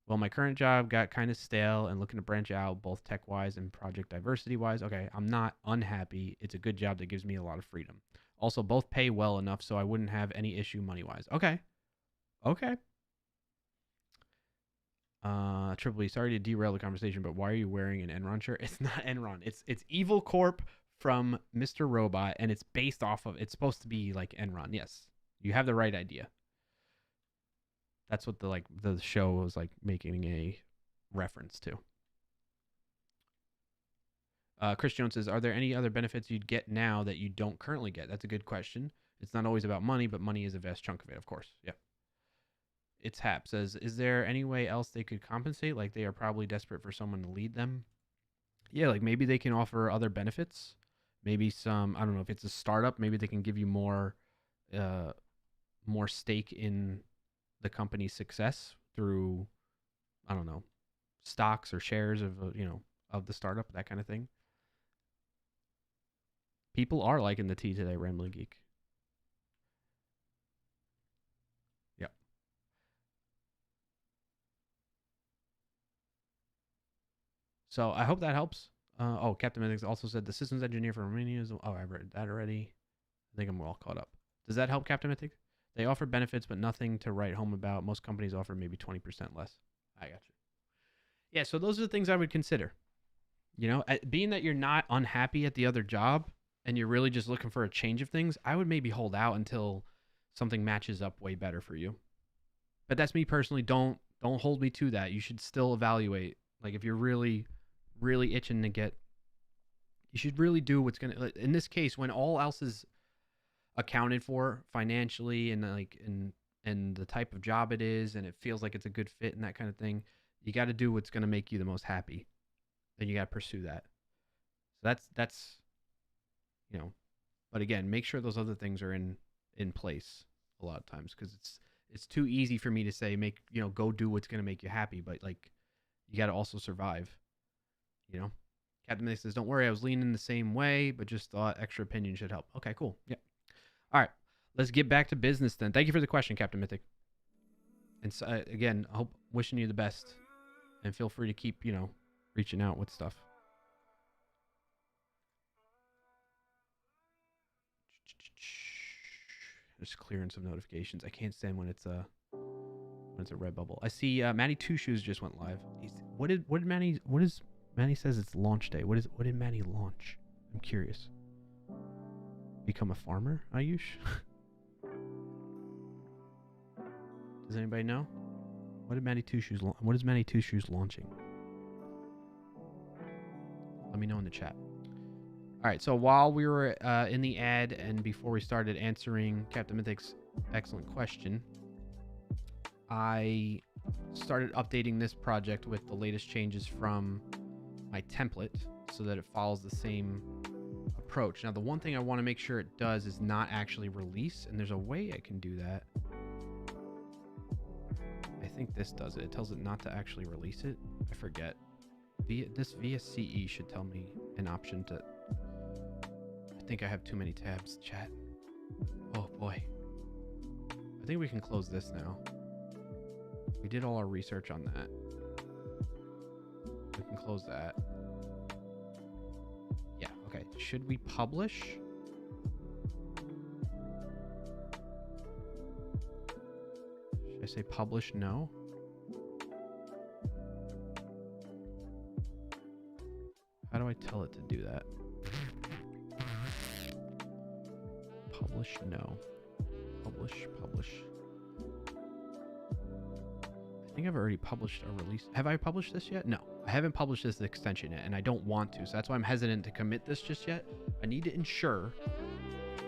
Well, my current job got kind of stale and looking to branch out both tech-wise and project diversity-wise. Okay, I'm not unhappy. It's a good job that gives me a lot of freedom. Also, both pay well enough so I wouldn't have any issue money-wise. Okay. Okay. Triple E, sorry to derail the conversation, but why are you wearing an Enron shirt? It's not Enron. It's Evil Corp from Mr. Robot, and it's based off of, it's supposed to be like Enron. Yes, you have the right idea. That's what the show was like making a reference to. Chris Jones says, are there any other benefits you'd get now that you don't currently get? That's a good question. It's not always about money, but money is a vast chunk of it, of course. Yeah. It's Hap says, is there any way else they could compensate? Like they are probably desperate for someone to lead them. Yeah, like maybe they can offer other benefits. Maybe some, I don't know if it's a startup, maybe they can give you more stake in the company's success through, I don't know, stocks or shares of, of the startup, that kind of thing. People are liking the tea today, Rambling Geek. Yep. So I hope that helps. Captain Mythics also said the systems engineer for Romania is... Oh, I read that already. I think I'm all caught up. Does that help, Captain Mythic? They offer benefits, but nothing to write home about. Most companies offer maybe 20% less. I got you. Yeah, so those are the things I would consider. Being that you're not unhappy at the other job and you're really just looking for a change of things, I would maybe hold out until something matches up way better for you. But that's me personally. Don't hold me to that. You should still evaluate. Like if you're really, really itching to get, you should really do what's going to, in this case, when all else is accounted for financially and and the type of job it is, and it feels like it's a good fit and that kind of thing, you got to do what's going to make you the most happy. Then you got to pursue that. So that's but again, make sure those other things are in place a lot of times, because it's too easy for me to say go do what's going to make you happy, but like you got to also survive. Captain Mythic says, don't worry, I was leaning the same way, but just thought extra opinion should help. Okay, cool. Yeah. All right, let's get back to business then. Thank you for the question, Captain Mythic. And so, again, I hope, wishing you the best, and feel free to keep reaching out with stuff. Just clearing some notifications. I can't stand when it's a red bubble. I see Manny Two Shoes just went live. What did Manny says it's launch day. What did Manny launch? I'm curious. Become a farmer, Ayush? Does anybody know? What is Manny Two Shoes launching? Let me know in the chat. All right, so while we were in the ad and before we started answering Captain Mythic's excellent question, I started updating this project with the latest changes from my template so that it follows the same approach. Now, the one thing I want to make sure it does is not actually release, and there's a way I can do that. I think this does it. It tells it not to actually release it. I forget. This VSCE should tell me an option to. I think I have too many tabs, chat. Oh boy. I think we can close this now. We did all our research on that. We can close that. Yeah, okay. Should we publish? Should I say publish no? How do I tell it to do that? Publish no. Publish. I think I've already published a release. Have I published this yet? No, I haven't published this extension yet, and I don't want to. So that's why I'm hesitant to commit this just yet. I need to ensure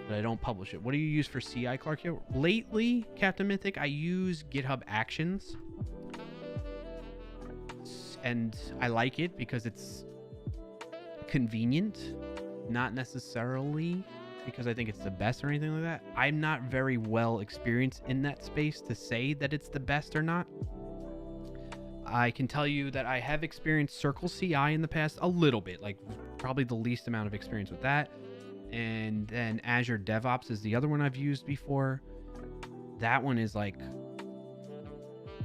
that I don't publish it. What do you use for CI, clarkio? Lately, Captain Mythic, I use GitHub Actions. And I like it because it's convenient, not necessarily because I think it's the best or anything like that. I'm not very well experienced in that space to say that it's the best or not. I can tell you that I have experienced Circle CI in the past a little bit, like probably the least amount of experience with that. And then Azure DevOps is the other one I've used before. That one is like,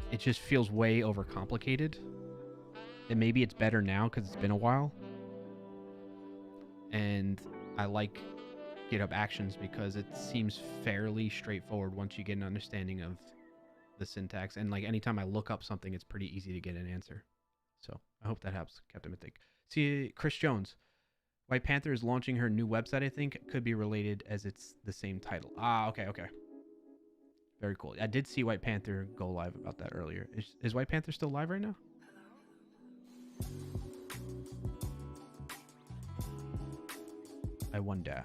it just feels way overcomplicated. And maybe it's better now because it's been a while. And I like GitHub Actions because it seems fairly straightforward once you get an understanding of the syntax. And like anytime I look up something, it's pretty easy to get an answer. So I hope that helps, Captain Mythic. See, Chris Jones. White Panther is launching her new website, I think. It could be related as it's the same title. Ah, okay. Very cool. I did see White Panther go live about that earlier. Is White Panther still live right now? I wonder.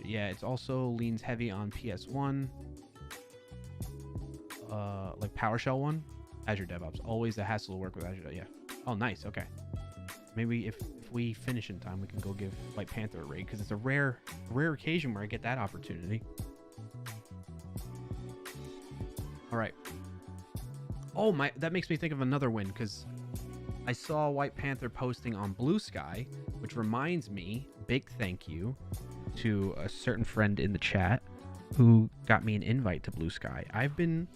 Yeah, it's also leans heavy on PS1. Like PowerShell one. Azure DevOps. Always a hassle to work with Azure. Yeah. Oh, nice. Okay. Maybe if we finish in time, we can go give White Panther a raid because it's a rare occasion where I get that opportunity. All right. Oh my! That makes me think of another win because I saw White Panther posting on Blue Sky, which reminds me, big thank you to a certain friend in the chat who got me an invite to Blue Sky. I've been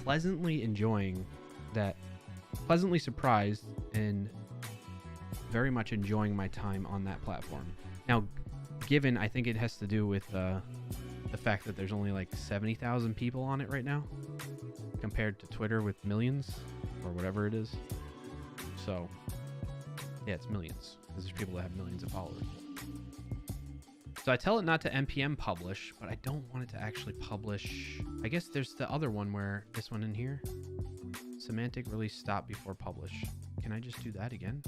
pleasantly enjoying that, pleasantly surprised and very much enjoying my time on that platform. Now, given I think it has to do with the fact that there's only like 70,000 people on it right now compared to Twitter with millions or whatever it is. So yeah, it's millions because there's people that have millions of followers. So I tell it not to npm publish, but I don't want it to actually publish. I guess there's the other one where this one in here, semantic release stop before publish. Can I just do that again?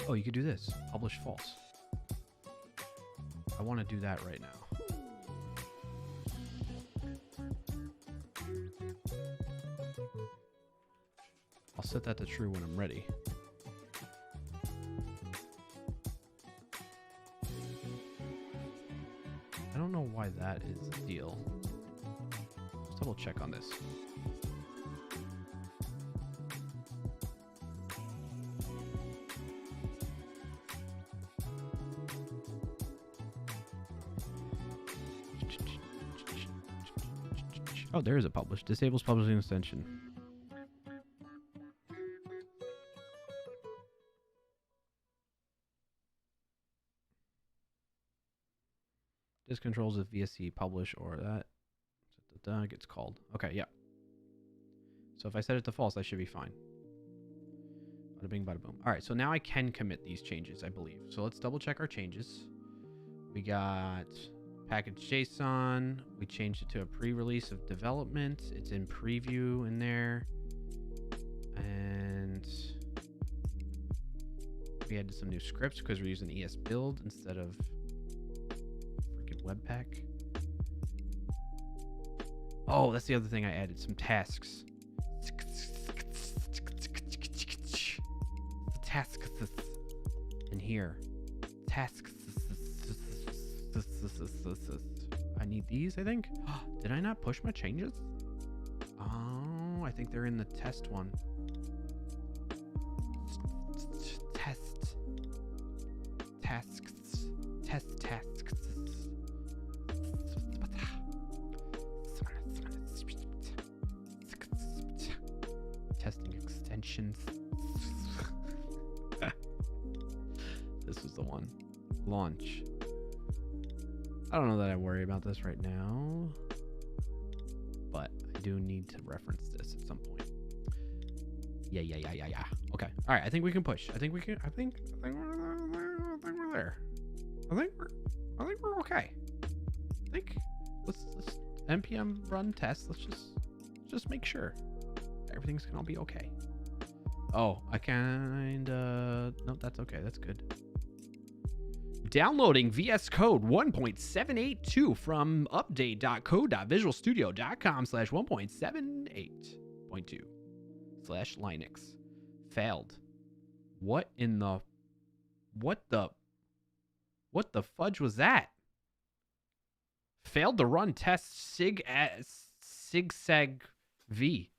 Oh, you could do this, publish false. I want to do that right now. I'll set that to true when I'm ready. I don't know why that is the deal. Let's double check on this. Oh, there is a publish. Disables publishing extension. This controls if VSC publish or that gets called. Okay, yeah. So if I set it to false, I should be fine. Bada bing, bada boom. All right, so now I can commit these changes, I believe. So let's double check our changes. We got package JSON. We changed it to a pre-release of development. It's in preview in there. And we added some new scripts because we're using ES build instead of Webpack. Oh, that's the other thing I added. Some tasks. Tasks in here. Tasks. I need these, I think. Did I not push my changes? Oh, I think they're in the test one. Test. Tasks. Test tasks. Testing extensions. This was the one. Launch. I don't know that I worry about this right now, but I do need to reference this at some point. Yeah. Okay. All right. I think we can push. I think we're there. I think we're okay. I think let's npm run test. Let's just make sure everything's gonna be okay. Oh, I kinda no, that's okay. That's good. Downloading VS Code 1.782 from update.code.visualstudio.com/1.78.2/Linux. Failed. What the fudge was that? Failed to run test sigsag v.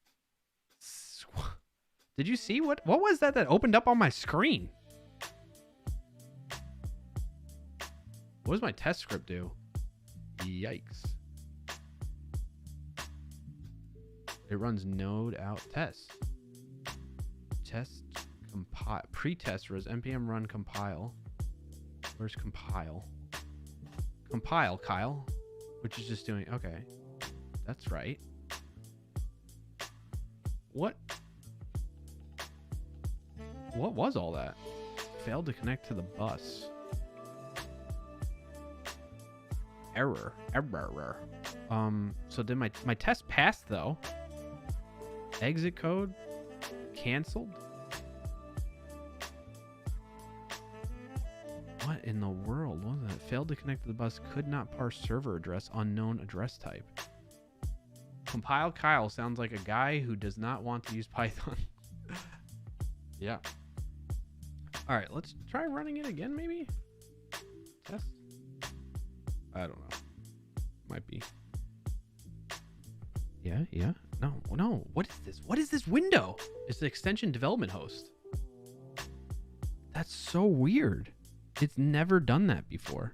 Did you see what was that opened up on my screen? What does my test script do? Yikes. It runs node out test. Test compile. Pre-test was npm run compile. Where's compile? Compile, Kyle. Which is just doing, okay. That's right. What was all that? Failed to connect to the bus. Error. So did my test pass though? Exit code canceled. What in the world was that? Failed to connect to the bus. Could not parse server address. Unknown address type. Compile Kyle sounds like a guy who does not want to use Python. Yeah. All right, let's try running it again, maybe. Test. I don't know. Might be. Yeah. No. What is this? What is this window? It's the extension development host. That's so weird. It's never done that before.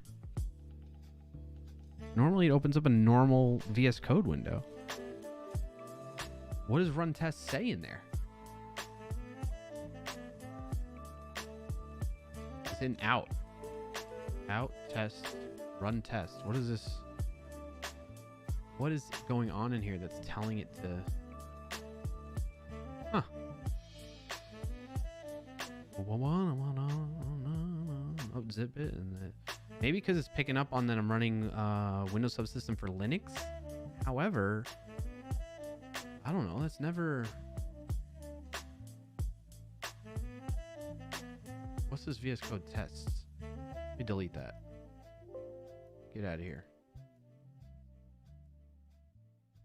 Normally it opens up a normal VS Code window. What does run test say in there? It's in out. Out, test, run test. What is this? What is going on in here that's telling it to... Huh. Oh, zip it. And maybe because it's picking up on that I'm running Windows Subsystem for Linux. However, I don't know. That's never... What's this VS Code tests? Let me delete that. Get out of here.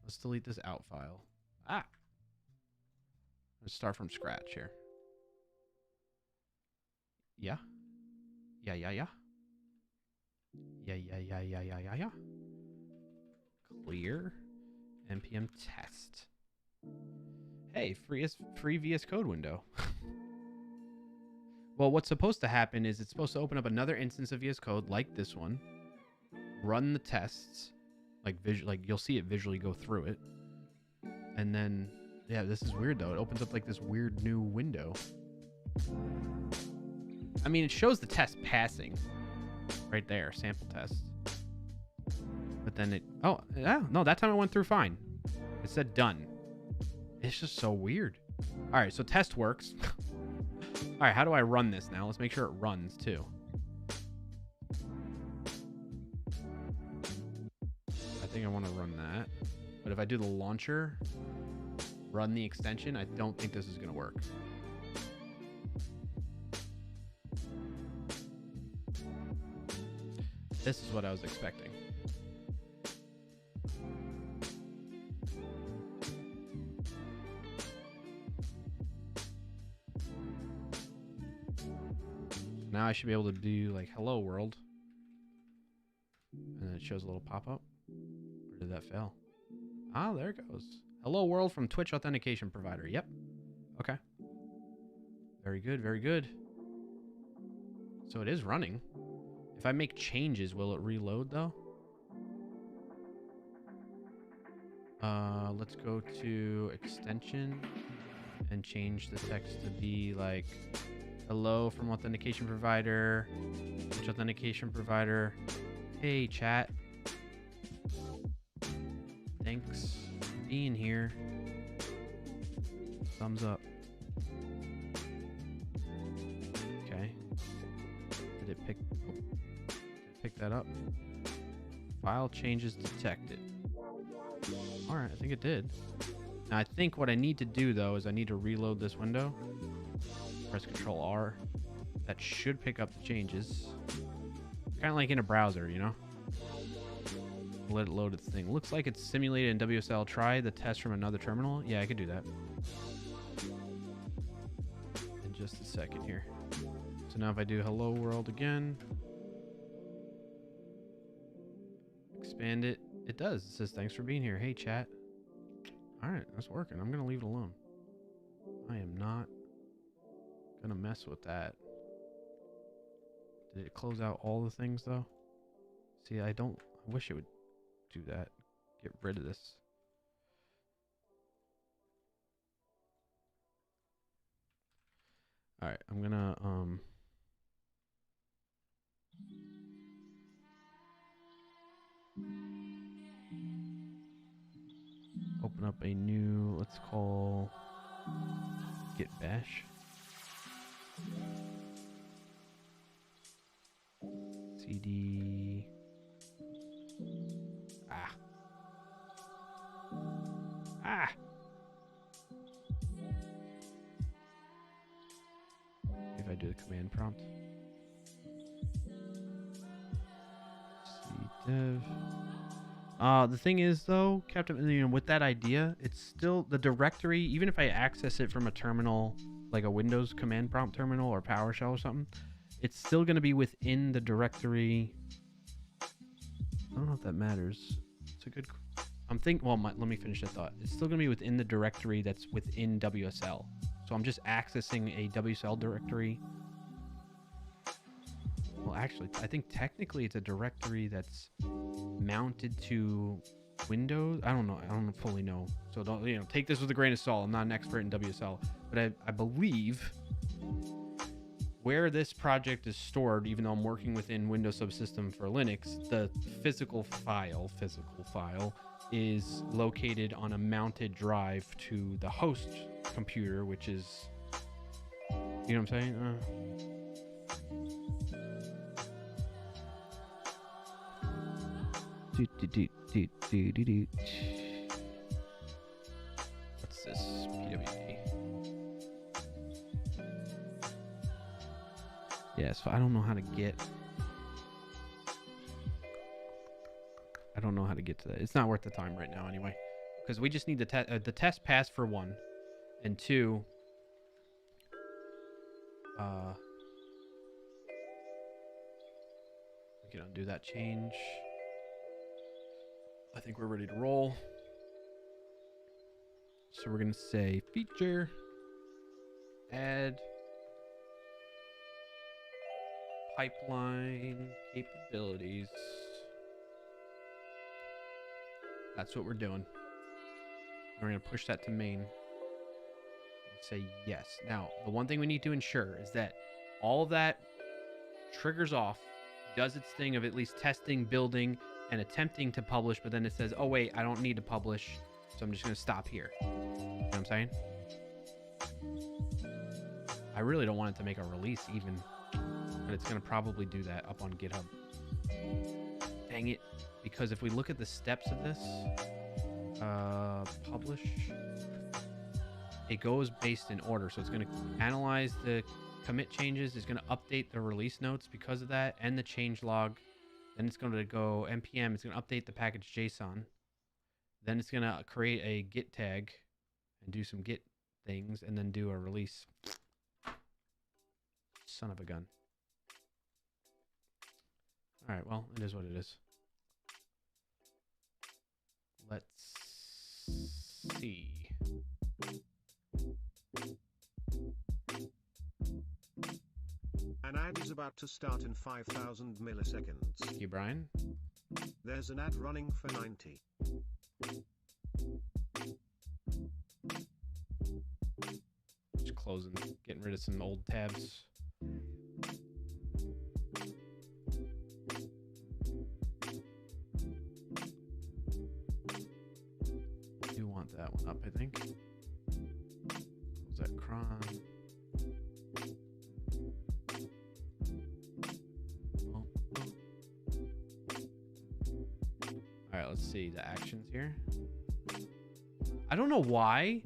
Let's delete this out file. Let's start from scratch here. Yeah. Clear. npm test. Hey, free VS Code window. Well, what's supposed to happen is it's supposed to open up another instance of VS Code like this one. Run the tests. Like you'll see it visually go through it. And then, yeah, this is weird though. It opens up like this weird new window. I mean, it shows the test passing right there, sample test. But then it, oh, yeah, no, that time it went through fine. It said done. It's just so weird. All right, so test works. All right, how do I run this now? Let's make sure it runs too. I think I want to run that. But if I do the launcher, run the extension, I don't think this is going to work. This is what I was expecting. Now I should be able to do like hello world. And then it shows a little pop-up. that fail? Ah, there it goes. Hello world from Twitch authentication provider. Yep. Okay. Very good, very good. So it is running. If I make changes, will it reload though? Let's go to extension and change the text to be like, hello from authentication provider. Which authentication provider? Hey, chat. Thanks for being here. Thumbs up. Okay. Did it pick that up? File changes detected. All right, I think it did. Now I think what I need to do though is I need to reload this window. Press Control R. That should pick up the changes. Kind of like in a browser, you know? Let it load its thing. Looks like it's simulated in WSL. Try the test from another terminal. Yeah, I could do that. In just a second here. So now if I do hello world again, expand it, it does. It says thanks for being here. Hey chat. All right, that's working. I'm gonna leave it alone. I am not gonna mess with that. Did it close out all the things though? See, I wish it would do that. Get rid of this. All right, I'm gonna open up a new, let's call git bash. CD. Ah. If I do the command prompt. cdev. The thing is though, Captain, you know, with that idea, it's still the directory, even if I access it from a terminal, like a Windows command prompt terminal or PowerShell or something, it's still going to be within the directory. I don't know if that matters. It's a good, let me finish that thought. It's still going to be within the directory that's within WSL. So I'm just accessing a WSL directory. Well, actually, I think technically it's a directory that's mounted to Windows. I don't know. I don't fully know. So don't, you know, take this with a grain of salt. I'm not an expert in WSL, but I believe where this project is stored, even though I'm working within Windows subsystem for Linux, the physical file is located on a mounted drive to the host computer, which is, you know what I'm saying? What's this? PWD. Yeah, so I don't know how to get. I don't know how to get to that. It's not worth the time right now, anyway, because we just need the test pass for 1, and 2. We can undo that change. I think we're ready to roll. So we're gonna say feature, add pipeline capabilities. That's what we're doing. We're gonna push that to main and say yes. Now, the one thing we need to ensure is that all of that triggers off, does its thing of at least testing, building, and attempting to publish, but then it says, oh wait, I don't need to publish, so I'm just gonna stop here. You know what I'm saying? I really don't want it to make a release even, but it's gonna probably do that up on GitHub. Dang it. Because if we look at the steps of this, publish, it goes based in order. So it's going to analyze the commit changes. It's going to update the release notes because of that and the change log. Then it's going to go npm. It's going to update the package JSON. Then it's going to create a git tag and do some git things and then do a release. Son of a gun. All right, well, it is what it is. Let's see. An ad is about to start in 5,000 milliseconds. Thank you, Brian. There's an ad running for 90. Just closing, getting rid of some old tabs. I do want that one up, I think. Was that cron? Oh. All right, let's see the actions here. I don't know why,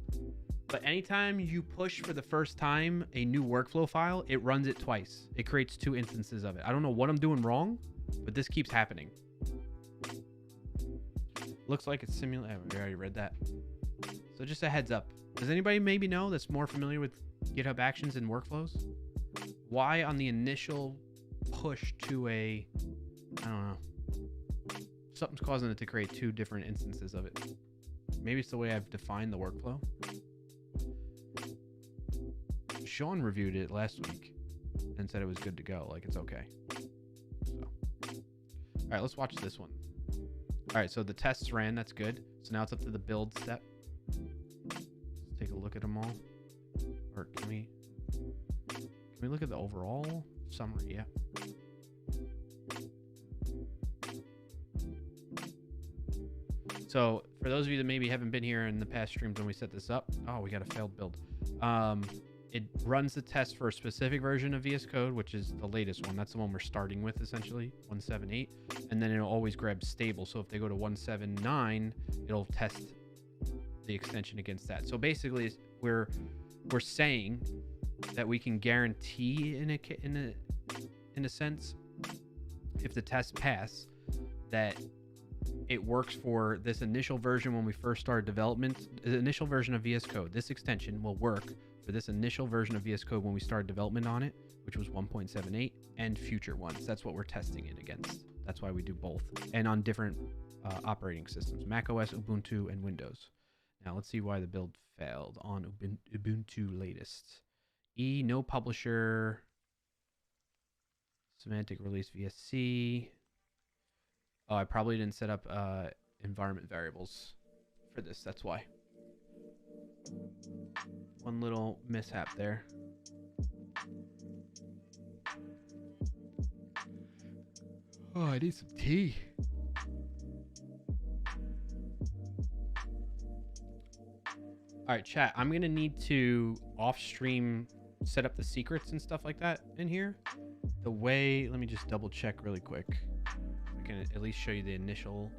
but anytime you push for the first time a new workflow file, it runs it twice. It creates 2 instances of it. I don't know what I'm doing wrong, but this keeps happening. Looks like it's simulated. We already read that. So just a heads up. Does anybody maybe know that's more familiar with GitHub Actions and workflows? Why on the initial push to a, I don't know, something's causing it to create 2 different instances of it. Maybe it's the way I've defined the workflow. Sean reviewed it last week and said it was good to go. Like, it's okay. So, all right, let's watch this one. All right, so the tests ran. That's good. So now it's up to the build step. Let's take a look at them all. Or can we look at the overall summary? Yeah. So for those of you that maybe haven't been here in the past streams when we set this up, oh, we got a failed build. It runs the test for a specific version of VS Code, which is the latest one. That's the one we're starting with, essentially, 1.7.8. And then it'll always grab stable. So if they go to 1.7.9, it'll test the extension against that. So basically, we're saying that we can guarantee in a sense, if the tests pass, that it works for this initial version when we first started development. The initial version of VS Code, this extension will work for this initial version of VS Code when we started development on it, which was 1.78, and future ones. That's what we're testing it against. That's why we do both, and on different operating systems, macOS, Ubuntu, and Windows. Now let's see why the build failed on Ubuntu latest. No publisher, semantic release VSC. Oh, I probably didn't set up environment variables for this. That's why. One little mishap there. Oh, I need some tea. All right, chat. I'm going to need to off-stream set up the secrets and stuff like that in here. The way, let me just double check really quick. I can at least show you the initial.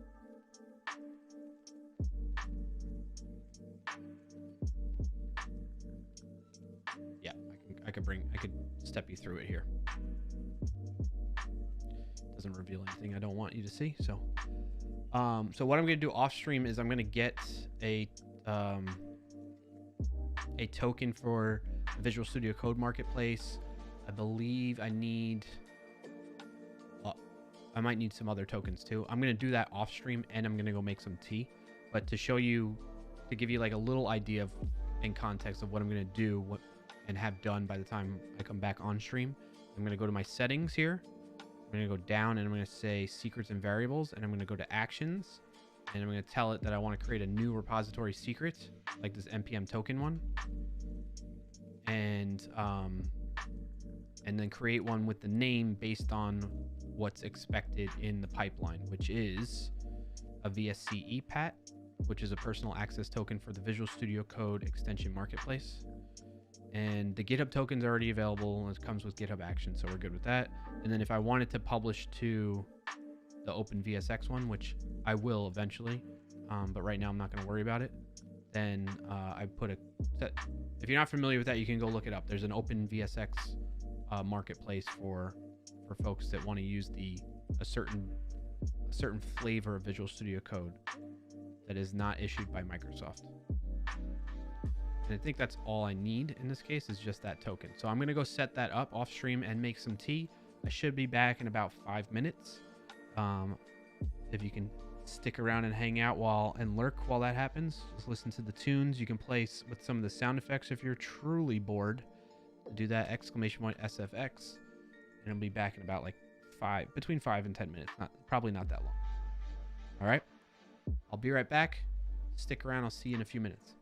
Yeah, I could step you through it here. Doesn't reveal anything I don't want you to see. So what I'm going to do off stream is I'm going to get a token for Visual Studio Code Marketplace. I believe I need, I might need some other tokens too. I'm going to do that off stream, and I'm going to go make some tea. But to show you, to give you like a little idea of, in context of what I'm going to do and have done by the time I come back on stream, I'm going to go to my settings here. I'm going to go down and I'm going to say secrets and variables, and I'm going to go to actions, and I'm going to tell it that I want to create a new repository secret, like this npm token one, and then create one with the name based on what's expected in the pipeline, which is a VSC EPAT, which is a personal access token for the Visual Studio Code extension marketplace. And the GitHub token's already available, and it comes with GitHub Actions, so we're good with that. And then if I wanted to publish to the OpenVSX one, which I will eventually, but right now I'm not going to worry about it, then I put a set. If you're not familiar with that, you can go look it up. There's an OpenVSX marketplace for folks that want to use a certain flavor of Visual Studio Code that is not issued by Microsoft. And I think that's all I need in this case, is just that token. So I'm going to go set that up off stream and make some tea. I should be back in about 5 minutes. If you can stick around and hang out and lurk while that happens. Just listen to the tunes. You can play with some of the sound effects if you're truly bored. Do that !SFX, and it'll be back in about like between 5 and 10 minutes. Probably not that long. All right, I'll be right back. Stick around. I'll see you in a few minutes.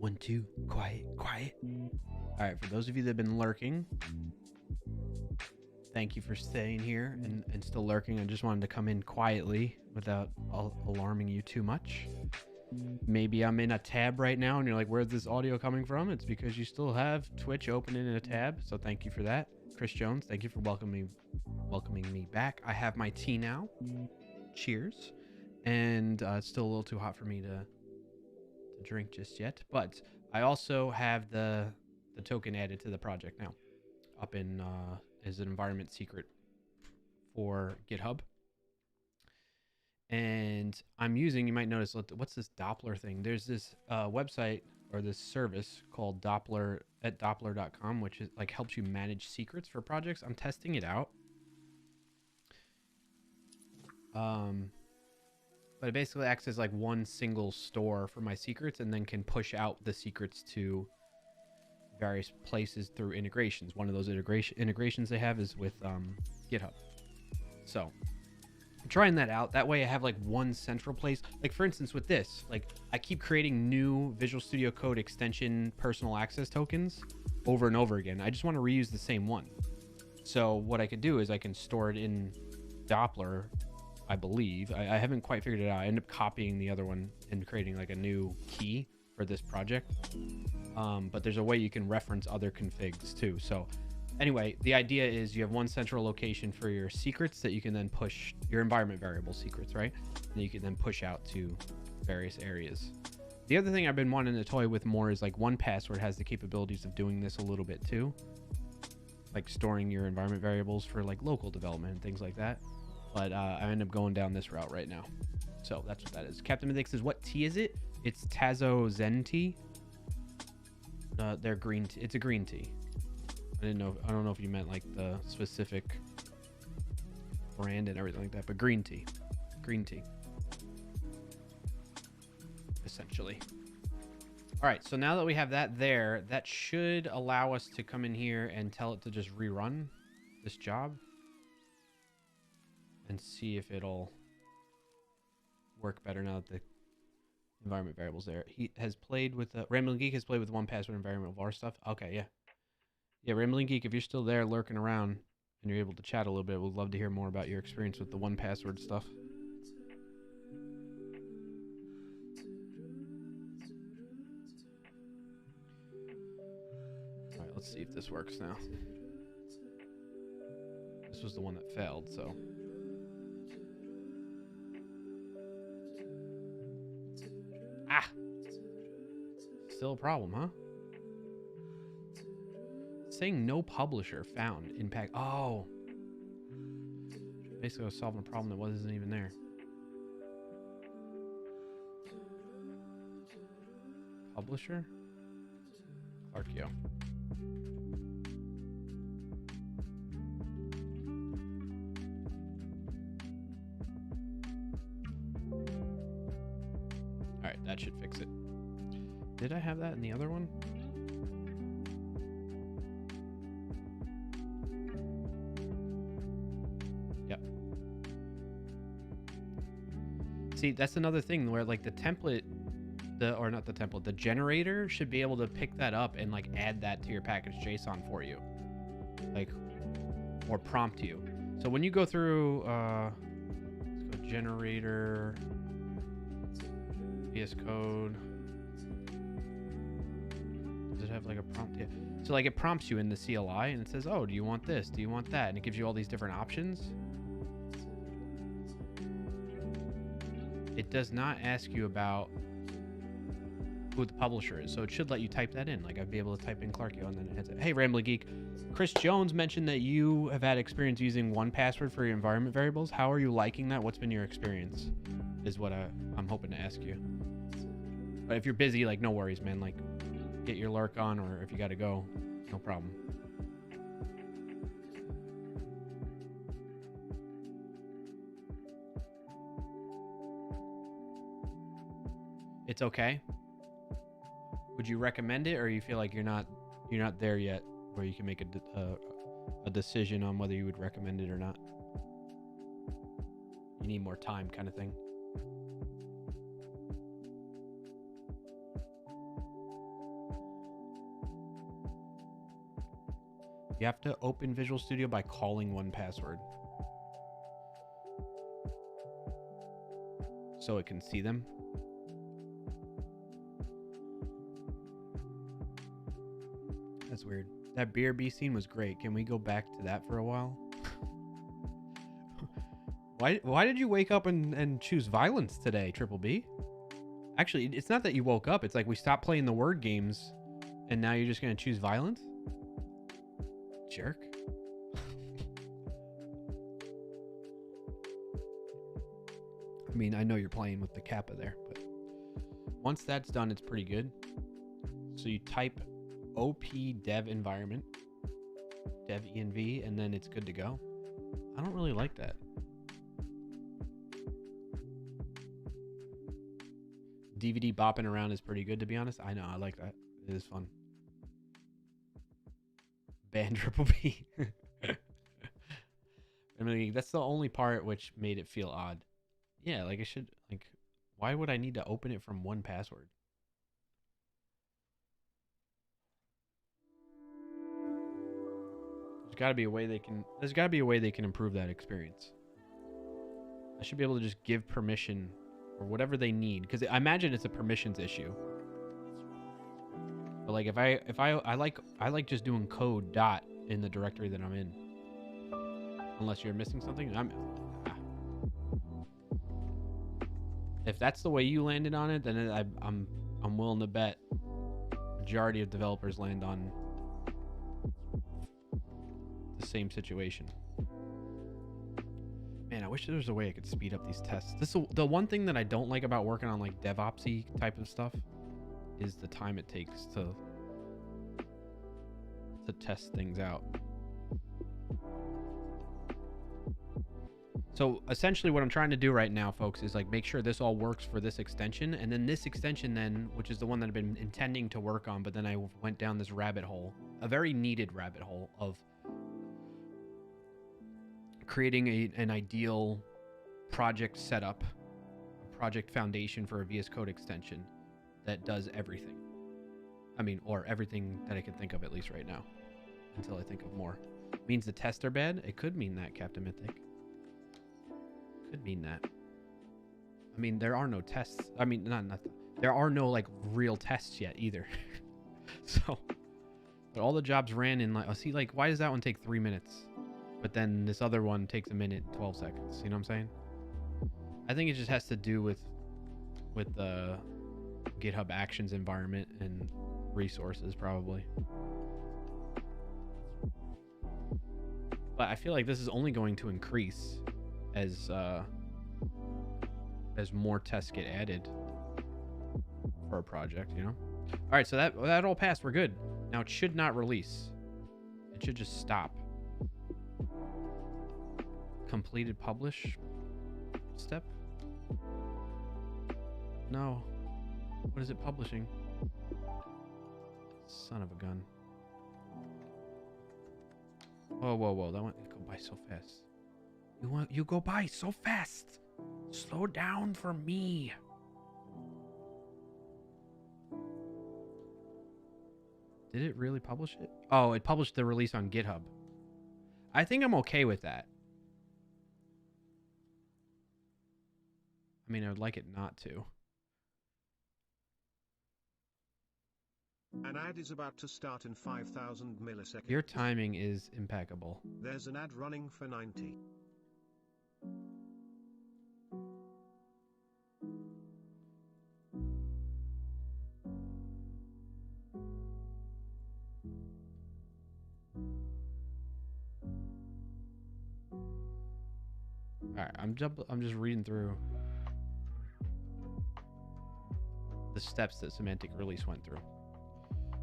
1, 2, quiet, quiet. All right, for those of you that have been lurking, thank you for staying here and still lurking. I just wanted to come in quietly without alarming you too much. Maybe I'm in a tab right now and you're like, where's this audio coming from? It's because you still have Twitch open in a tab, so thank you for that. Chris Jones, thank you for welcoming me back. I have my tea now. Cheers. And it's still a little too hot for me to drink just yet, but I also have the token added to the project now up in as an environment secret for GitHub. And I'm using, you might notice, what's this Doppler thing? There's this website or this service called Doppler at doppler.com, which is like helps you manage secrets for projects. I'm testing it out. But it basically acts as like one single store for my secrets and then can push out the secrets to various places through integrations. One of those integrations they have is with GitHub. So I'm trying that out. That way I have like one central place. Like for instance, with this, like I keep creating new Visual Studio Code extension personal access tokens over and over again. I just want to reuse the same one. So what I could do is I can store it in Doppler, I believe. I haven't quite figured it out. I end up copying the other one and creating like a new key for this project. But there's a way you can reference other configs too. So anyway, the idea is you have one central location for your secrets that you can then push your environment variable secrets, right? And you can then push out to various areas. The other thing I've been wanting to toy with more is like 1Password has the capabilities of doing this a little bit too. Like storing your environment variables for like local development and things like that. But I end up going down this route right now. So that's what that is. Captain Mythic says, what tea is it? It's Tazo Zen tea. They're green tea. It's a green tea. I don't know if you meant like the specific brand and everything like that, but green tea. Green tea. Essentially. All right, so now that we have that there, that should allow us to come in here and tell it to just rerun this job. And see if it'll work better now that the environment variable's there. He has played with Rambling Geek has played with 1Password environment var stuff. Okay, yeah. Yeah, Rambling Geek, if you're still there lurking around and you're able to chat a little bit, we'd love to hear more about your experience with the 1Password stuff. All right, let's see if this works now. This was the one that failed, so. Ah! Still a problem, huh? It's saying no publisher found. Impact. Oh! Basically, I was solving a problem that wasn't even there. Publisher? Clarkio. That should fix it. Did I have that in the other one? Yep. See, that's another thing where like the template, the generator should be able to pick that up and like add that to your package JSON for you. Like, or prompt you. So when you go through, let's go generator, VS Code. Does it have like a prompt? Yeah. So like it prompts you in the CLI and it says, oh, do you want this? Do you want that? And it gives you all these different options. It does not ask you about who the publisher is. So it should let you type that in. Like I'd be able to type in Clarkio and then it hits it. Hey, Rambling Geek. Chris Jones mentioned that you have had experience using 1Password for your environment variables. How are you liking that? What's been your experience? Is what I'm hoping to ask you. But if you're busy, like no worries, man. Like get your lurk on, or if you got to go, no problem. It's okay. Would you recommend it, or you feel like you're not there yet where you can make a decision on whether you would recommend it or not? You need more time, kind of thing. You have to open Visual Studio by calling 1Password, so it can see them. That's weird. That BRB scene was great. Can we go back to that for a while? Why did you wake up and choose violence today, Triple B? Actually, it's not that you woke up. It's like we stopped playing the word games, and now you're just going to choose violence? Jerk. I mean, I know you're playing with the kappa there, but once that's done, it's pretty good. So you type op dev environment, dev env, and then it's good to go. I don't really like that. DVD bopping around is pretty good, to be honest. I know, I like that. It is fun. Ban Triple B. I mean, that's the only part which made it feel odd. Yeah, like I should, like, why would I need to open it from 1Password? There's got to be a way they can improve that experience. I should be able to just give permission or whatever they need, because I imagine it's a permissions issue. But like if I like just doing code dot in the directory that I'm in. Unless you're missing something, if that's the way you landed on it, then I'm willing to bet majority of developers land on the same situation. Man, I wish there was a way I could speed up these tests. The one thing that I don't like about working on like DevOpsy type of stuff is the time it takes to test things out. So essentially what I'm trying to do right now, folks, is like make sure this all works for this extension, and then this extension then, which is the one that I've been intending to work on, but then I went down this rabbit hole, a very needed rabbit hole of creating an ideal project setup, a project foundation for a VS Code extension that does everything. I mean, or everything that I can think of at least right now, until I think of more. Means the tests are bad? It could mean that, Captain Mythic. Could mean that. I mean, there are no tests. I mean, there are no like real tests yet either. So, but all the jobs ran in like, see, like, why does that one take 3 minutes? But then this other one takes 1 minute, 12 seconds. You know what I'm saying? I think it just has to do with the GitHub Actions environment and resources probably. But I feel like this is only going to increase as more tests get added for a project, you know? All right, so that all passed. We're good. Now it should not release. It should just stop. Completed publish step? No. What is it publishing? Son of a gun. Whoa, whoa, whoa. That went go by so fast. You go by so fast. Slow down for me. Did it really publish it? Oh, it published the release on GitHub. I think I'm okay with that. I mean, I would like it not to. An ad is about to start in 5,000 milliseconds. Your timing is impeccable. There's an ad running for 90. All right, I'm just reading through the steps that semantic release went through,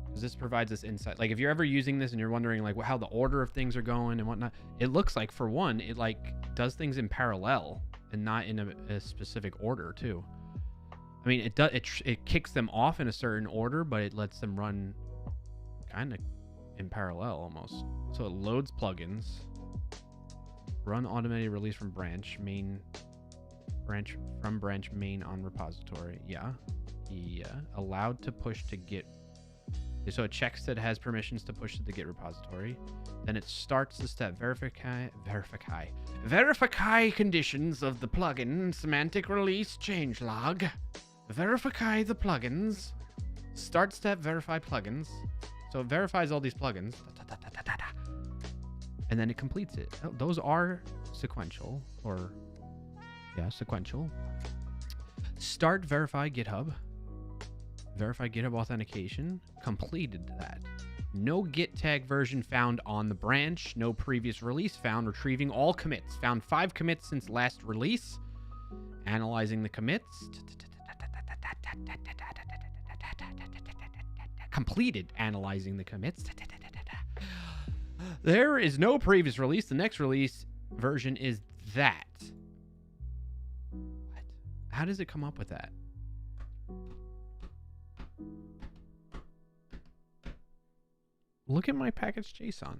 because this provides us insight. Like if you're ever using this and you're wondering like how the order of things are going and whatnot, it looks like for one, it like does things in parallel and not in a specific order too. I mean, it kicks them off in a certain order, but it lets them run kind of in parallel almost. So it loads plugins. Run automated release from branch main on repository. Yeah. Allowed to push to Git. So it checks that it has permissions to push to the Git repository. Then it starts the step verify conditions of the plugin semantic release changelog. Verify the plugins. Start step verify plugins. So it verifies all these plugins. And then it completes it. Those are sequential, or yeah, sequential. Start verify GitHub. Verify GitHub authentication. Completed that. No git tag version found on the branch. No previous release found. Retrieving all commits. Found 5 commits since last release. Analyzing the commits. Completed analyzing the commits. There is no previous release. The next release version is that. What? How does it come up with that? Look at my package JSON.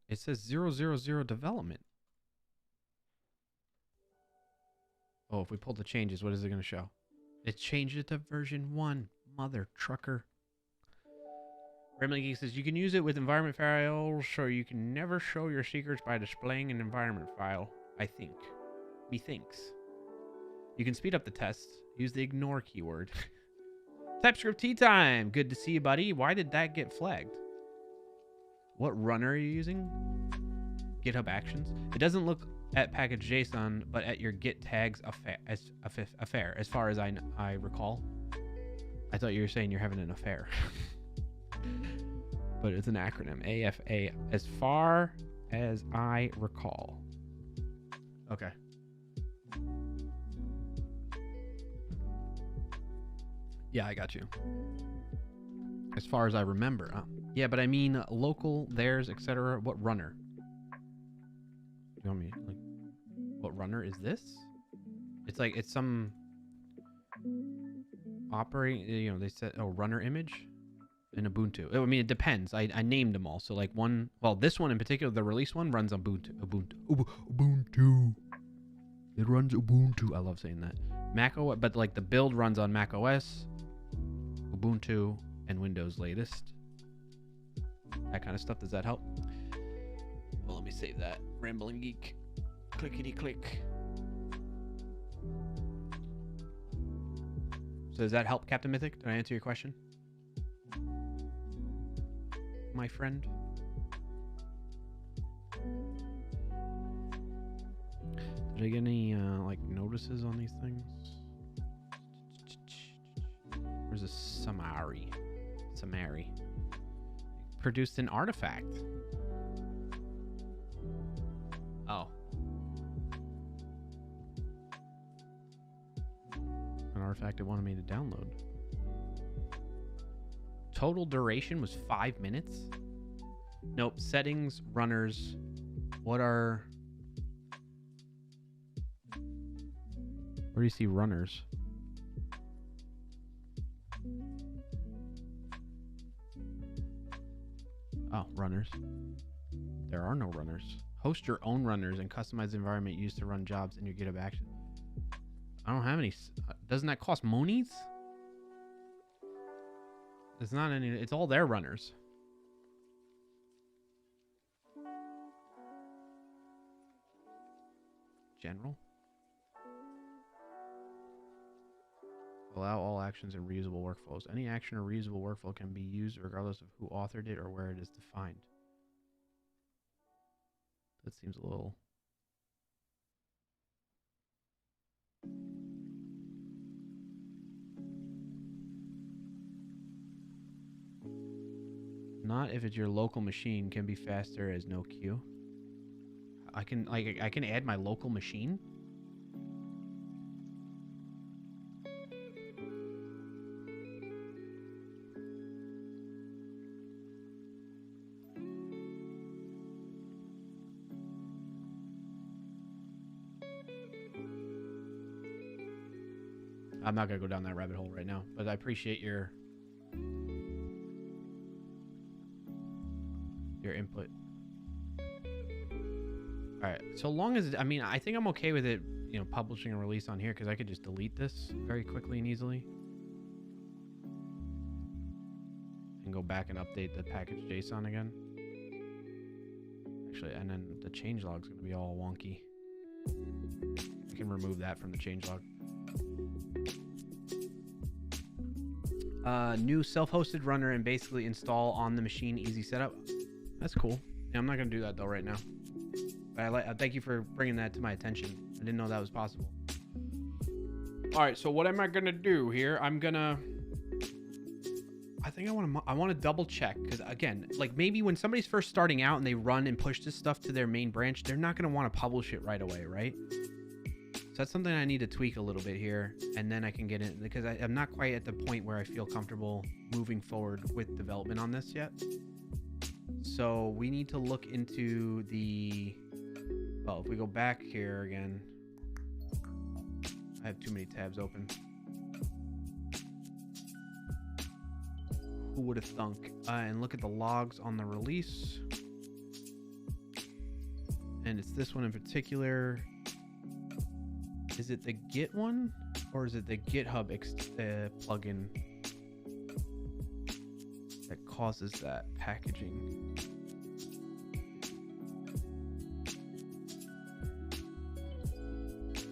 It says 000 development. Oh, if we pull the changes, what is it going to show? It changed it to version 1. Mother trucker. Remley Geek says you can use it with environment files, so you can never show your secrets by displaying an environment file. I think. Methinks. You can speed up the tests. Use the ignore keyword. TypeScript tea time. Good to see you, buddy. Why did that get flagged? What runner are you using? GitHub Actions. It doesn't look at package JSON, but at your git tags affair, as far as I recall. I thought you were saying you're having an affair. But it's an acronym. AFA, as far as I recall. Okay. Yeah, I got you. As far as I remember. Yeah, but I mean local, theirs, etc. What runner? You want me like what runner is this? It's like it's some operating, you know, they said runner image in Ubuntu. I mean, it depends. I named them all. So like one, well, this one in particular, the release one runs on Ubuntu. It runs Ubuntu. I love saying that. Mac OS, but like the build runs on Mac OS, Ubuntu, and Windows latest. That kind of stuff. Does that help? Well, let me save that. Rambling Geek. Clickety click. So does that help, Captain Mythic? Did I answer your question? My friend? Did I get any like notices on these things? Where's a summary? Produced an artifact. Oh. An artifact it wanted me to download. Total duration was 5 minutes. Nope. Settings, runners. Where do you see runners? runners. There are no runners. Host your own runners and customize the environment used to run jobs in your GitHub Actions. I don't have any. Doesn't that cost monies? It's not any. It's all their runners. General. Allow all actions in reusable workflows. Any action or reusable workflow can be used regardless of who authored it or where it is defined. That seems a little... Not if it's your local machine, can be faster as no queue. I can add my local machine. I'm not gonna go down that rabbit hole right now, but I appreciate your input. All right, so long as I mean, I think I'm okay with it, you know, publishing a release on here because I could just delete this very quickly and easily and go back and update the package JSON again. Actually, and then the changelog is going to be all wonky. I can remove that from the changelog. New self-hosted runner and basically install on the machine, easy setup. That's cool. Yeah, I'm not going to do that though right now. I thank you for bringing that to my attention. I didn't know that was possible. All right, so what am I gonna do here? I think I want to double check because again, like maybe when somebody's first starting out and they run and push this stuff to their main branch, they're not gonna want to publish it right away, right? So that's something I need to tweak a little bit here, and then I can get in because I'm not quite at the point where I feel comfortable moving forward with development on this yet. So we need to look into the. Well, if we go back here again, I have too many tabs open. Who would have thunk? And look at the logs on the release. And it's this one in particular. Is it the Git one? Or is it the GitHub plugin that causes that packaging?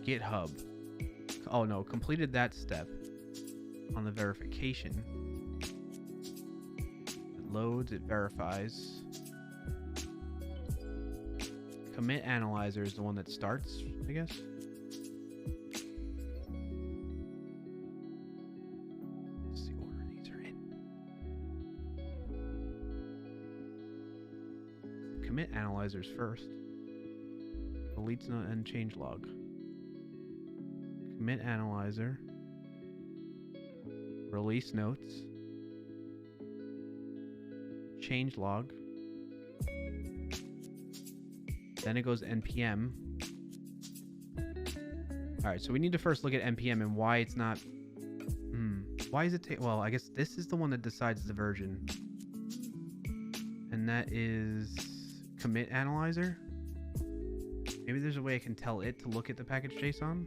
GitHub. Oh no, completed that step on the verification. It loads, it verifies. Commit analyzer is the one that starts, I guess. Let's see what order these are in. Commit analyzers first. Deletes and change log. Commit analyzer, release notes, change log, then it goes npm. All right, so we need to first look at npm and why it's not. Why is it well, I guess this is the one that decides the version, and that is commit analyzer. Maybe there's a way I can tell it to look at the package JSON.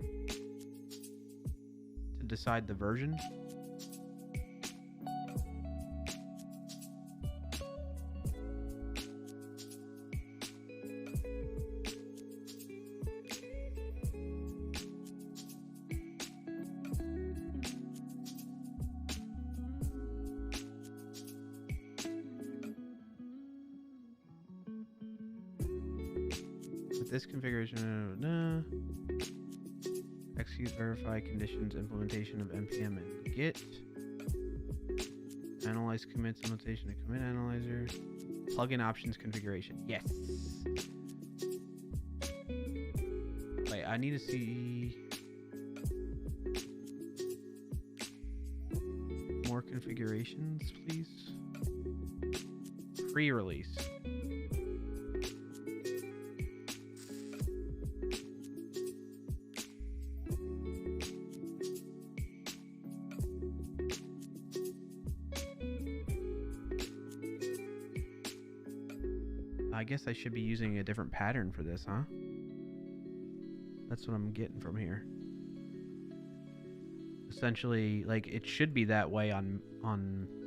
Decide the version. With this configuration, execute verify conditions implementation of npm and git. Analyze commits implementation of commit analyzer. Plugin options configuration. Yes. Wait, I need to see more configurations, please. Pre-release. I guess I should be using a different pattern for this, huh? That's what I'm getting from here. Essentially, like, it should be that way on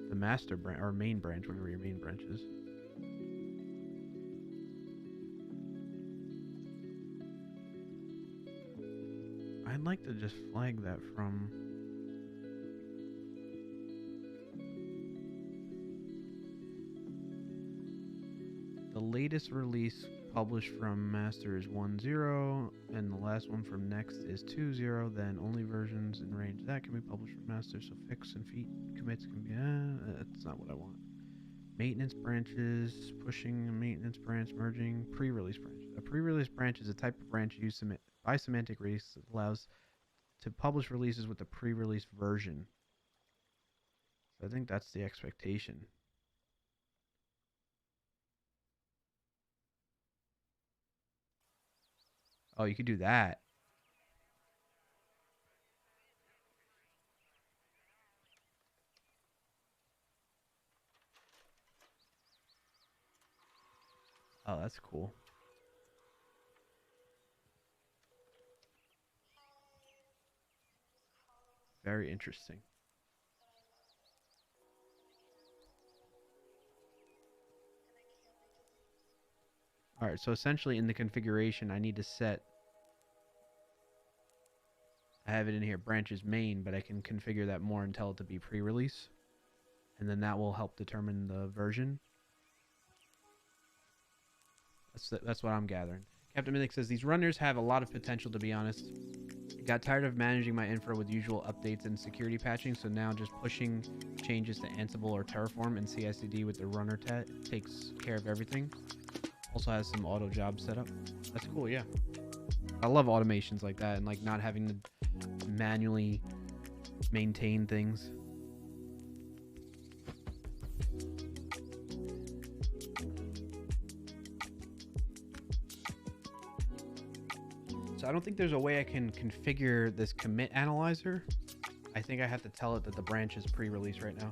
the master branch or main branch, whatever your main branch is. I'd like to just flag that from the latest release published from master is 1.0 and the last one from next is 2.0. Then only versions in range that can be published from master, so fix and feat commits can be that's not what I want. Maintenance branches, pushing a maintenance branch, merging pre-release branch. A pre-release branch is a type of branch used by semantic release that allows to publish releases with the pre-release version. So I think that's the expectation. Oh, you could do that. Oh, that's cool. Very interesting. All right, so essentially in the configuration, I need to set, I have it in here, branches main, but I can configure that more and tell it to be pre-release. And then that will help determine the version. That's what I'm gathering. Captain Mythic says, these runners have a lot of potential, to be honest. I got tired of managing my infra with usual updates and security patching, so now just pushing changes to Ansible or Terraform and CI/CD with the runner takes care of everything. Also has some auto jobs set up. That's cool, yeah. I love automations like that and like not having to manually maintain things. So I don't think there's a way I can configure this commit analyzer. I think I have to tell it that the branch is pre-release right now.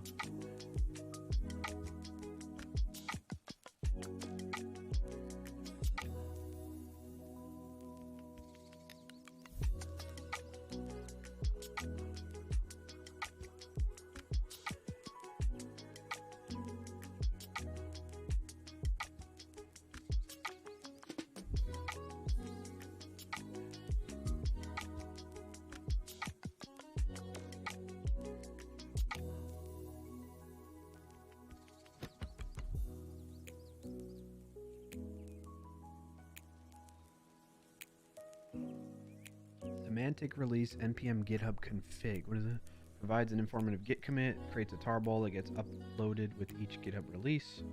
Semantic release npm github config. What is it? Provides an informative git commit, creates a tarball that gets uploaded with each GitHub release,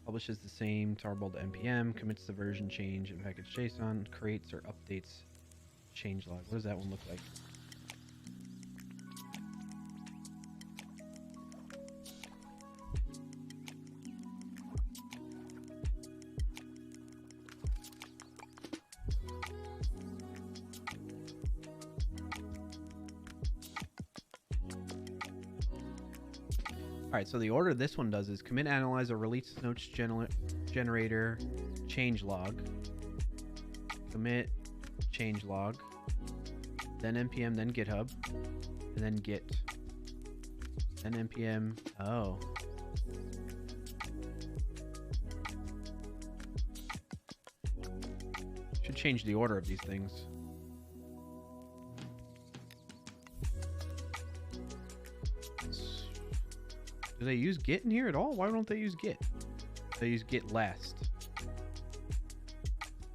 publishes the same tarball to npm, commits the version change in package JSON, creates or updates change log. What does that one look like? Alright, so the order this one does is commit analyzer, release notes generator, change log, commit, change log, then npm, then GitHub, and then git, then npm. Oh. Should change the order of these things. Do they use git in here at all? Why don't they use git? They use git last.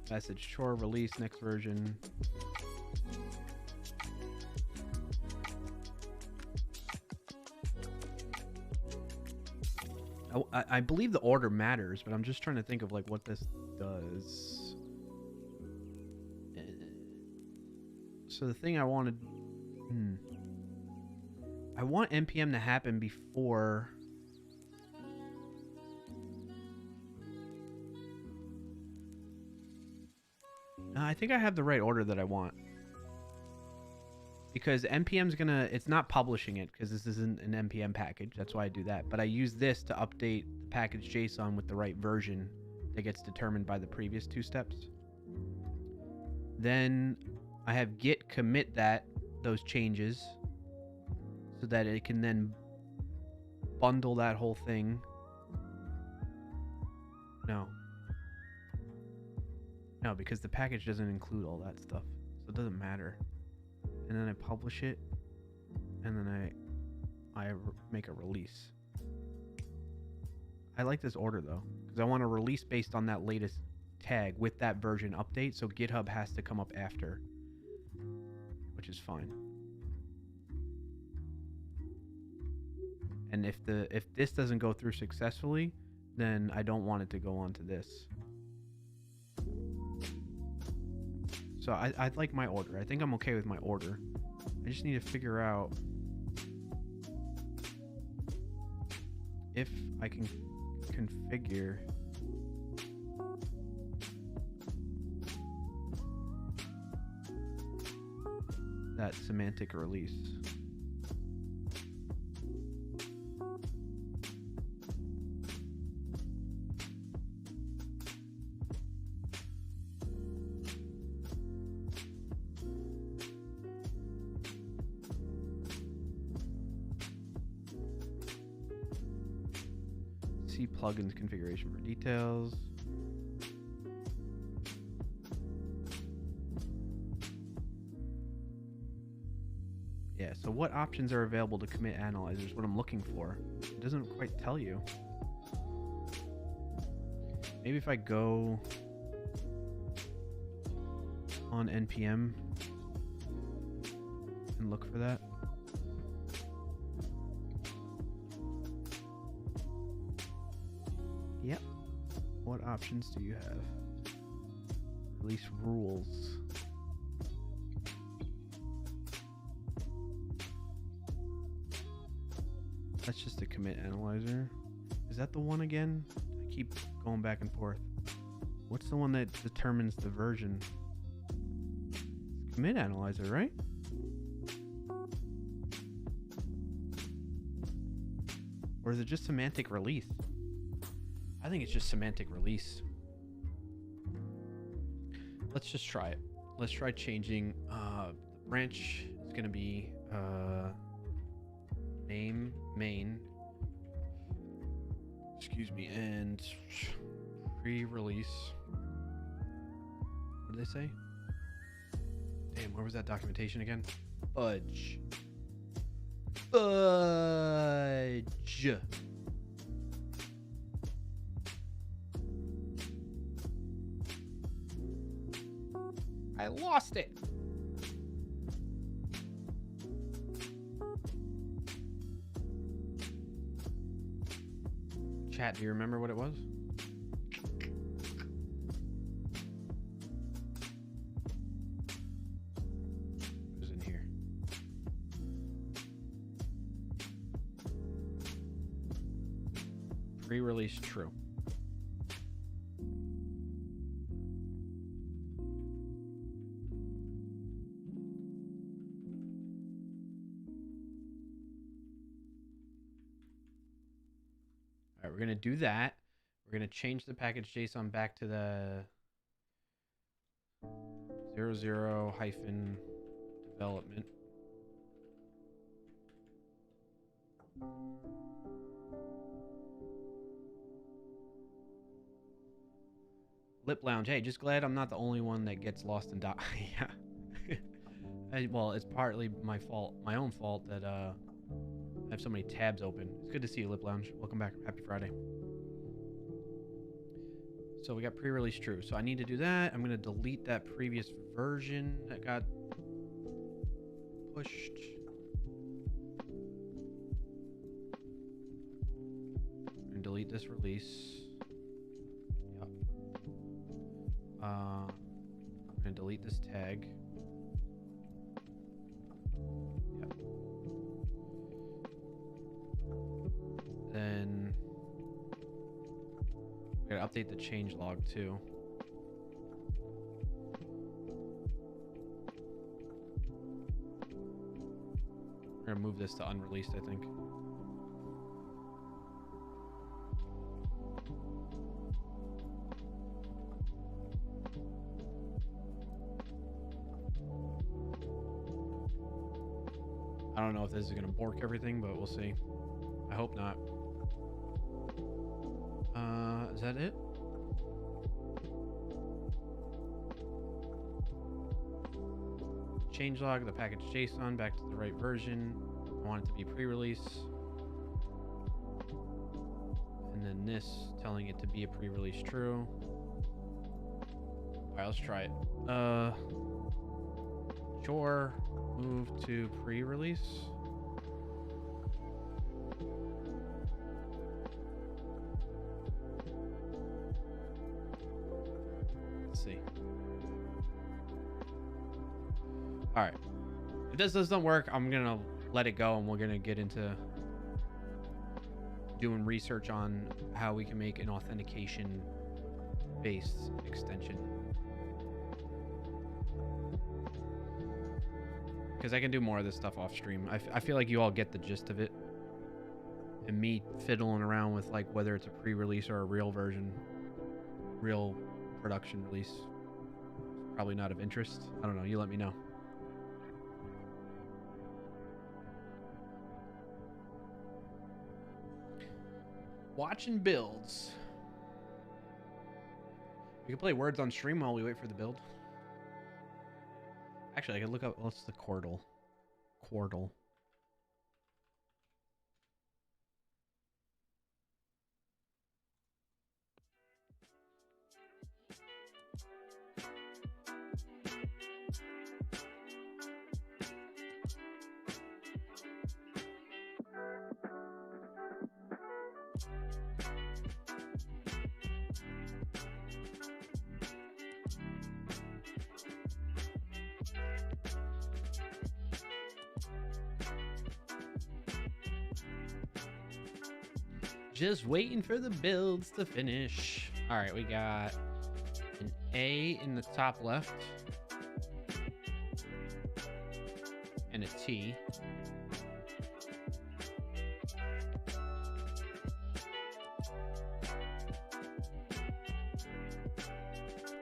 Message chore release next version. I believe the order matters, but I'm just trying to think of like what this does. So the thing I wanted, I want npm to happen before. I think I have the right order that I want. Because npm's gonna, it's not publishing it because this isn't an npm package. That's why I do that. But I use this to update the package JSON with the right version that gets determined by the previous 2 steps. Then I have git commit those changes so that it can then bundle that whole thing. No, because the package doesn't include all that stuff, so it doesn't matter. And then I publish it, and then I make a release. I like this order though, because I want to release based on that latest tag with that version update, so GitHub has to come up after, which is fine. And if this doesn't go through successfully, then I don't want it to go on to this. So I like my order. I think I'm okay with my order. I just need to figure out if I can configure that semantic release. See plugins configuration for details. Yeah, so what options are available to commit analyzer is what I'm looking for. It doesn't quite tell you. Maybe if I go on NPM and look for that. Yep. What options do you have? Release rules. That's just a commit analyzer. Is that the one again? I keep going back and forth. What's the one that determines the version? It's commit analyzer, right? Or is it just semantic release? I think it's just semantic release. Let's just try it. Let's try changing the branch. It's going to be name main, excuse me, and pre-release. What did they say? Damn, where was that documentation again? Fudge. I lost it. Chat, do you remember what it was? What was in here? Pre-release true. We're going to do that. We're going to change the package JSON back to the 00 hyphen development. Lip Lounge. Hey, just glad I'm not the only one that gets lost in Yeah. Well, it's partly my fault, my own fault that I have so many tabs open. It's good to see you, Lip Lounge. Welcome back. Happy Friday. So we got pre-release true. So I need to do that. I'm going to delete that previous version that got pushed. And delete this release. Yep. I'm going to delete this tag. Then we gotta update the change log too. We're gonna move this to unreleased, I think. I don't know if this is gonna bork everything, but we'll see. I hope not. Is that it? Changelog the package JSON back to the right version. I want it to be pre-release. And then this telling it to be a pre-release true. All right, let's try it. Sure. Move to pre-release. Let's see. All right. If this doesn't work, I'm gonna let it go, and we're gonna get into doing research on how we can make an authentication based extension. Because I can do more of this stuff off stream. I feel like you all get the gist of it. And me fiddling around with like whether it's a pre-release or a real version, real production release, probably not of interest. I don't know. You let me know. Watching builds. We can play words on stream while we wait for the build. Actually, I could look up. What's the Quordle? Quordle. Just waiting for the builds to finish. All right, we got an A in the top left and a T.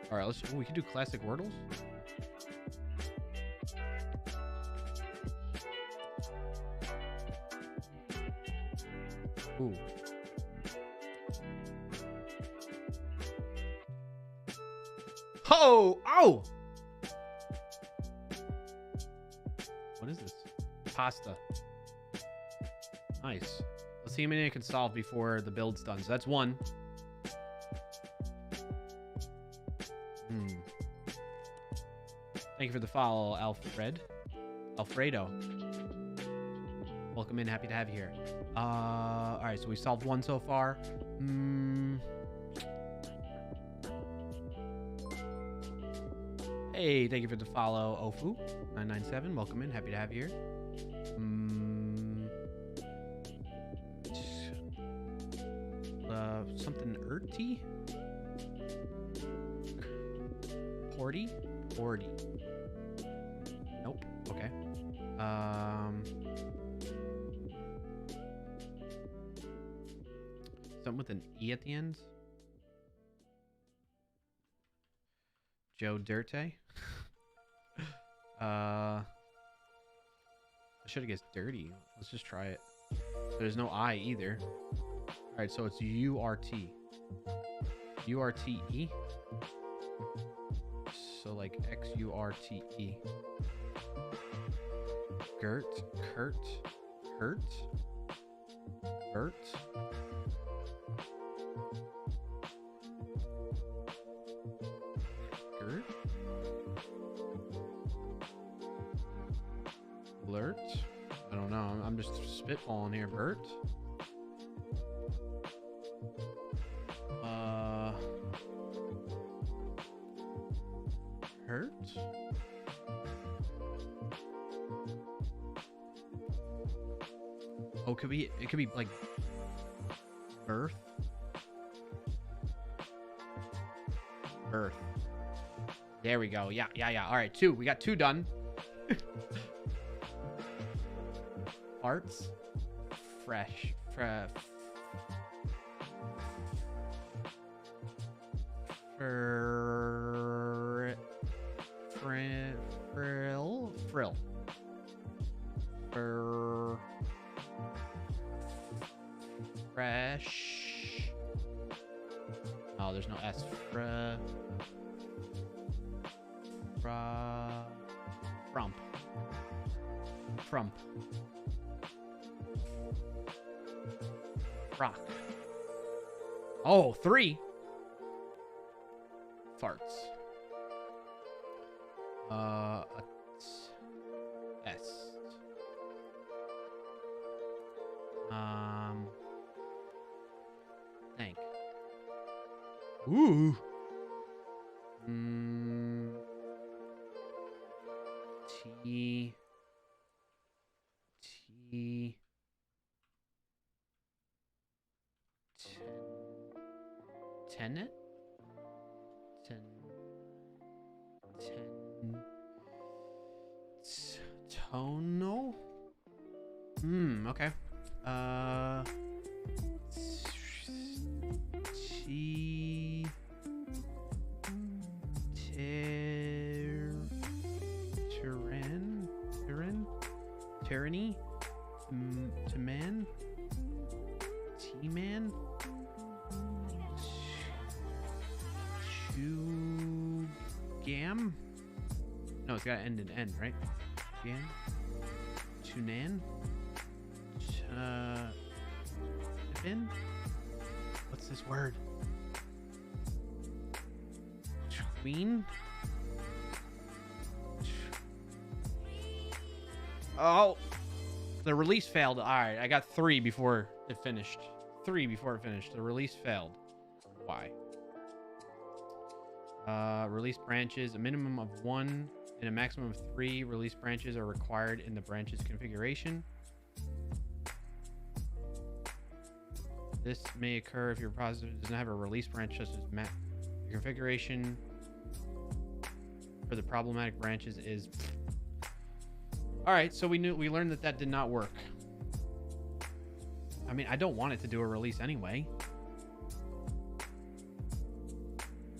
All right, let's. We can do classic Wordles. Ooh. Oh! Oh! What is this? Pasta. Nice. Let's see how many I can solve before the build's done. So that's one. Thank you for the follow, Alfredo. Welcome in. Happy to have you here. All right, so we solved one so far. Hey, thank you for the follow, Ofu997. Welcome in. Happy to have you here. Something Urty? Porty? Nope. Okay. Something with an E at the end. Joe Dirte. I should have guessed dirty. Let's just try it. There's no I either. All right, so it's URT. URTE. So like XURTE. Gert, Kurt, Hurt, Bert. Gert. Blurt. I don't know. I'm just spitballing here. Bert. Hurt. Oh, it could be like birth. Birth. There we go. Yeah. All right, two. We got two done. Arts. Fresh. Frill. Fresh. Oh, there's no S. Frump. Rock. Oh, 3. Farts. S. Thank. Ooh. T. Tenet? Tonal? Okay. T. Tyranny? T-man? T-man? Gam? No, it's got to end in N, right? Gam? Tunan? Bin? What's this word? Tween? Oh! The release failed. Alright, I got 3 before it finished. 3 before it finished. The release failed. Why? Release branches. A minimum of 1 and a maximum of 3 release branches are required in the branch's configuration. This may occur if your repository doesn't have a release branch such as the configuration for the problematic branches is... Alright, so we learned that did not work. I mean, I don't want it to do a release anyway.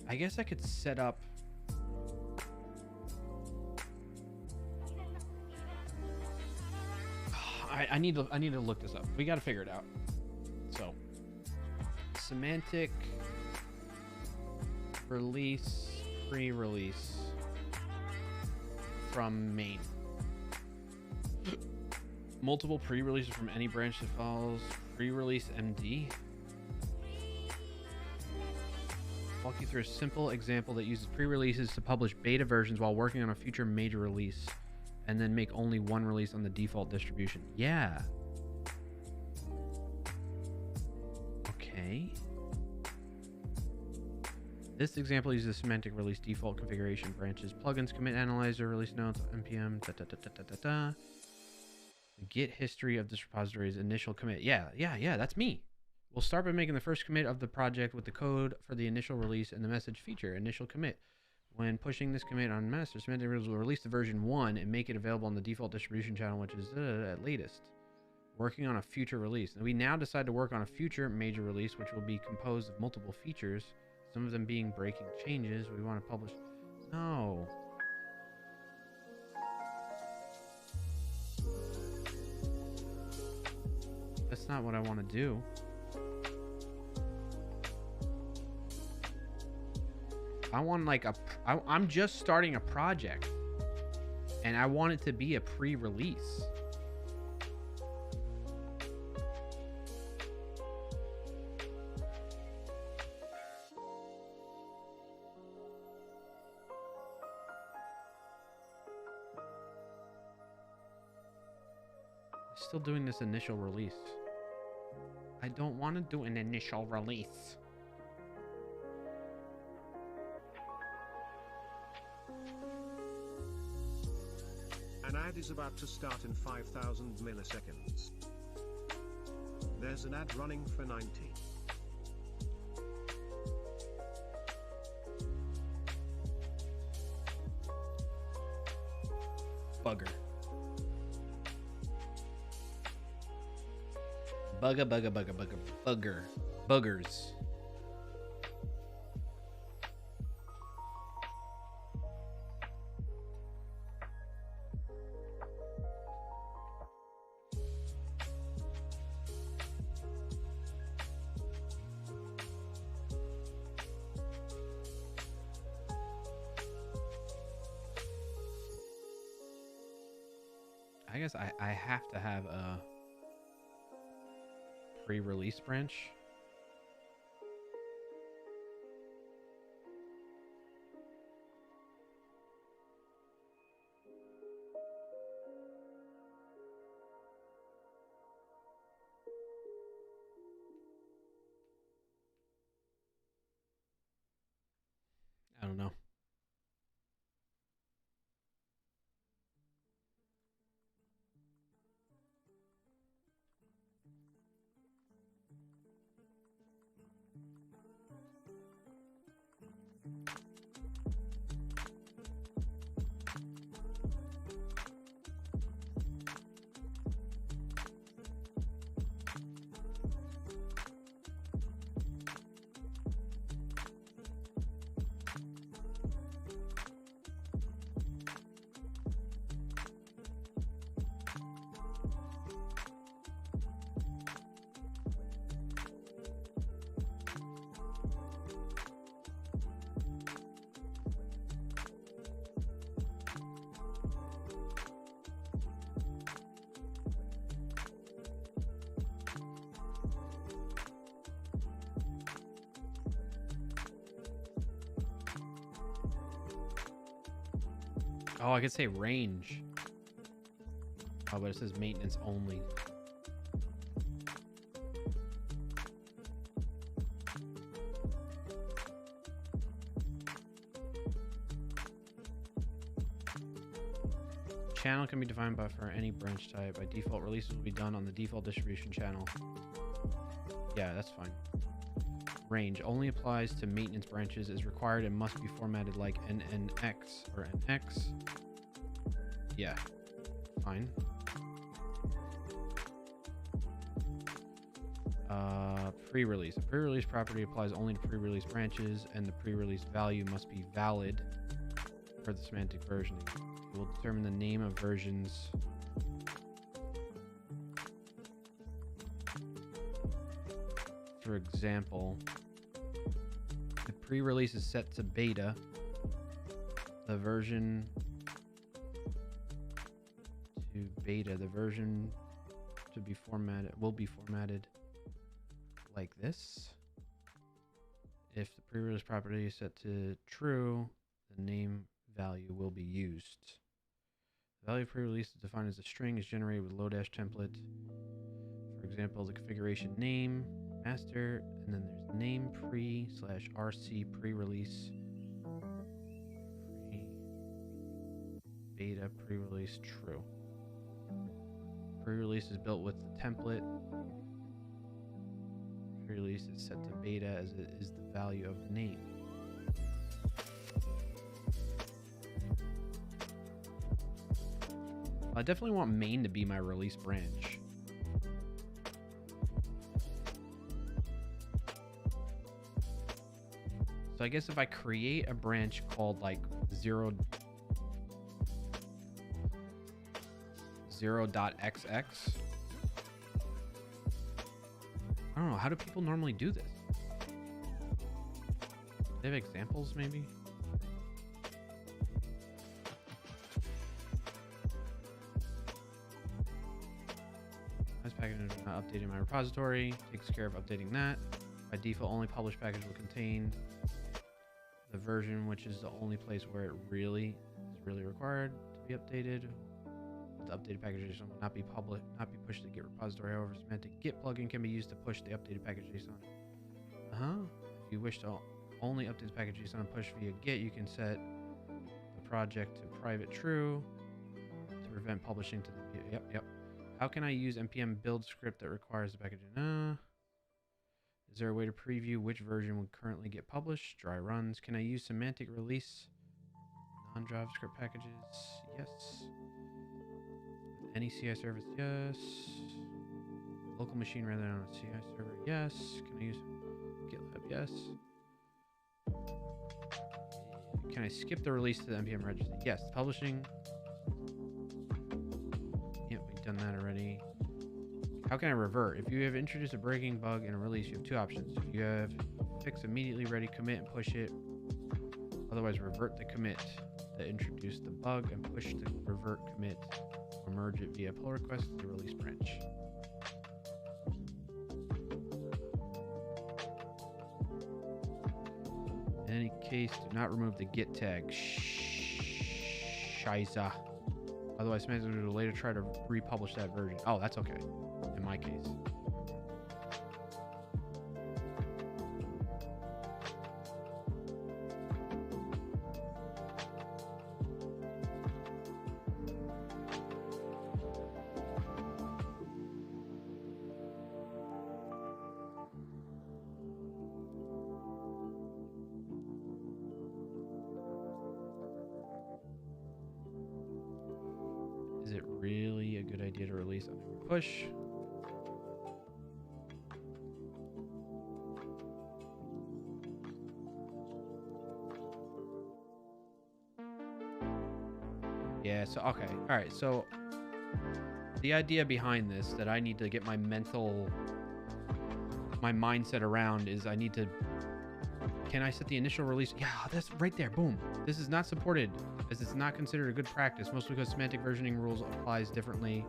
I guess I could set up... I need to look this up. We got to figure it out. So, semantic release, pre-release from main. Multiple pre-releases from any branch that follows pre-release MD. Walk you through a simple example that uses pre-releases to publish beta versions while working on a future major release, and then make only one release on the default distribution. Yeah. Okay. This example uses semantic release default configuration branches, plugins, commit analyzer, release notes, npm, The Git history of this repository's initial commit. Yeah, that's me. We'll start by making the first commit of the project with the code for the initial release and the message feature, initial commit. When pushing this commit on master, semantic rules will release the version 1 and make it available on the default distribution channel, which is at latest. Working on a future release. We now decide to work on a future major release, which will be composed of multiple features, some of them being breaking changes. We want to publish... No. That's not what I want to do. I want like I'm just starting a project and I want it to be a pre-release. Still doing this initial release. I don't want to do an initial release. An ad is about to start in 5,000 milliseconds. There's an ad running for 90. Bugger. Bugger. Buggers. I guess I have to have a pre-release branch. I don't know. Oh, I could say range. Oh, but it says maintenance only. Channel can be defined by for any branch type. By default, releases will be done on the default distribution channel. Yeah, that's fine. Range only applies to maintenance branches, is required and must be formatted like NNX or NX. Yeah, fine. Pre-release. A pre-release property applies only to pre-release branches, and the pre-release value must be valid for the semantic versioning. It will determine the name of versions. For example, if pre-release is set to beta, the version to be formatted will be formatted like this. If the pre-release property is set to true, the name value will be used. The value of pre-release is defined as a string is generated with Lodash template. For example, the configuration name, master, and then there's name pre/rc pre-release beta pre-release true. Pre-release is built with the template. Pre-release is set to beta as it is the value of the name. I definitely want main to be my release branch. So I guess if I create a branch called like 0.xx, I don't know, how do people normally do this? They have examples maybe? This package is not updating my repository, takes care of updating that. By default, only published package will contain the version, which is the only place where it really is required to be updated. The updated package JSON will not be pushed to the Git repository. However, semantic Git plugin can be used to push the updated package JSON. If you wish to only update the package JSON and push via Git, you can set the project to private true to prevent publishing to the yep. How can I use npm build script that requires the package? Is there a way to preview which version will currently get published? Dry runs. Can I use semantic release? Non-JavaScript packages? Yes. Any CI service? Yes. Local machine rather than a CI server? Yes. Can I use GitLab? Yes. Can I skip the release to the npm registry? Yes. Publishing. Yep, we've done that already. How can I revert? If you have introduced a breaking bug in a release, you have two options. If you have fix immediately ready, commit and push it. Otherwise, revert the commit that introduced the bug and push the revert commit or merge merge it via pull request to the release branch. In any case, do not remove the git tag. Shiza. Otherwise, semantic will later try to republish that version. Oh, that's okay. In my case. Is it really a good idea to release on every push? Yeah, so okay. All right, so the idea behind this that I need to get my mindset around is I need to, can I set the initial release? Yeah, that's right there. Boom. This is not supported as it's not considered a good practice, mostly because semantic versioning rules applies differently.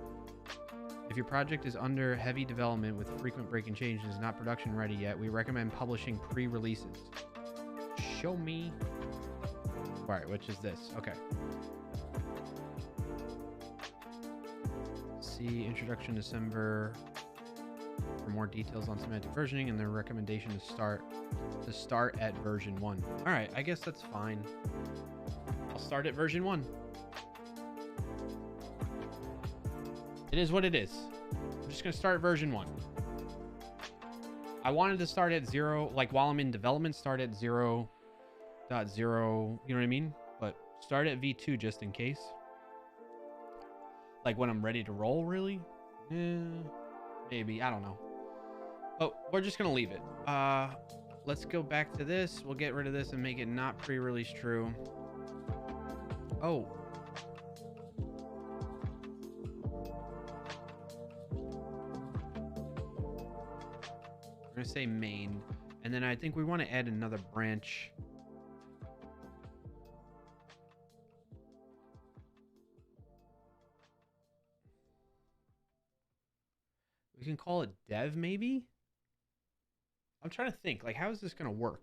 If your project is under heavy development with frequent breaking changes and is not production ready yet, we recommend publishing pre-releases. Show me. All right, which is this? Okay. See introduction December for more details on semantic versioning and their recommendation to start at version 1. All right, I guess that's fine. I'll start at version 1. It is what it is. I'm just gonna start at version 1. I wanted to start at 0, like while I'm in development, start at 0.0, you know what I mean? But start at V2 just in case. Like when I'm ready to roll, really? Maybe, I don't know. But we're just gonna leave it. Let's go back to this. We'll get rid of this and make it not pre-release true. Oh. We're gonna say main. And then I think we want to add another branch. We can call it dev, maybe? I'm trying to think, like, how is this going to work?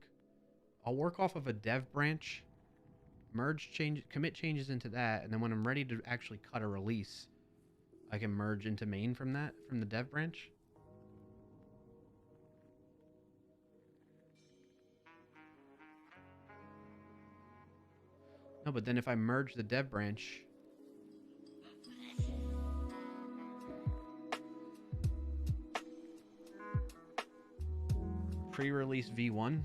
I'll work off of a dev branch, commit changes into that, and then when I'm ready to actually cut a release, I can merge into main from the dev branch. No, but then if I merge the dev branch... pre-release V1.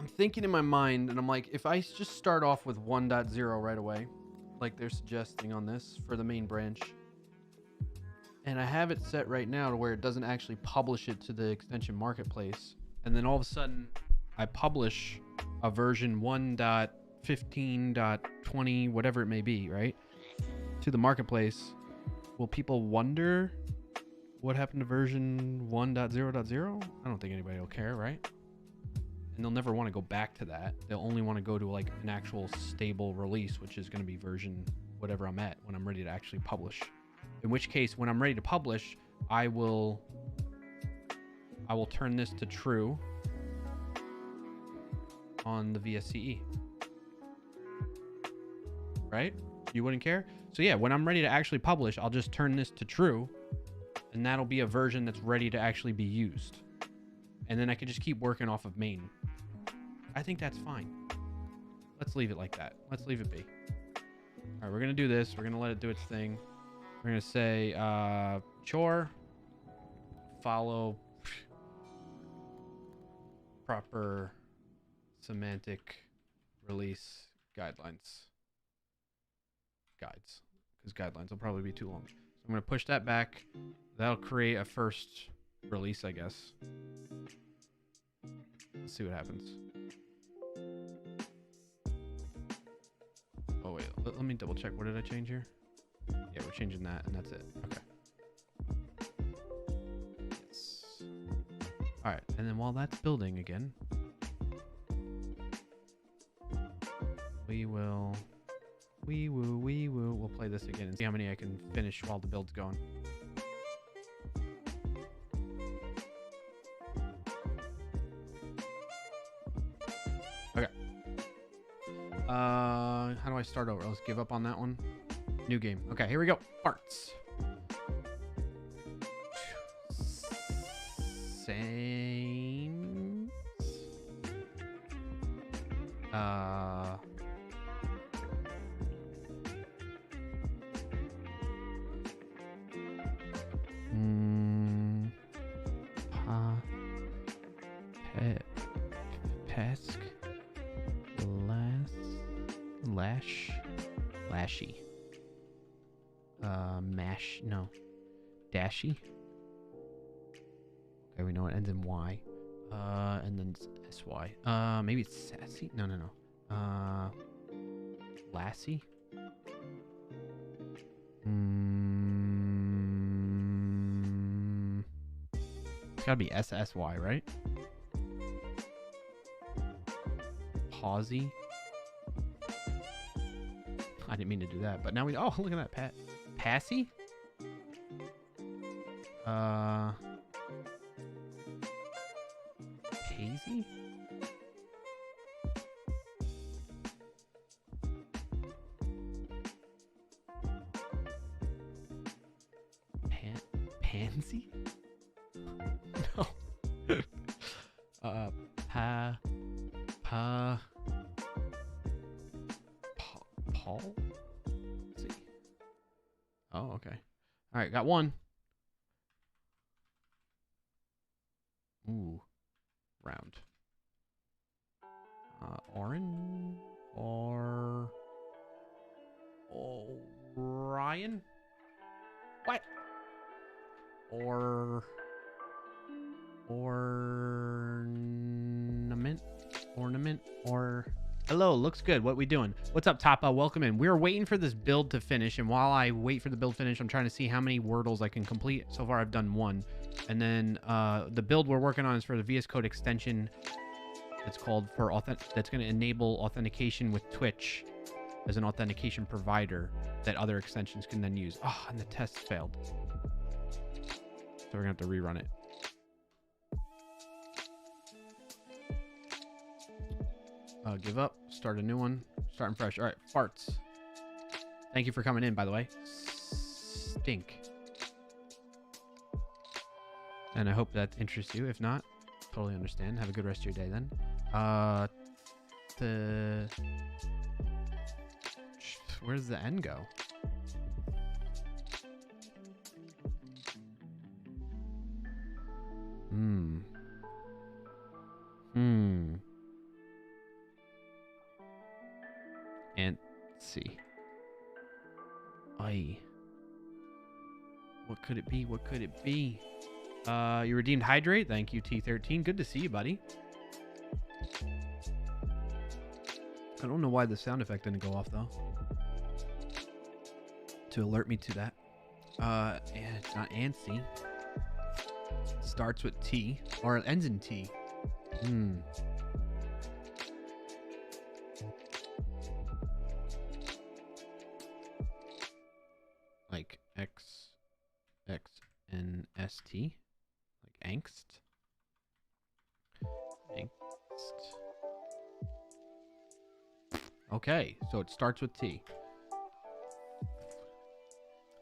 I'm thinking in my mind, and I'm like, if I just start off with 1.0 right away, like they're suggesting on this for the main branch, and I have it set right now to where it doesn't actually publish it to the extension marketplace. And then all of a sudden I publish a version 1.15.20, whatever it may be, right? To the marketplace. Will people wonder what happened to version 1.0.0? I don't think anybody will care, right? And they'll never want to go back to that. They'll only want to go to like an actual stable release, which is going to be version whatever I'm at when I'm ready to actually publish. In which case, when I'm ready to publish, I will turn this to true on the VSCE. Right? You wouldn't care? So yeah, when I'm ready to actually publish, I'll just turn this to true, and that'll be a version that's ready to actually be used. And then I can just keep working off of main. I think that's fine. Let's leave it like that. Let's leave it be. All right, we're going to do this. We're going to let it do its thing. We're going to say chore, follow proper semantic release guides, because guidelines will probably be too long. So I'm going to push that back. That'll create a first release, I guess. Let's see what happens. Oh wait, let me double check. What did I change here? Yeah, we're changing that, and that's it. Okay. Yes. All right, and then while that's building again, we'll play this again and see how many I can finish while the build's going. Okay. How do I start over? Let's give up on that one. New game. Okay, here we go. Farts. Same. Pesk. Lashy. Mash. No. Dashy. Okay, we know it ends in Y. And then SY. Maybe it's sassy. No. Lassie. It's gotta be SSY, right? Pawsy. I didn't mean to do that, but now we. Oh, look at that, Passy. Hazy. Pansy. No. Paul? Let's see. Oh, okay. All right, got one. Ooh. Round. Orin? Or... Orion? What? Ornament? Or... Hello, looks good. What we doing? What's up, Tapa? Welcome in. We're waiting for this build to finish, and while I wait for the build to finish, I'm trying to see how many Wordles I can complete. So far, I've done one. And then the build we're working on is for the VS Code extension. It's called for that's going to enable authentication with Twitch as an authentication provider that other extensions can then use. Oh, and the test failed. So we're going to have to rerun it. Give up. Start a new one. Starting fresh. All right, farts. Thank you for coming in, by the way. Stink. And I hope that interests you. If not, totally understand. Have a good rest of your day then. Where does the N go? And let's see. What could it be? What could it be? You redeemed Hydrate. Thank you, T13. Good to see you, buddy. I don't know why the sound effect didn't go off, though. To alert me to that. And it's not antsy. Starts with T. Or it ends in T. Like XNST. Like angst. Okay, so it starts with T.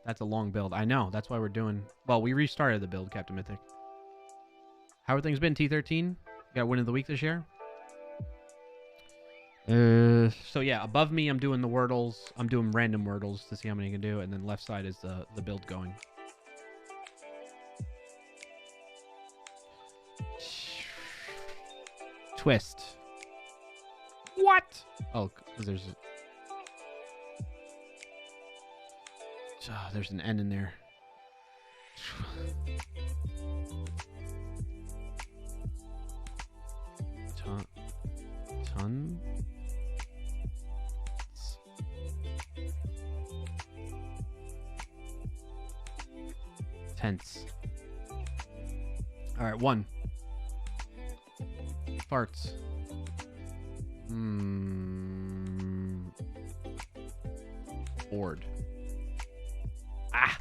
That's a long build. I know. That's why we're doing... Well, we restarted the build, Captain Mythic. How are things been, T13? You got win of the week this year? So yeah, above me, I'm doing the Wordles. I'm doing random Wordles to see how many I can do. And then left side is the build going. Twist. What? Oh, there's an N in there. Tense. All right, 1. Farts. Bored. Ah.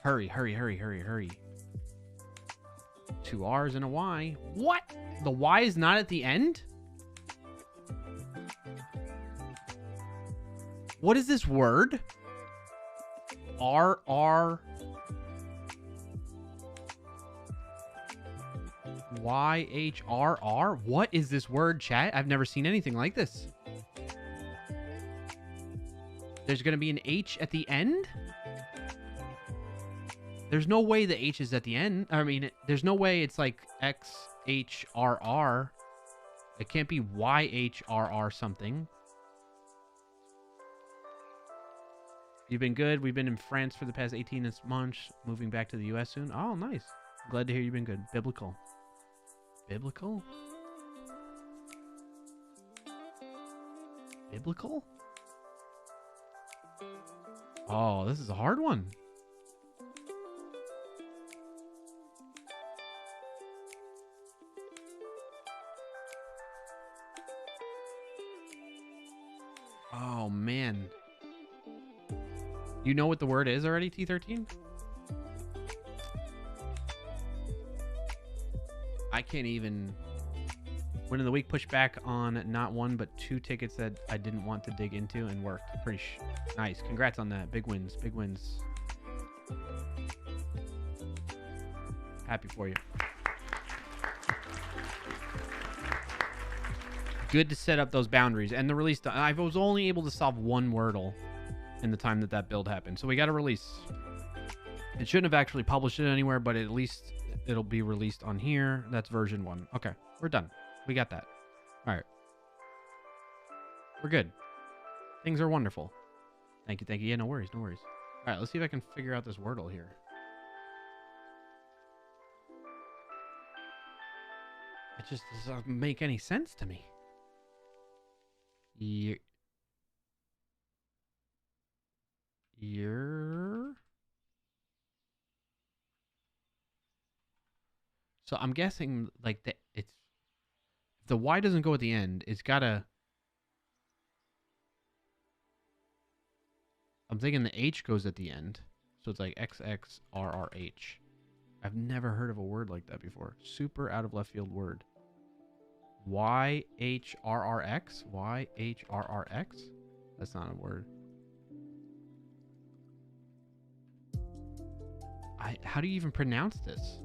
Hurry. 2 R's and a Y. What? The Y is not at the end? What is this word? R Y H R R? What is this word, chat? I've never seen anything like this. There's going to be an H at the end? There's no way the H is at the end. I mean, there's no way it's like X H R R. It can't be Y H R R something. You've been good. We've been in France for the past 18 months, moving back to the US soon. Oh, nice. Glad to hear you've been good. Biblical. Biblical? Biblical? Oh, this is a hard one. Oh, man. You know what the word is already, T13? I can't even... Win of the week, push back on not 1, but 2 tickets that I didn't want to dig into and worked. Pretty nice. Congrats on that. Big wins. Big wins. Happy for you. Good to set up those boundaries. And the release... I was only able to solve 1 Wordle in the time that build happened. So we got a release. It shouldn't have actually published it anywhere, but at least it'll be released on here. That's version 1. Okay, we're done. We got that. All right. We're good. Things are wonderful. Thank you. Yeah, no worries. All right, let's see if I can figure out this Wordle here. It just doesn't make any sense to me. So I'm guessing like it's if the Y doesn't go at the end, it's gotta. I'm thinking the H goes at the end, so it's like XXRRH. I've never heard of a word like that before. Super out of left field word. YHRRX? YHRRX? That's not a word. How do you even pronounce this?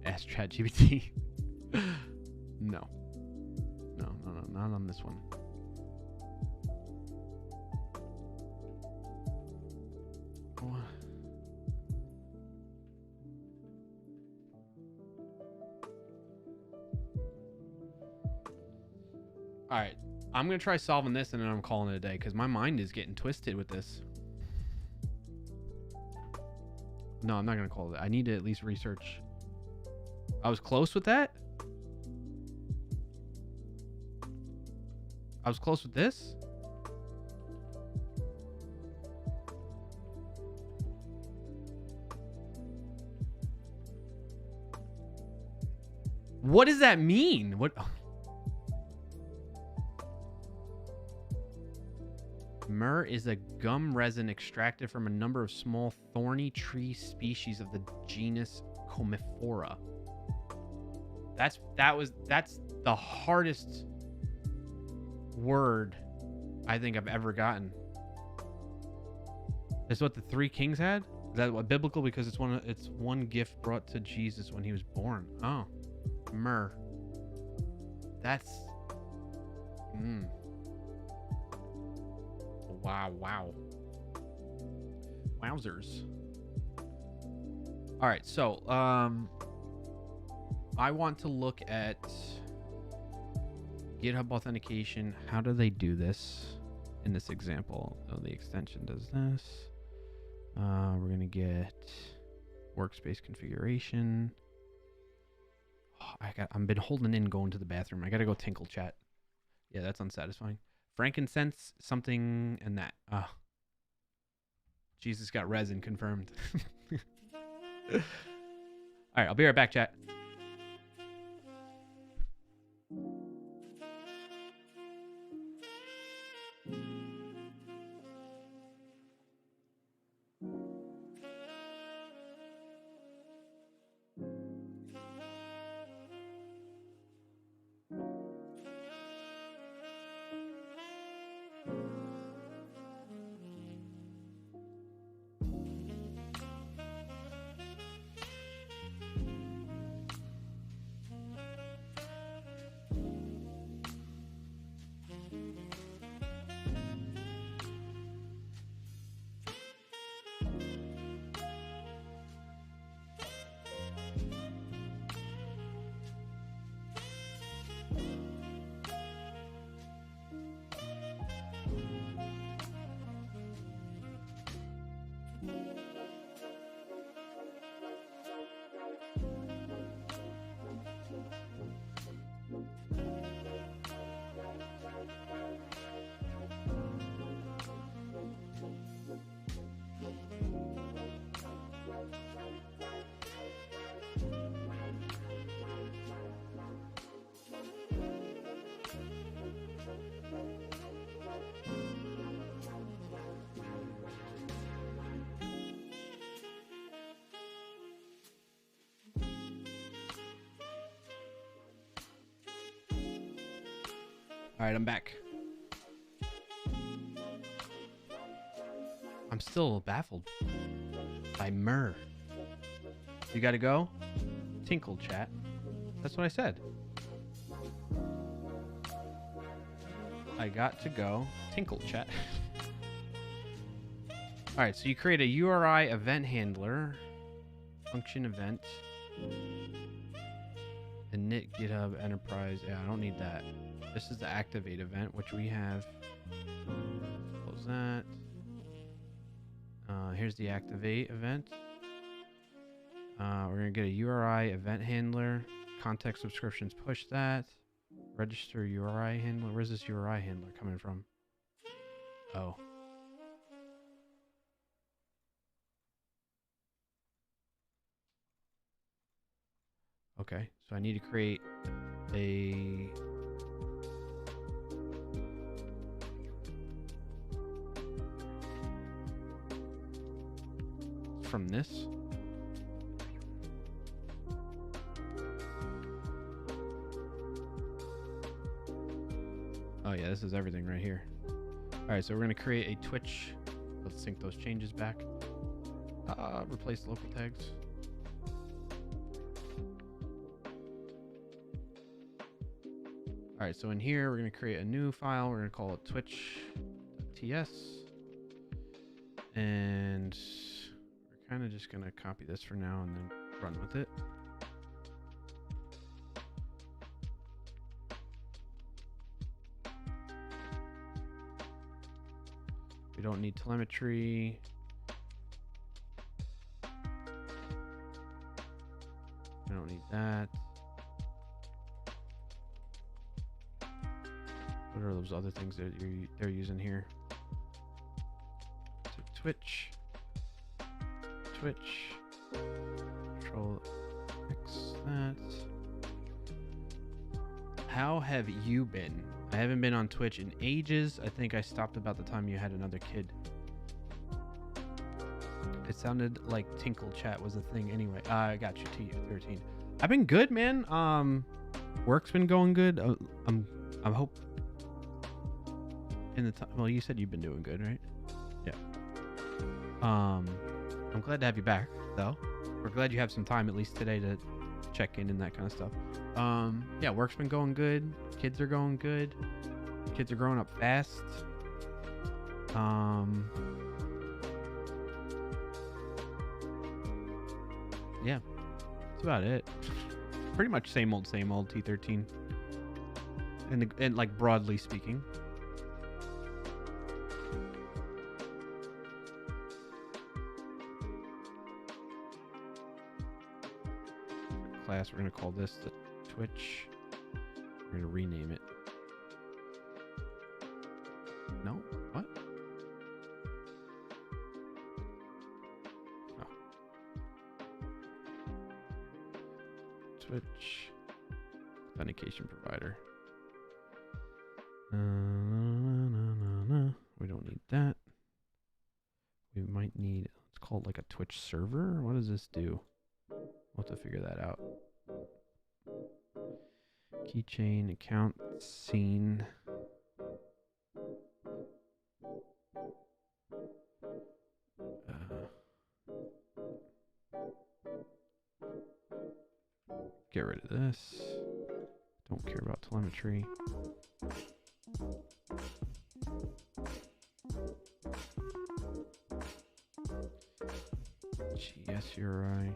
Ask ChatGPT. No, not on this one. All right, I'm gonna try solving this and then I'm calling it a day because my mind is getting twisted with this. No, I'm not gonna call it. I need to at least research. I was close with that. I was close with this. What does that mean? What? Myrrh is a gum resin extracted from a number of small thorny tree species of the genus Commiphora. That's the hardest word I think I've ever gotten. Is what the 3 kings had? Is that what biblical? Because it's one gift brought to Jesus when he was born. Oh, myrrh. That's... Wow. Wowzers. All right, so I want to look at GitHub authentication. How do they do this in this example? So the extension does this. We're gonna get workspace configuration. I've been holding in going to the bathroom. I gotta go tinkle chat. Yeah, that's unsatisfying. Frankincense, something, and that. Jesus got resin confirmed. All right, I'll be right back, chat. All right, I'm back. I'm still baffled by Myrrh. You gotta go? Tinkle chat. That's what I said. I got to go. Tinkle chat. All right, so you create a URI event handler, function event, init GitHub enterprise. Yeah, I don't need that. This is the activate event, which we have. Close that. Here's the activate event. We're going to get a URI event handler. Context subscriptions, push that. Register URI handler. Where's this URI handler coming from? Oh. Okay, so I need to create a... from this. Oh yeah, this is everything right here. All right, so we're gonna create a Twitch. Let's sync those changes back. Replace local tags. All right, so in here, we're gonna create a new file. We're gonna call it twitch.ts. And we're kind of just gonna copy this for now and then run with it. We don't need telemetry. We don't need that. What are those other things that they're using here? So Twitch, Control X that. How have you been? I haven't been on Twitch in ages. I think I stopped about the time you had another kid. It sounded like Tinkle Chat was a thing anyway. I got you, T13. I've been good, man. Work's been going good. I'm hope in the time. Well, you said you've been doing good, right? Yeah. I'm glad to have you back, though. We're glad you have some time at least today to check in and that kind of stuff. Yeah, work's been going good. Kids are going good. Kids are growing up fast. Yeah, that's about it. Pretty much same old T13. And like broadly speaking. Class, we're gonna call this the Twitch. We're gonna rename it. No? What? Oh. Twitch Authentication Provider. We don't need that. We might need, it's called like a Twitch server. What does this do? We'll have to figure that out. Keychain, account, scene. Get rid of this. Don't care about telemetry. GSURI.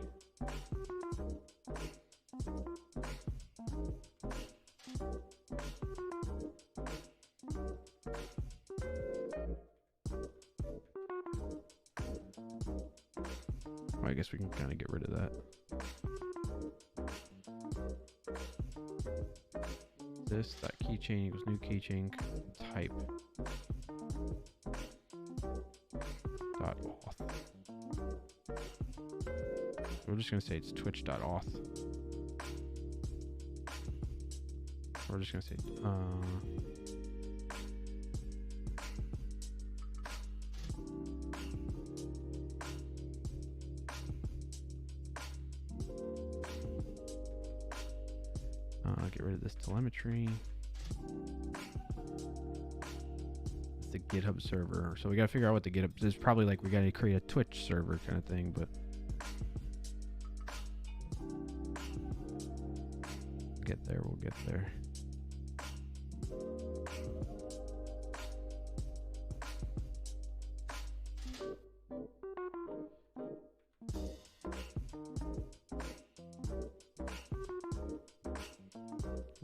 Well, I guess we can kind of get rid of that. This, that keychain equals new keychain type dot auth. We're just gonna say it's twitch.auth. We're just gonna say get rid of this telemetry. It's the GitHub server. So we gotta figure out what the GitHub is. Probably like we gotta create a Twitch server kind of thing, but get there, we'll get there.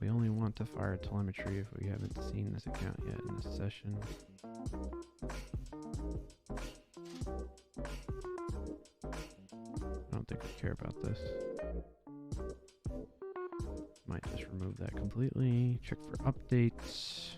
We only want to fire telemetry if we haven't seen this account yet in this session. I don't think we care about this. Might just remove that completely. Check for updates.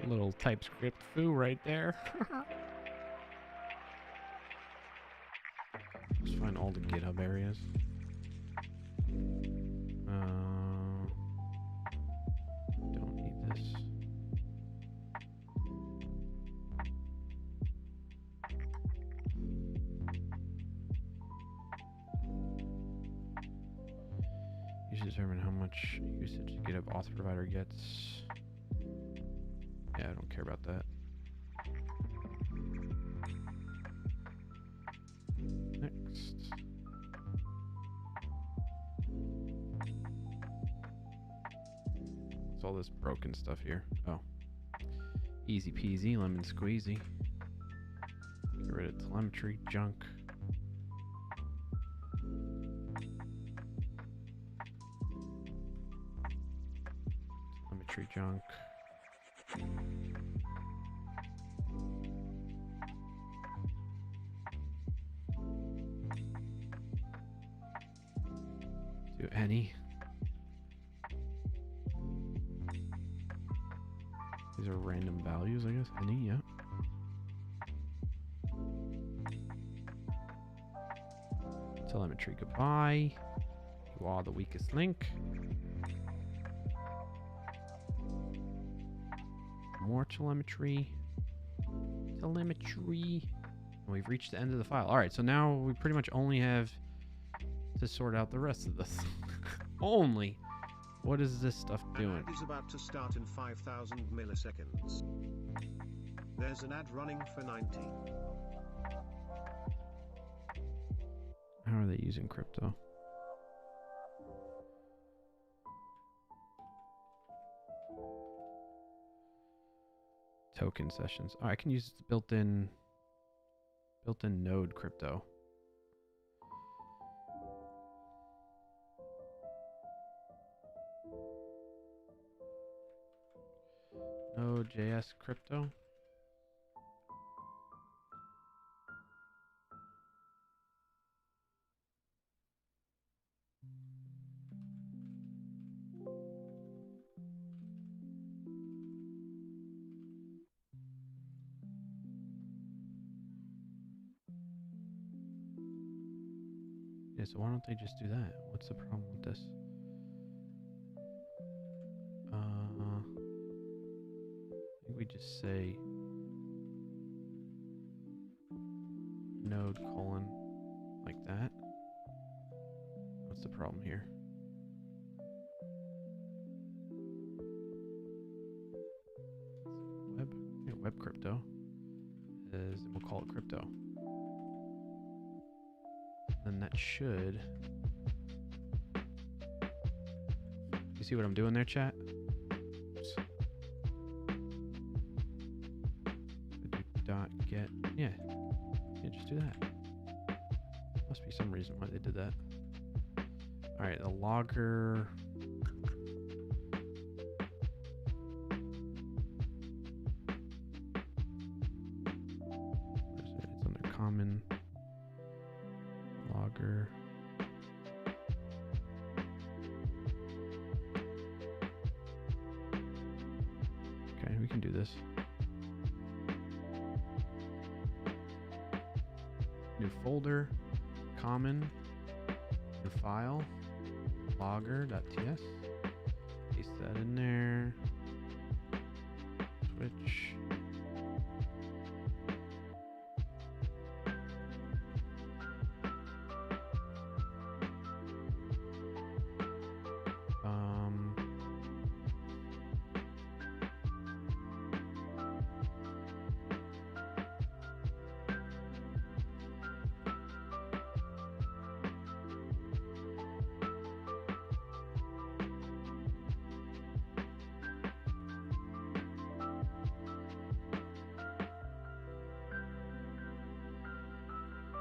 Little TypeScript foo right there. Just find all the GitHub areas. Don't need this. You should determine how much usage the GitHub auth provider gets. Yeah, I don't care about that. Next. What's all this broken stuff here? Oh. Easy peasy, lemon squeezy. Get rid of telemetry junk. Telemetry junk. Do any. These are random values, I guess. Any, yeah. Telemetry goodbye. You are the weakest link. More telemetry. Telemetry. We've reached the end of the file. All right, so now we pretty much only have to sort out the rest of this. Only. What is this stuff doing? An ad is about to start in 5,000 milliseconds. There's an ad running for 90. How are they using crypto? Token sessions. Oh, I can use built-in node crypto. Node.js crypto. Yeah, so why don't they just do that? What's the problem with this? I think we just say node colon like that. What's the problem here? Web, yeah, web crypto is, we'll call it crypto. Then that should. You see what I'm doing there, chat? Oops. Dot get. Yeah, just do that. Must be some reason why they did that. All right, the logger. Where's it? It's under common. Logger. Okay, we can do this. New folder, common, new file, logger.ts. Paste that in there. Switch.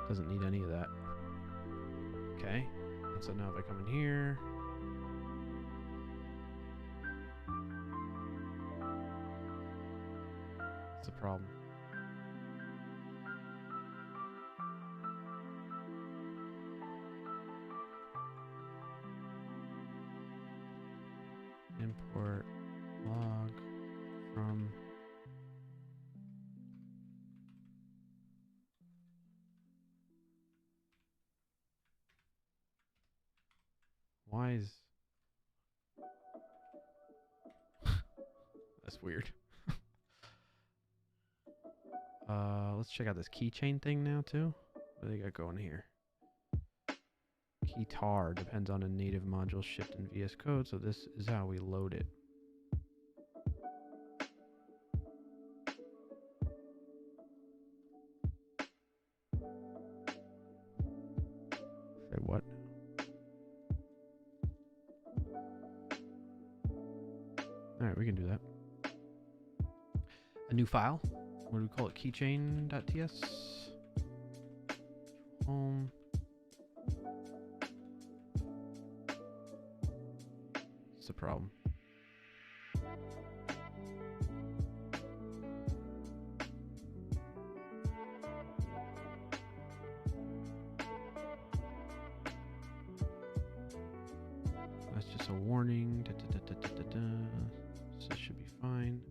Doesn't need any of that. Okay. So now if I come in here. What's the problem? Import log from why is that's weird. Let's check out this keychain thing now too. What do they got going here? Key tar depends on a native module shipped in VS Code, so this is how we load it. Say what? All right, we can do that. A new file. What do we call it? Keychain.ts. Home. What's the problem? That's just a warning. So this should be fine.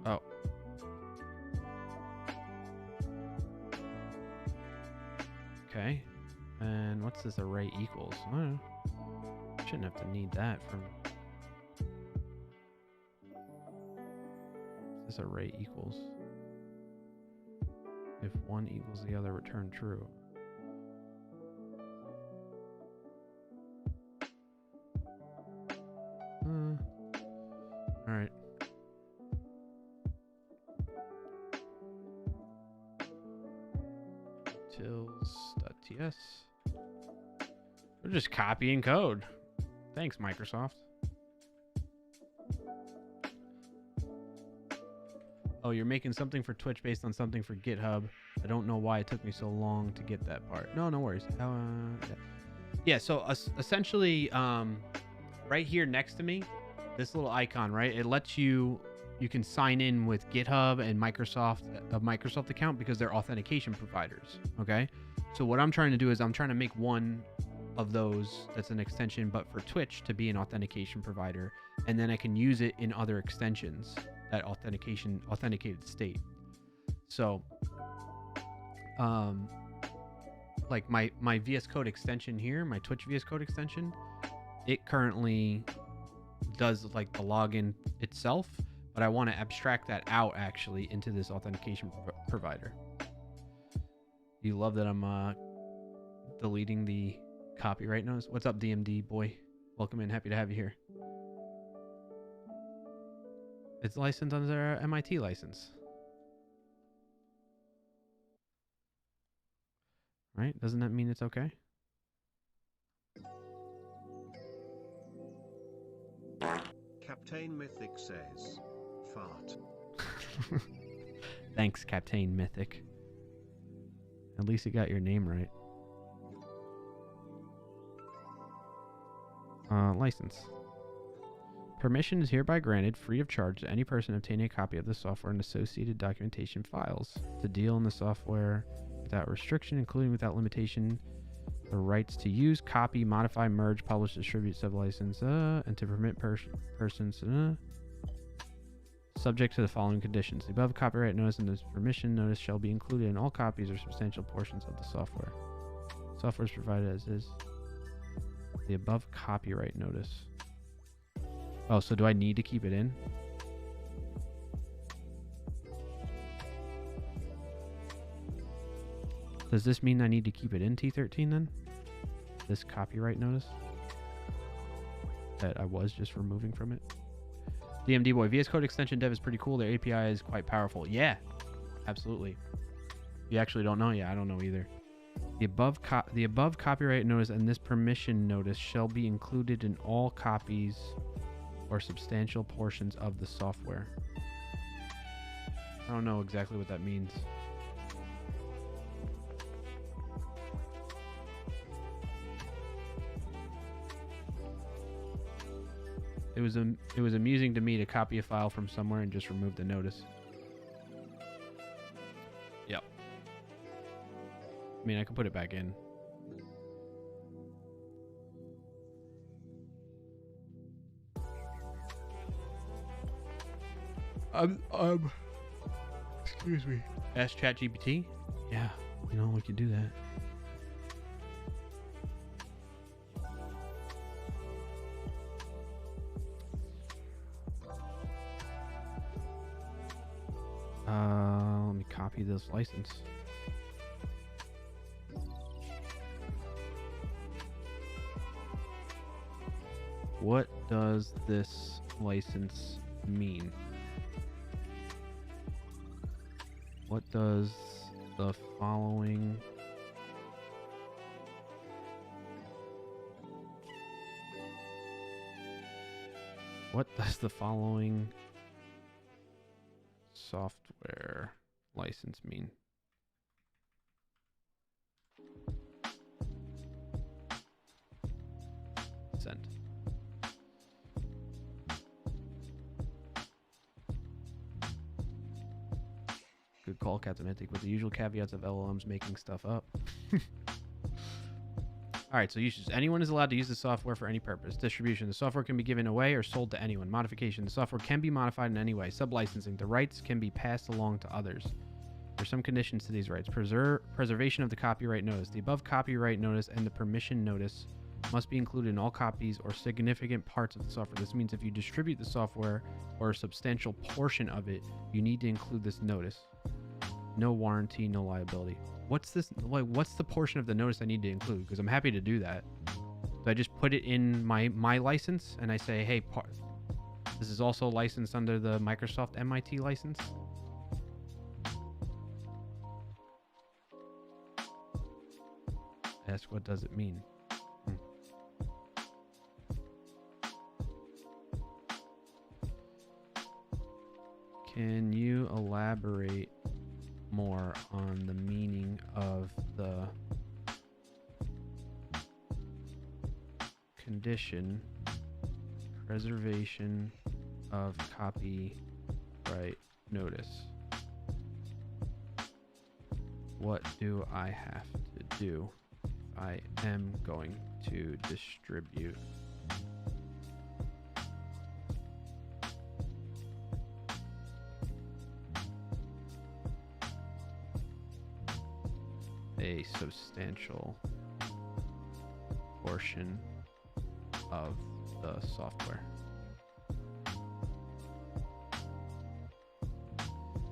Oh. Okay. And what's this array equals? I don't know. Shouldn't have to need that from... This array equals. If one equals the other, return true. All right. Utils.ts. We're just copying code. Thanks, Microsoft. Oh, you're making something for Twitch based on something for GitHub. I don't know why it took me so long to get that part. No worries. Yeah, so essentially, right here next to me, this little icon, right? It lets you can sign in with GitHub and Microsoft account because they're authentication providers, okay? So what I'm trying to do is I'm trying to make one of those that's an extension, but for Twitch to be an authentication provider, and then I can use it in other extensions that authenticated state. So like my VS Code extension here, my Twitch VS Code extension, it currently does like the login itself, but I want to abstract that out actually into this authentication provider. You love that I'm deleting the copyright notice. What's up, DMD boy? Welcome in. Happy to have you here. It's licensed under MIT license. Right? Doesn't that mean it's okay? Captain Mythic says, fart. Thanks, Captain Mythic. At least you got your name right. License. Permission is hereby granted free of charge to any person obtaining a copy of the software and associated documentation files to deal in the software without restriction, including without limitation, the rights to use, copy, modify, merge, publish, distribute, sublicense, and to permit persons subject to the following conditions. The above copyright notice and this permission notice shall be included in all copies or substantial portions of the software. Software is provided as is. The above copyright notice. Oh, so do I need to keep it in? Does this mean I need to keep it in T13 then? This copyright notice that I was just removing from it? DMD boy, VS Code extension dev is pretty cool. Their API is quite powerful. Yeah, absolutely. You actually don't know? Yeah, I don't know either. The above copyright notice and this permission notice shall be included in all copies or substantial portions of the software. I don't know exactly what that means. It was amusing to me to copy a file from somewhere and just remove the notice. Yep. I mean, I could put it back in. Excuse me. Ask ChatGPT? Yeah, you know, we could do that. Let me copy this license. What does this license mean? What does the following software license mean? Send. Good call, Captain Mythic, with the usual caveats of LLMs making stuff up. All right, so usage. Anyone is allowed to use the software for any purpose. Distribution. The software can be given away or sold to anyone. Modification. The software can be modified in any way. Sublicensing. The rights can be passed along to others. There are some conditions to these rights. Preservation of the copyright notice. The above copyright notice and the permission notice must be included in all copies or significant parts of the software. This means if you distribute the software or a substantial portion of it, you need to include this notice. No warranty, no liability. What's this? Like, what's the portion of the notice I need to include? Because I'm happy to do that. So I just put it in my license and I say, hey, this is also licensed under the Microsoft MIT license. Ask, what does it mean? Can you elaborate more on the meaning of the condition preservation of copyright notice? What do I have to do if I am going to distribute? A substantial portion of the software.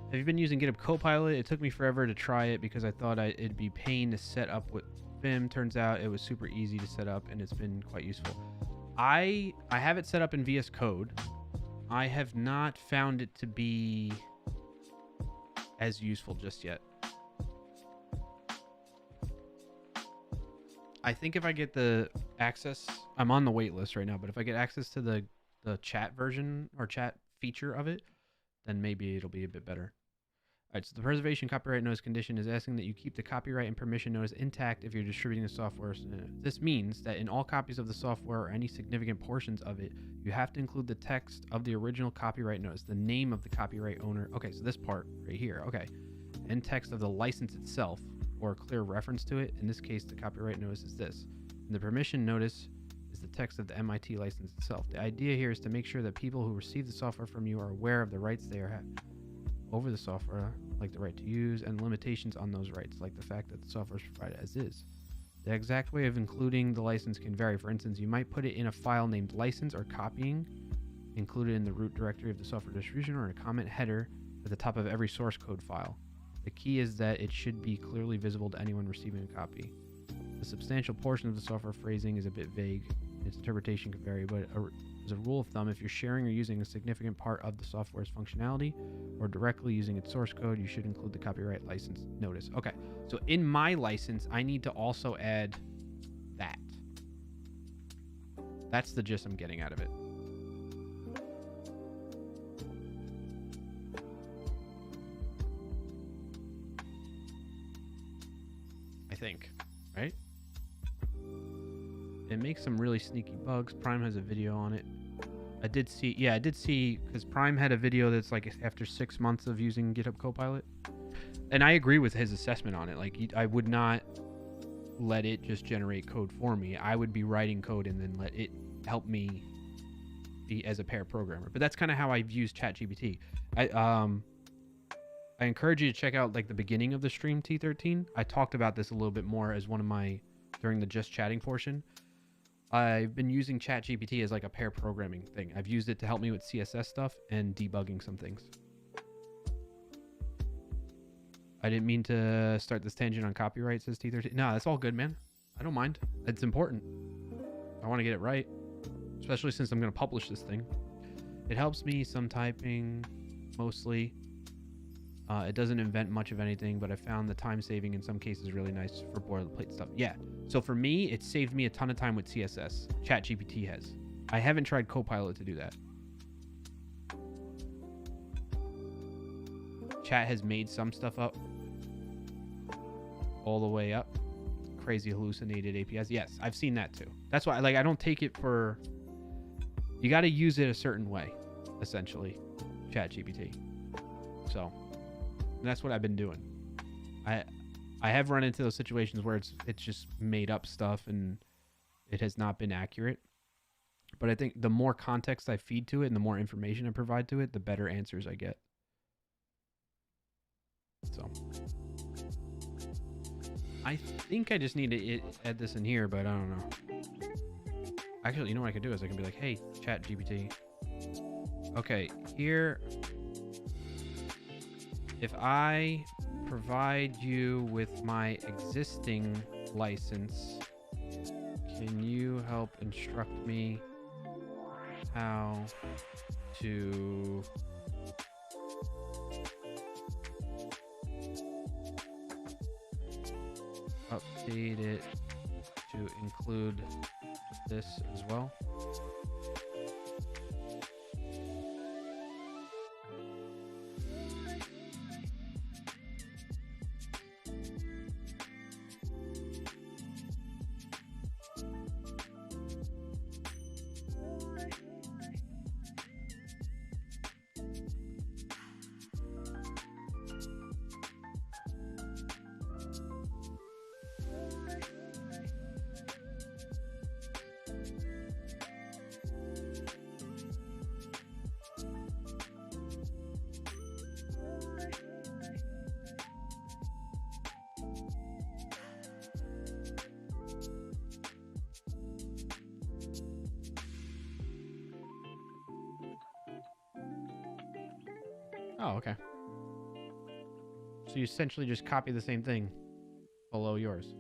Have you been using GitHub Copilot? It took me forever to try it because I thought it'd be pain to set up with Vim. Turns out it was super easy to set up and it's been quite useful. I have it set up in VS Code. I have not found it to be as useful just yet. I think if I get the access, I'm on the wait list right now, but if I get access to the chat version or chat feature of it, then maybe it'll be a bit better. All right, so the preservation copyright notice condition is asking that you keep the copyright and permission notice intact if you're distributing the software. This means that in all copies of the software or any significant portions of it, you have to include the text of the original copyright notice, the name of the copyright owner. Okay, so this part right here, okay, and text of the license itself, or a clear reference to it. In this case, the copyright notice is this. And the permission notice is the text of the MIT license itself. The idea here is to make sure that people who receive the software from you are aware of the rights they have over the software, like the right to use, and limitations on those rights, like the fact that the software is provided as is. The exact way of including the license can vary. For instance, you might put it in a file named license or copying, included in the root directory of the software distribution, or in a comment header at the top of every source code file. The key is that it should be clearly visible to anyone receiving a copy. The substantial portion of the software phrasing is a bit vague. Its interpretation can vary, but as a rule of thumb, if you're sharing or using a significant part of the software's functionality or directly using its source code, you should include the copyright license notice. Okay, so in my license, I need to also add that. That's the gist I'm getting out of it. Think, right? It makes some really sneaky bugs. Prime has a video on it. I did see, because Prime had a video that's like after 6 months of using GitHub Copilot. And I agree with his assessment on it. Like, I would not let it just generate code for me. I would be writing code and then let it help me be as a pair programmer. But that's kind of how I've used ChatGPT. I encourage you to check out like the beginning of the stream T13. I talked about this a little bit more as one of my, during the just chatting portion. I've been using ChatGPT as like a pair programming thing. I've used it to help me with CSS stuff and debugging some things. I didn't mean to start this tangent on copyright, says T13. No, that's all good, man. I don't mind. It's important. I want to get it right, especially since I'm going to publish this thing. It helps me some typing, mostly. It doesn't invent much of anything, but I found the time saving in some cases really nice for boilerplate stuff. Yeah. So for me, it saved me a ton of time with CSS. ChatGPT has. I haven't tried Copilot to do that. Chat has made some stuff up all the way up. Crazy hallucinated APIs. Yes, I've seen that too. That's why I don't take it for... You got to use it a certain way, essentially. ChatGPT. So... And that's what I've been doing. I have run into those situations where it's just made up stuff and it has not been accurate. But I think the more context I feed to it and the more information I provide to it, the better answers I get. So I think I just need to add this in here, but I don't know. Actually, you know what I could do is I can be like, hey, chat GPT. Okay, here, if I provide you with my existing license, can you help instruct me how to update it to include this as well? Oh, okay. So you essentially just copy the same thing below yours.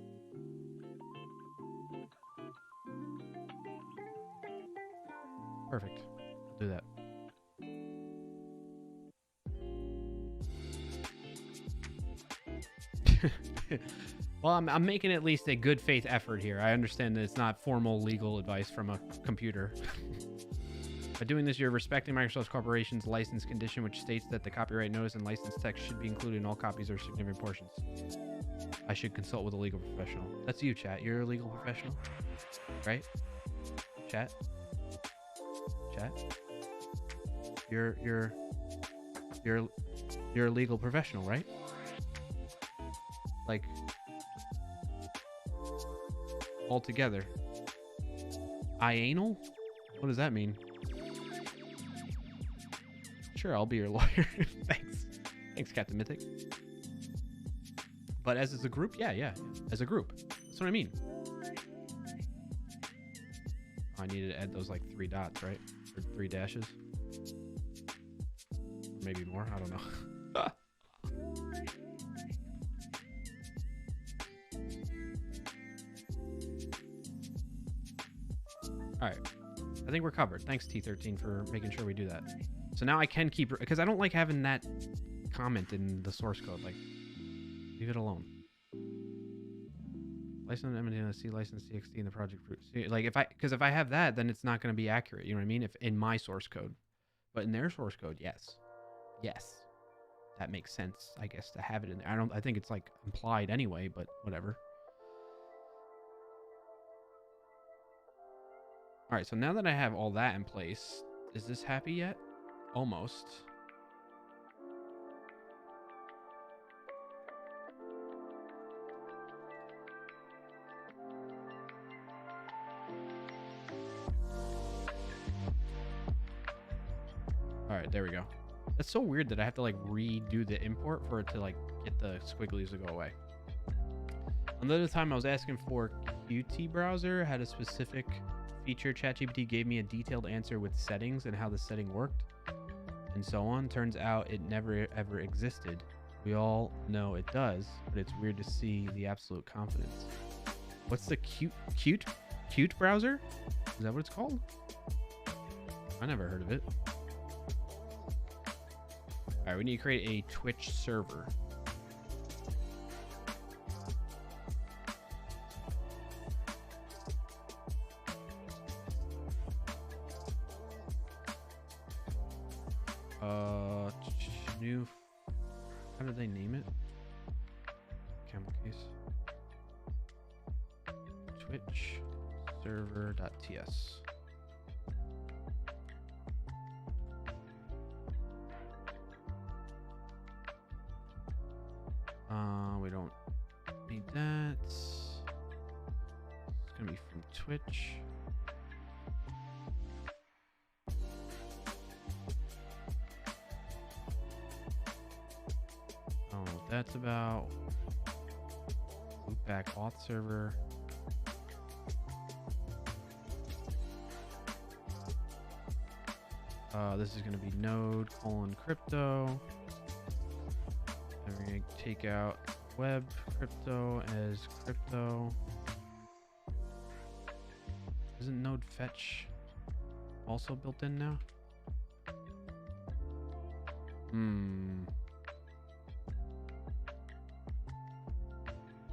Perfect. I'll do that. Well, I'm making at least a good faith effort here. I understand that it's not formal legal advice from a computer. By doing this, you're respecting Microsoft Corporation's license condition, which states that the copyright notice and license text should be included in all copies or significant portions. I should consult with a legal professional. That's you, chat. You're a legal professional, right? Chat. Chat. You're a legal professional, right? Like, all together. Ianal? What does that mean? Sure, I'll be your lawyer. Thanks. Thanks, Captain Mythic. But as a group, yeah. As a group. That's what I mean. Oh, I needed to add those like 3 dots, right? Or 3 dashes. Or maybe more. I don't know. All right. I think we're covered. Thanks, T13, for making sure we do that. So now I can keep, because I don't like having that comment in the source code. Like, leave it alone. License MNC, license TXT in the project fruit. See, like, because if I have that, then it's not going to be accurate. You know what I mean? If in my source code, but in their source code, yes, that makes sense. I guess to have it in there. I think it's like implied anyway, but whatever. All right, so now that I have all that in place, is this happy yet? Almost. All right, there we go. That's so weird that I have to like redo the import for it to like get the squigglies to go away. Another time I was asking for Qt browser had a specific feature. ChatGPT gave me a detailed answer with settings and how the setting worked and so on. Turns out it never ever existed. We all know it does, but it's weird to see the absolute confidence. What's the Qt browser? Is that what it's called? I never heard of it. All right, we need to create a Twitch server. New. How did they name it? Camel case. Twitch server.ts. We don't need that. It's gonna be from Twitch. I don't know what that's about. Loopback auth server. This is going to be node : crypto. And we're going to take out web crypto as crypto. Isn't node fetch also built in now?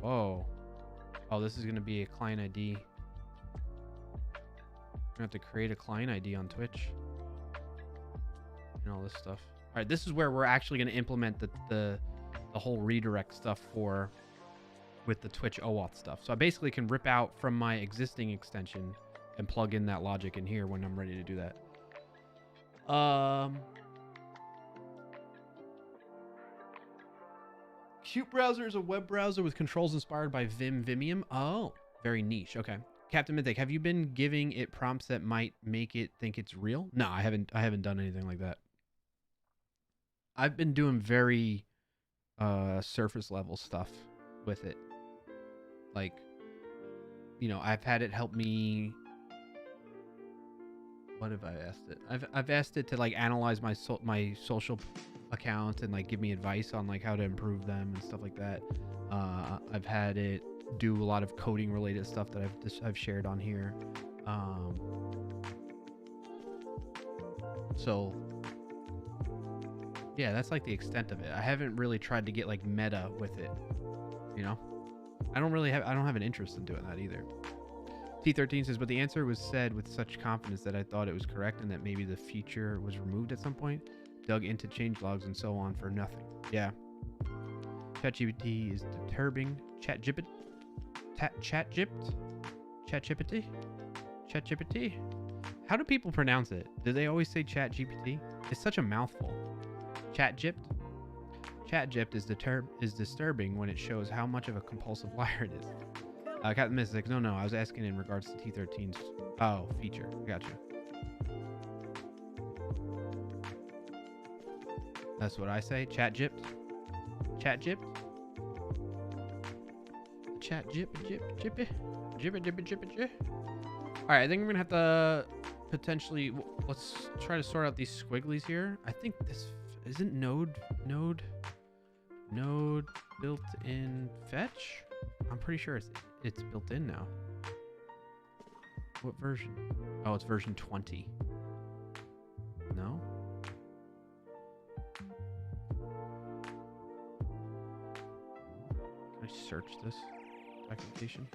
Whoa. Oh, this is going to be a client ID. We're going to have to create a client ID on Twitch. And all this stuff. All right, this is where we're actually going to implement the whole redirect stuff with the Twitch OAuth stuff. So I basically can rip out from my existing extension and plug in that logic in here when I'm ready to do that. Qt browser is a web browser with controls inspired by Vimium. Oh, very niche. Okay. Captain Mythic, have you been giving it prompts that might make it think it's real? No, I haven't done anything like that. I've been doing very surface level stuff with it. Like, you know, I've had it help me. What have I asked it? I've asked it to like analyze my social accounts and like give me advice on like how to improve them and stuff like that. I've had it do a lot of coding related stuff that I've shared on here. So yeah, that's like the extent of it. I haven't really tried to get like meta with it, you know. I don't have an interest in doing that either. T13 says, but the answer was said with such confidence that I thought it was correct and that maybe the feature was removed at some point, dug into change logs and so on for nothing. Yeah. ChatGPT is disturbing. ChatGPT. How do people pronounce it? Do they always say ChatGPT? It's such a mouthful. ChatGPT is disturbing when it shows how much of a compulsive liar it is. Captain Mystic, no, I was asking in regards to T13's feature. Gotcha. That's what I say. ChatGPT. All right, I think we're gonna have to potentially. Let's try to sort out these squigglies here. I think this isn't node built-in fetch. I'm pretty sure it's built in now. What version? Oh, it's version 20. No? Can I search this documentation?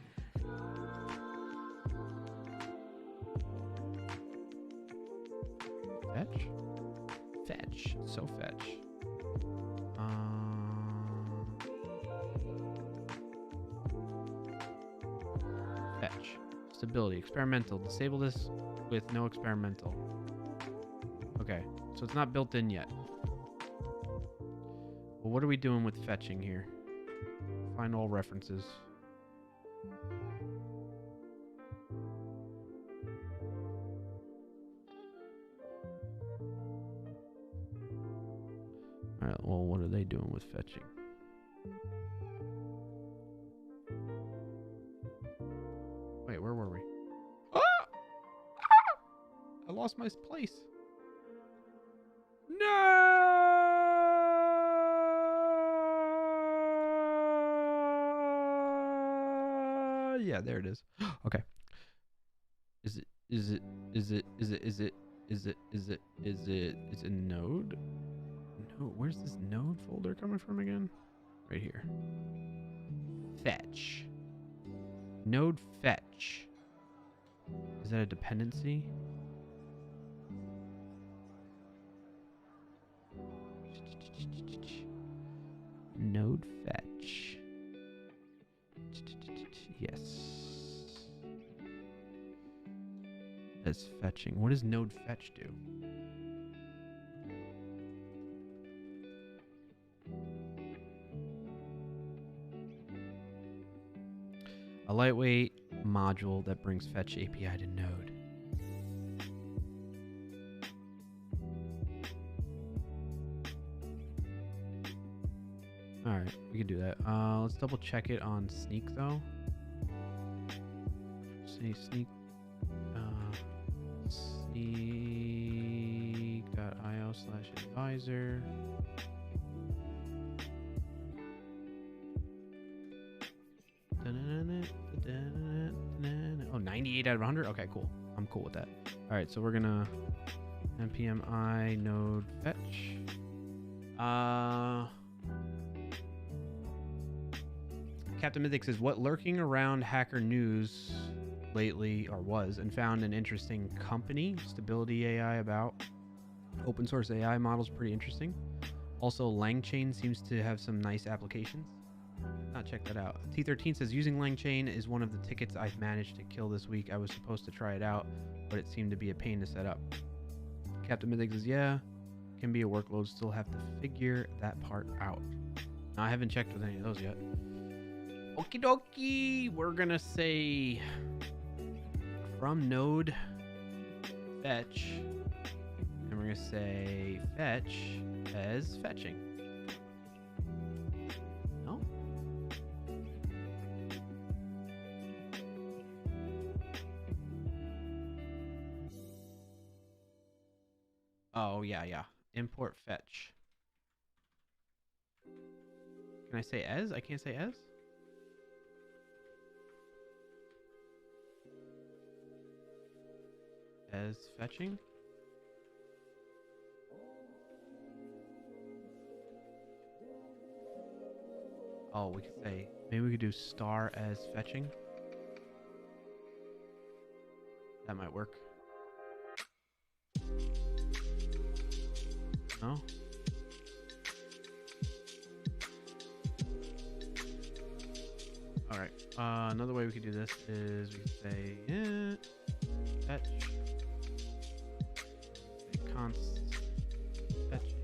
Fetch? Fetch. So fetch. Fetch. Stability. Experimental. Disable this with no experimental. Okay. So it's not built in yet. Well, what are we doing with fetching here? Find all references. All right. Well, what are they doing with fetching? Wait, where were we? Ah! Ah! I lost my place. No! Yeah, there it is. Okay. Is it node? No, where's this node folder coming from again? Right here. Fetch. Node fetch. Is that a dependency? Node fetch. Yes. That's fetching. What does node fetch do? A lightweight module that brings fetch API to Node. All right, we can do that. Let's double check it on Sneak though. Say Sneak. Sneak.io/advisor. Oh, 98 out of 100? Okay, cool. I'm cool with that. All right, so we're gonna npm I node fetch. Captain Mythic says, what lurking around Hacker News lately, or was, and found an interesting company, Stability AI, about open source AI models, pretty interesting. Also, LangChain seems to have some nice applications. Not check that out. T13 says, using LangChain is one of the tickets I've managed to kill this week. I was supposed to try it out, but it seemed to be a pain to set up. Captain Mythic says, yeah, can be a workload. Still have to figure that part out. Now, I haven't checked with any of those yet. Okie dokie. We're going to say from node fetch. And we're going to say fetch as fetching. No? Oh, yeah. Import fetch. Can I say as? I can't say as? As fetching? Oh, we could say, maybe we could do star as fetching. That might work. No? Alright. Another way we could do this is we could say fetch. Const fetching.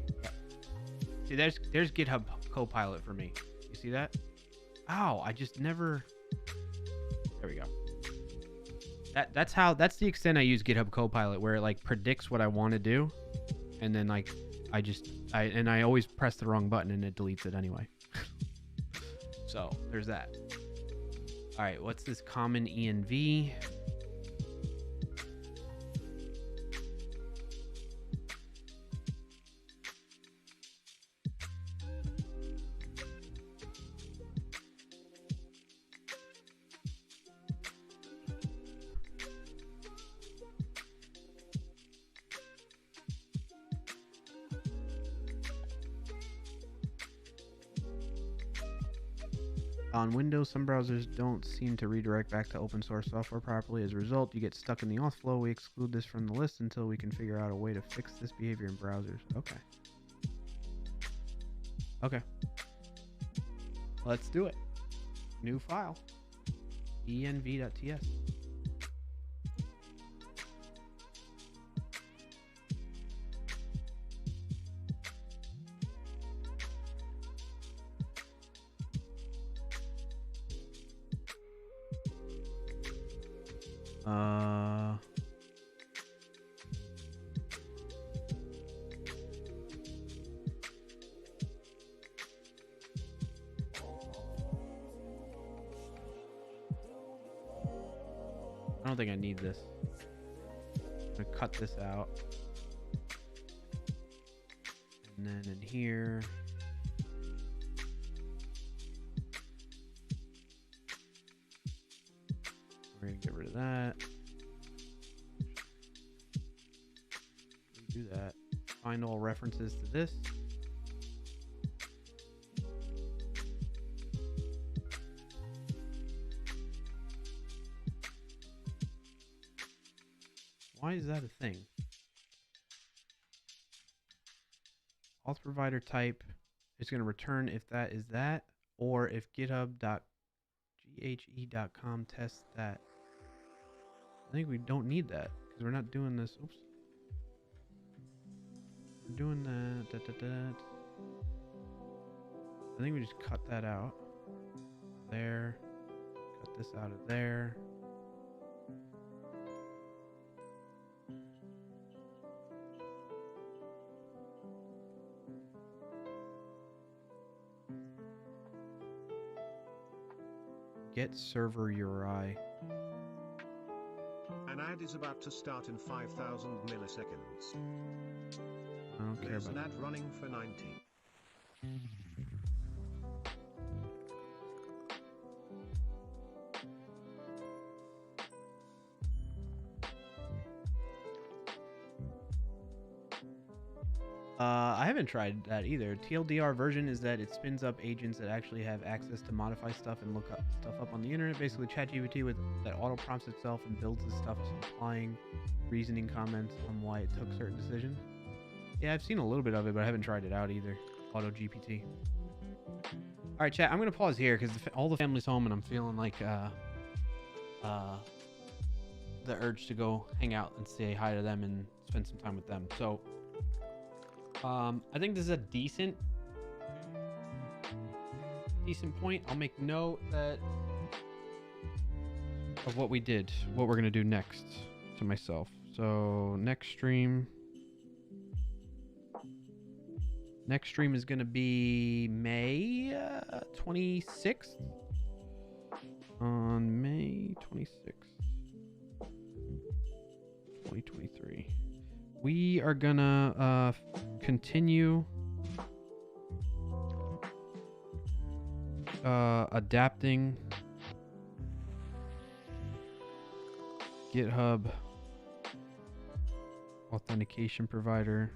See, there's GitHub Copilot for me. You see that? Ow, I just never. There we go. That's the extent I use GitHub Copilot, where it like predicts what I want to do, and then like I always press the wrong button and it deletes it anyway. So there's that. All right, what's this common env? On Windows, some browsers don't seem to redirect back to open source software properly. As a result, you get stuck in the auth flow. We exclude this from the list until we can figure out a way to fix this behavior in browsers. Okay. Okay. Let's do it. New file. env.ts. I don't think I need this. I'm gonna cut this out. And then in here. We're gonna get rid of that. Do that. Find all references to this. Why is that a thing? Auth provider type is going to return if that is that, or if github.ghe.com tests that. I think we don't need that because we're not doing this. Oops. We're doing that. I think we just cut that out. There. Cut this out of there. Get server URI. An ad is about to start in 5,000 milliseconds. I don't care There's about an ad running for 90. I haven't tried that either. TLDR version is that it spins up agents that actually have access to modify stuff and look up stuff up on the internet. Basically, ChatGPT with that auto prompts itself and builds the stuff, applying reasoning comments on why it took certain decisions. Yeah, I've seen a little bit of it, but I haven't tried it out either. Auto GPT. All right, chat. I'm gonna pause here because all the family's home and I'm feeling like the urge to go hang out and say hi to them and spend some time with them. So. I think this is a decent point. I'll make note of what we did, what we're gonna do next to myself. So next stream is gonna be May 26th. On May 26th, 2023. We are gonna continue adapting GitHub authentication provider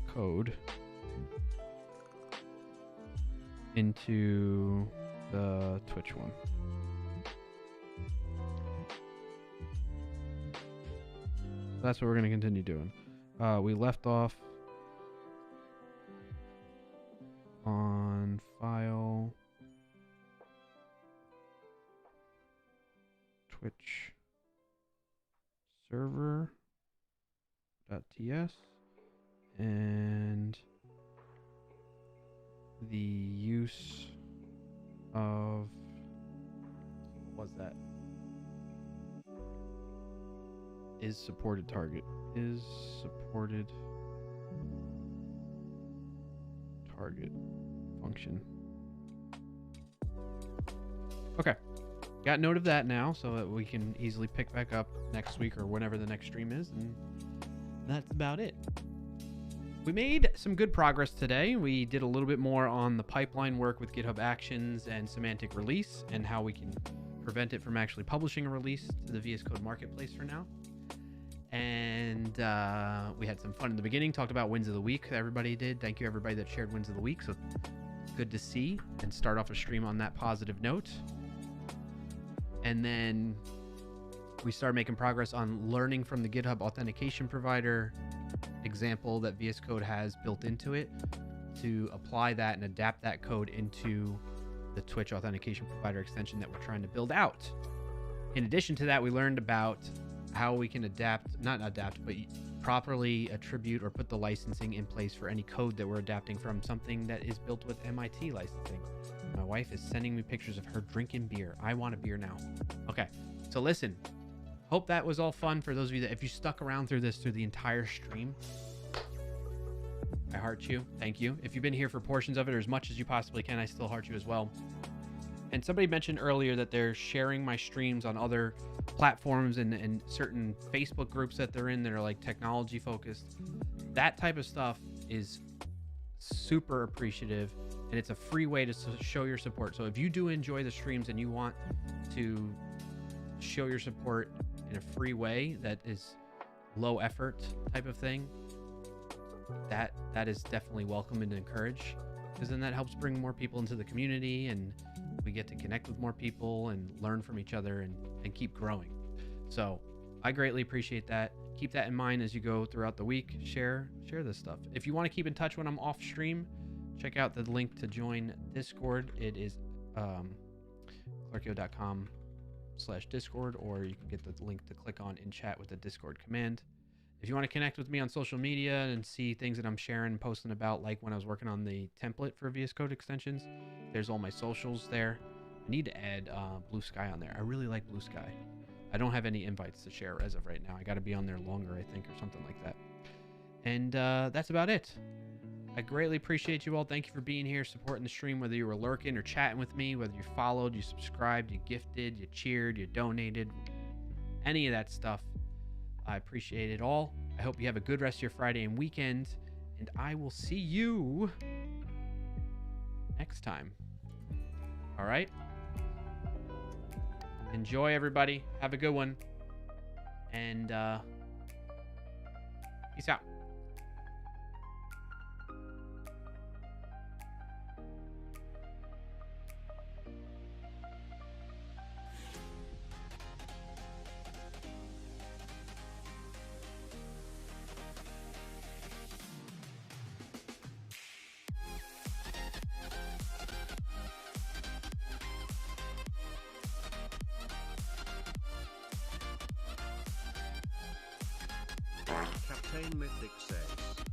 code into the Twitch one. That's what we're going to continue doing. We left off on file Twitch server.ts and the use of, what was that? Is supported target. Is supported target function. Okay. Got note of that now so that we can easily pick back up next week or whenever the next stream is. And that's about it. We made some good progress today. We did a little bit more on the pipeline work with GitHub Actions and semantic release and how we can prevent it from actually publishing a release to the VS Code marketplace for now. And we had some fun in the beginning, talked about wins of the week. Everybody did. Thank you, everybody that shared wins of the week. So good to see and start off a stream on that positive note. And then we started making progress on learning from the GitHub authentication provider example that VS Code has built into it to apply that and adapt that code into the Twitch authentication provider extension that we're trying to build out. In addition to that, we learned about how we can but properly attribute or put the licensing in place for any code that we're adapting from something that is built with MIT licensing. My wife is sending me pictures of her drinking beer. I want a beer now. Okay, so listen, hope that was all fun for those of you that, if you stuck around through the entire stream, I heart you. Thank you. If you've been here for portions of it or as much as you possibly can, I still heart you as well. And somebody mentioned earlier that they're sharing my streams on other platforms and certain Facebook groups that they're in that are like technology focused. That type of stuff is super appreciative, and it's a free way to show your support. So if you do enjoy the streams and you want to show your support in a free way that is low effort type of thing, that is definitely welcome and encouraged, because then that helps bring more people into the community and we get to connect with more people and learn from each other and keep growing. So I greatly appreciate that. Keep that in mind as you go throughout the week. Share this stuff. If you want to keep in touch when I'm off stream, check out the link to join Discord. It is clarkio.com/Discord, or you can get the link to click on in chat with the Discord command. If you want to connect with me on social media and see things that I'm sharing and posting about, like when I was working on the template for VS Code extensions, there's all my socials there. I need to add Blue Sky on there. I really like Blue Sky. I don't have any invites to share as of right now. I got to be on there longer, I think, or something like that. And that's about it. I greatly appreciate you all. Thank you for being here, supporting the stream, whether you were lurking or chatting with me, whether you followed, you subscribed, you gifted, you cheered, you donated, any of that stuff. I appreciate it all. I hope you have a good rest of your Friday and weekend, and I will see you next time. All right? Enjoy, everybody. Have a good one. And peace out. Captain Mythic says.